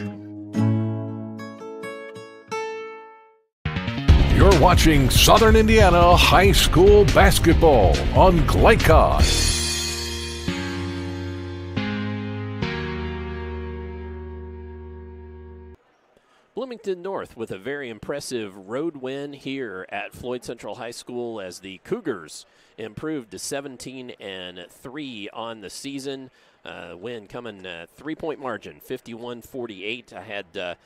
You're watching Southern Indiana High School Basketball on GLICOD. Bloomington North with a very impressive road win here at Floyd Central High School as the Cougars improved to 17-3 on the season. Win coming 3-point margin, 51-48. I had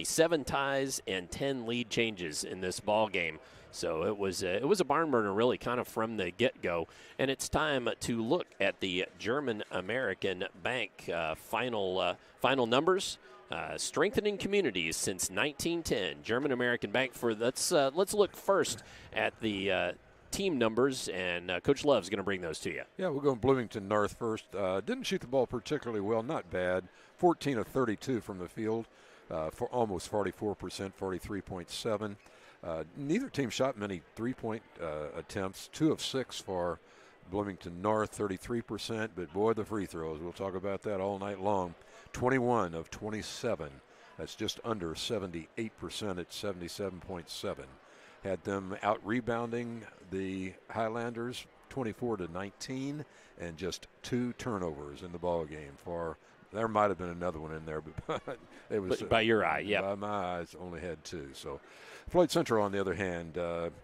7 ties and 10 lead changes in this ball game. So it was a barn burner really kind of from the get-go. And it's time to look at the German American Bank final numbers. Strengthening communities since 1910. German American Bank for let's look first at the team numbers, and Coach Love's going to bring those to you. Yeah, we'll go Bloomington North first. Didn't shoot the ball particularly well, not bad. 14 of 32 from the field, for almost 44%, 43.7. Neither team shot many three-point attempts. 2 of 6 for Bloomington North, 33%. But boy, the free throws. We'll talk about that all night long. 21 of 27. That's just under 78% at 77.7. Had them out rebounding the Highlanders 24-19, and just 2 turnovers in the ball game. There might have been another one in there, but it was by your eye, yeah. By my eyes, only had 2. So Floyd Central, on the other hand,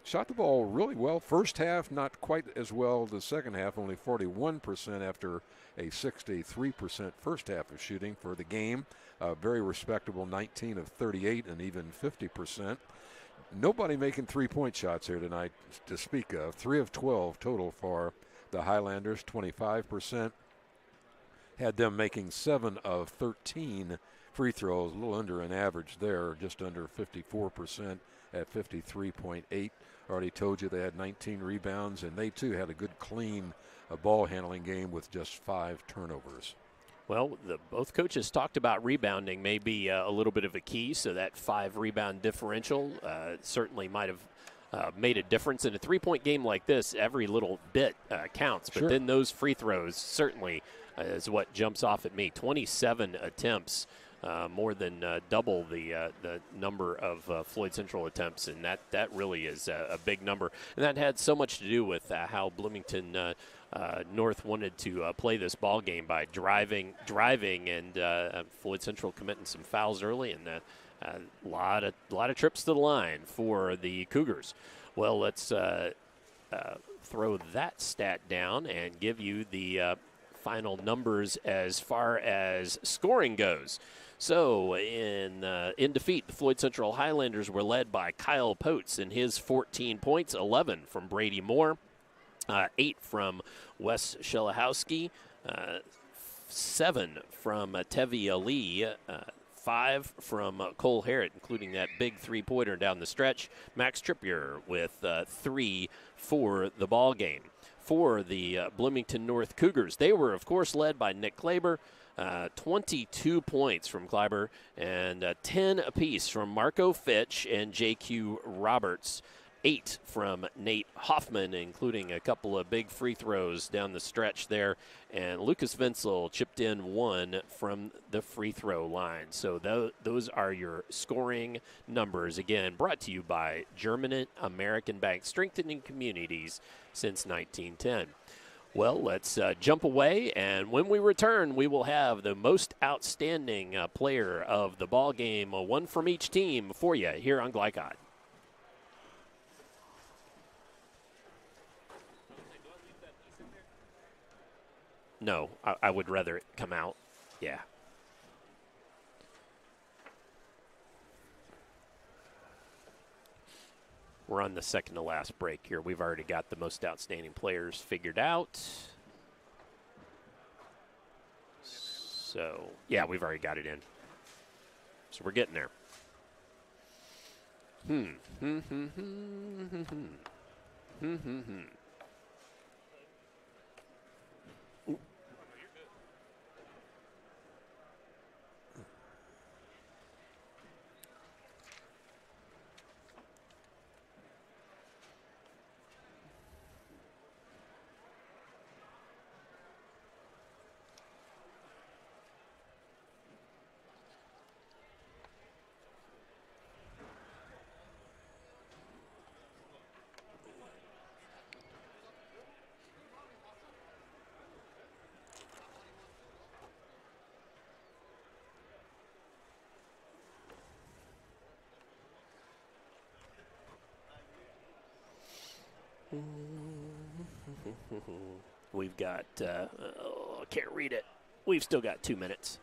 shot the ball really well. First half, not quite as well the second half, only 41% after a 63% first half of shooting for the game. Very respectable 19 of 38 and even 50%. Nobody making three-point shots here tonight to speak of. 3 of 12 total for the Highlanders, 25%. Had them making 7 of 13 free throws, a little under an average there, just under 54% at 53.8. Already told you they had 19 rebounds, and they too had a good clean ball handling game with just 5 turnovers. Well, both coaches talked about rebounding may be a little bit of a key, so that 5 rebound differential certainly might have made a difference. In a 3-point game like this, every little bit counts, but then those free throws certainly is what jumps off at me. 27 attempts, more than double the number of Floyd Central attempts, and that really is a big number. And that had so much to do with how Bloomington North wanted to play this ball game by driving, and Floyd Central committing some fouls early, and a lot of trips to the line for the Cougars. Well, let's throw that stat down and give you the final numbers as far as scoring goes. So in defeat, the Floyd Central Highlanders were led by Kyle Potes in his 14 points, 11 from Brady Moore, 8 from Wes Shelahowski, 7 from Tevi Ali, 5 from Cole Harrett, including that big three-pointer down the stretch. Max Trippier with 3 for the ball game. For the Bloomington North Cougars, they were, of course, led by Nick Klaber, 22 points from Kleiber, and 10 apiece from Marco Fitch and J.Q. Roberts. 8 from Nate Hoffman, including a couple of big free throws down the stretch there. And Lucas Vinsel chipped in 1 from the free throw line. So those are your scoring numbers. Again, brought to you by German American Bank, strengthening communities since 1910. Well, let's jump away, and when we return, we will have the most outstanding player of the ball game, one from each team, for you here on GLICOD. No, I would rather it come out. Yeah. We're on the second to last break here. We've already got the most outstanding players figured out. So, yeah, we've already got it in. So we're getting there. We've got, I can't read it. We've still got 2 minutes.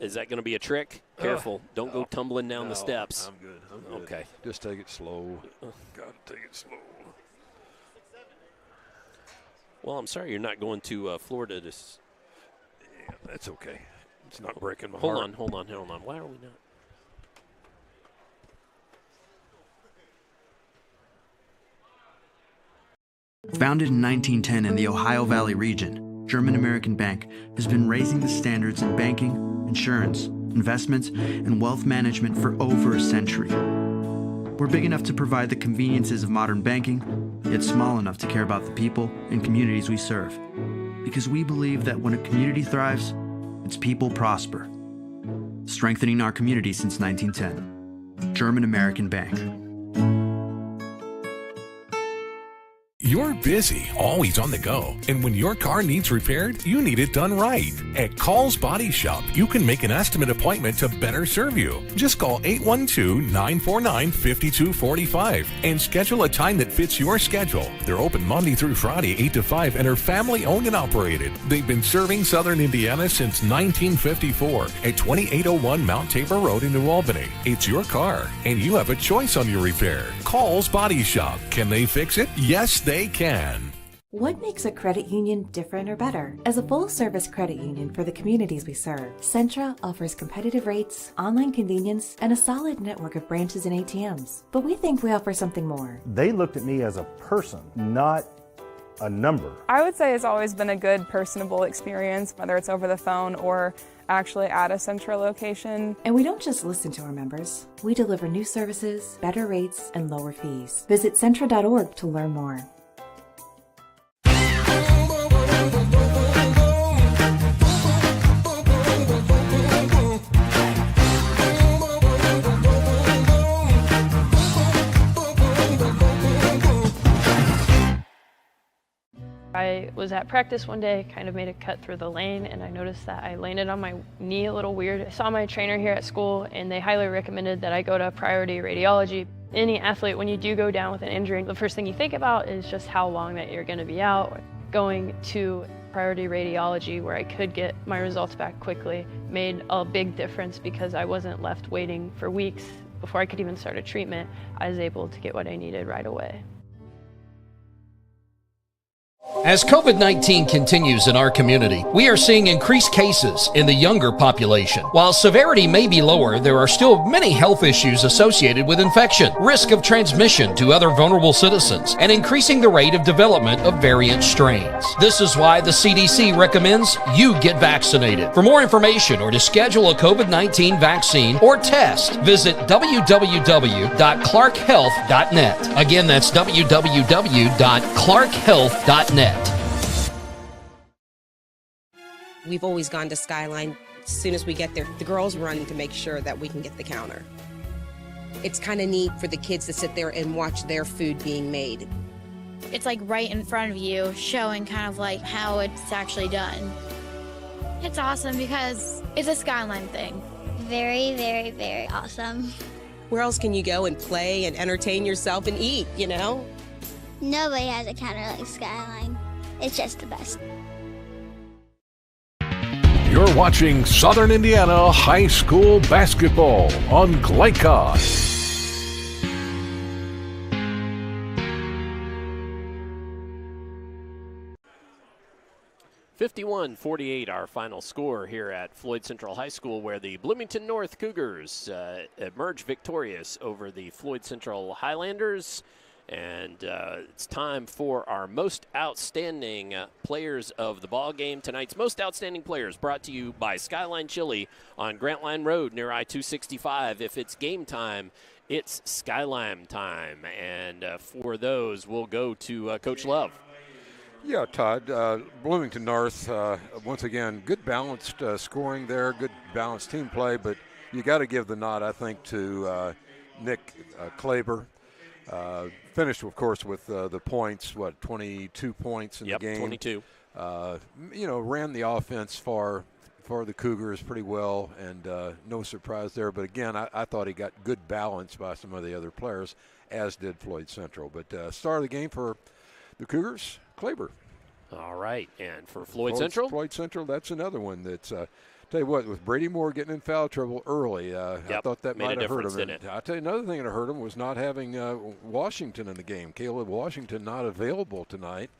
Is that going to be a trick? Careful. Don't go tumbling down the steps. I'm good. I'm good. Okay. Just take it slow. Got to take it slow. Well, I'm sorry you're not going to Florida. Yeah, that's okay. It's not breaking my heart. Hold on. Why are we not? Founded in 1910 in the Ohio Valley region, German American Bank has been raising the standards in banking, insurance, investments, and wealth management for over a century. We're big enough to provide the conveniences of modern banking, yet small enough to care about the people and communities we serve. Because we believe that when a community thrives, its people prosper. Strengthening our community since 1910. German American Bank. You're busy, always on the go, and when your car needs repaired, you need it done right. At Call's Body Shop, you can make an estimate appointment to better serve you. Just call 812-949-5245 and schedule a time that fits your schedule. They're open Monday through Friday, 8 to 5, and are family-owned and operated. They've been serving Southern Indiana since 1954 at 2801 Mount Tabor Road in New Albany. It's your car, and you have a choice on your repair. Call's Body Shop. Can they fix it? Yes, they can. What makes a credit union different or better? As a full-service credit union for the communities we serve, Centra offers competitive rates, online convenience, and a solid network of branches and ATMs. But we think we offer something more. They looked at me as a person, not a number. I would say it's always been a good, personable experience, whether it's over the phone or actually at a Centra location. And we don't just listen to our members. We deliver new services, better rates, and lower fees. Visit Centra.org to learn more. I was at practice one day, kind of made a cut through the lane, and I noticed that I landed on my knee a little weird. I saw my trainer here at school, and they highly recommended that I go to priority radiology. Any athlete, when you do go down with an injury, the first thing you think about is just how long that you're going to be out. Going to priority radiology, where I could get my results back quickly, made a big difference because I wasn't left waiting for weeks before I could even start a treatment. I was able to get what I needed right away. As COVID-19 continues in our community, we are seeing increased cases in the younger population. While severity may be lower, there are still many health issues associated with infection, risk of transmission to other vulnerable citizens, and increasing the rate of development of variant strains. This is why the CDC recommends you get vaccinated. For more information or to schedule a COVID-19 vaccine or test, visit www.clarkhealth.net. Again, that's www.clarkhealth.net. We've always gone to Skyline. As soon as we get there, the girls run to make sure that we can get the counter. It's kind of neat for the kids to sit there and watch their food being made. It's like right in front of you, showing kind of like how it's actually done. It's awesome because it's a Skyline thing. Very, very, very awesome. Where else can you go and play and entertain yourself and eat, you know? Nobody has a counter like Skyline. It's just the best. You're watching Southern Indiana High School Basketball on GLICOD. 51-48, our final score here at Floyd Central High School, where the Bloomington North Cougars emerge victorious over the Floyd Central Highlanders. And it's time for our most outstanding players of the ball game. Tonight's most outstanding players brought to you by Skyline Chili on Grant Line Road near I-265. If it's game time, it's Skyline time. And for those, we'll go to Coach Love. Yeah, Todd, Bloomington North, once again, good balanced scoring there, good balanced team play, but you got to give the nod, I think, to Nick Klaber. Finished, of course, with the points, 22 points in the game. 22. Ran the offense for the Cougars pretty well, and no surprise there. But, again, I thought he got good balance by some of the other players. as did Floyd Central. But star of the game for the Cougars, Claber. All right, and for Floyd Central? Floyd Central, that's another one that's, tell you what, with Brady Moore getting in foul trouble early, I thought that might have hurt him. And I'll tell you another thing that hurt him was not having Washington in the game. Caleb Washington not available tonight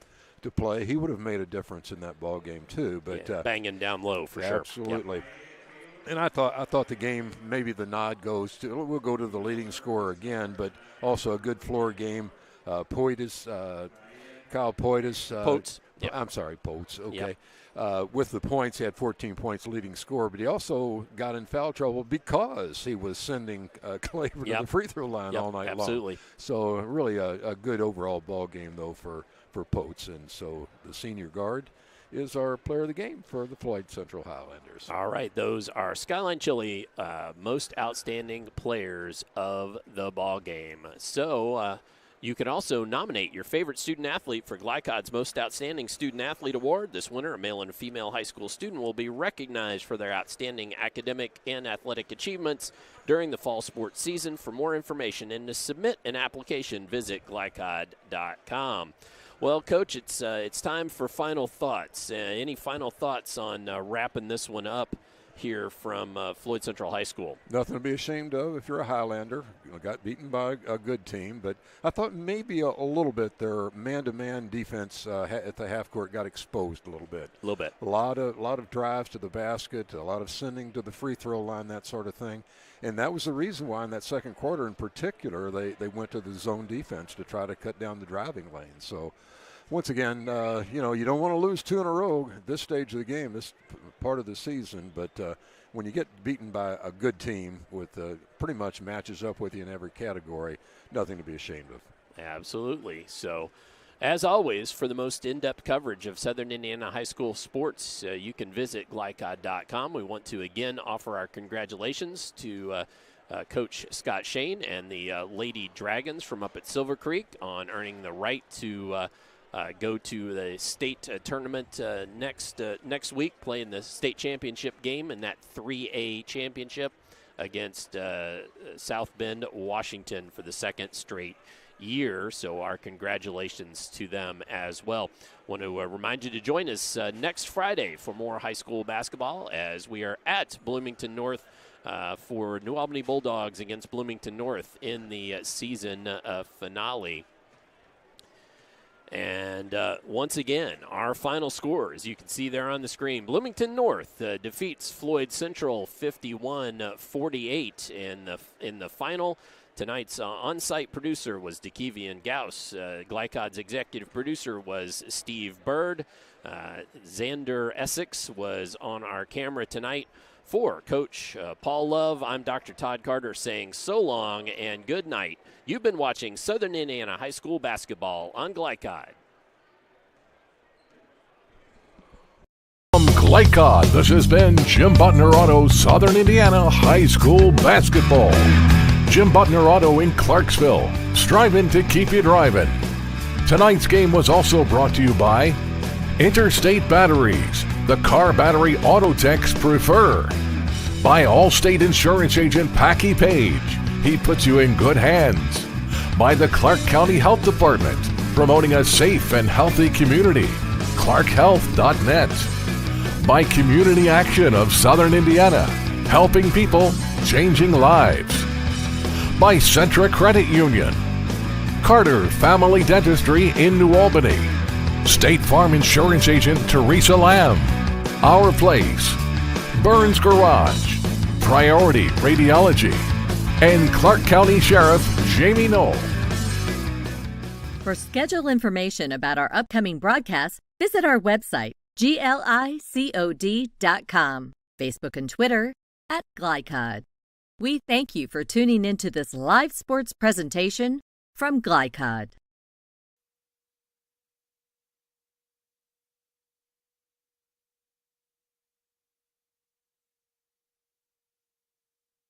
to play. He would have made a difference in that ball game too. But banging down low for sure. Absolutely. Yep. And I thought the game, maybe the nod goes to, we'll go to the leading scorer again, but also a good floor game. Kyle Poitis. Potes. Yep. I'm sorry, Potes. Okay. Yep. With the points, he had 14 points leading scorer, but he also got in foul trouble because he was sending Claver to the free throw line all night long. So really a good overall ball game, though, for Potes. And so the senior guard is our player of the game for the Floyd Central Highlanders. All right, those are Skyline Chili most outstanding players of the ball game. So you can also nominate your favorite student athlete for GLICOD's Most Outstanding Student Athlete Award. This winter, a male and a female high school student will be recognized for their outstanding academic and athletic achievements during the fall sports season. For more information and to submit an application, visit GLICOD.com. Well, Coach, it's time for final thoughts. Any final thoughts on wrapping this one up here from Floyd Central High School? Nothing to be ashamed of if you're a Highlander. Got beaten by a good team, but I thought maybe a little bit their man-to-man defense at the half court got exposed a little bit. A lot of drives to the basket, a lot of sending to the free throw line, that sort of thing. And that was the reason why in that second quarter in particular they went to the zone defense to try to cut down the driving lane. So once again, you don't want to lose two in a row at this stage of the game, this part of the season. But when you get beaten by a good team with pretty much matches up with you in every category, nothing to be ashamed of. Absolutely. So, as always, for the most in-depth coverage of Southern Indiana high school sports, you can visit GLICOD.com. We want to again offer our congratulations to Coach Scott Shane and the Lady Dragons from up at Silver Creek on earning the right to go to the state tournament next week, playing the state championship game in that 3A championship against South Bend, Washington for the second straight year. So our congratulations to them as well. Want to remind you to join us next Friday for more high school basketball as we are at Bloomington North for New Albany Bulldogs against Bloomington North in the season finale. And once again, our final score, as you can see there on the screen, Bloomington North defeats Floyd Central 51-48 in the final. Tonight's on-site producer was DeKevian Gauss. GLICOD's executive producer was Steve Bird. Xander Essex was on our camera tonight. For Coach Paul Love, I'm Dr. Todd Carter saying so long and good night. You've been watching Southern Indiana High School basketball on GLICOD. From GLICOD, this has been Jim Butner Auto Southern Indiana High School basketball. Jim Butner Auto in Clarksville, striving to keep you driving. Tonight's game was also brought to you by Interstate Batteries, the car battery auto techs prefer. By Allstate Insurance Agent Packy Page, he puts you in good hands. By the Clark County Health Department, promoting a safe and healthy community, clarkhealth.net. By Community Action of Southern Indiana, helping people, changing lives. By Centra Credit Union, Carter Family Dentistry in New Albany, State Farm Insurance Agent Teresa Lamb, Our Place, Burns Garage, Priority Radiology, and Clark County Sheriff Jamie Knoll. For schedule information about our upcoming broadcasts, visit our website, GLICOD.com, Facebook and Twitter @GLICOD. We thank you for tuning into this live sports presentation from GLICOD.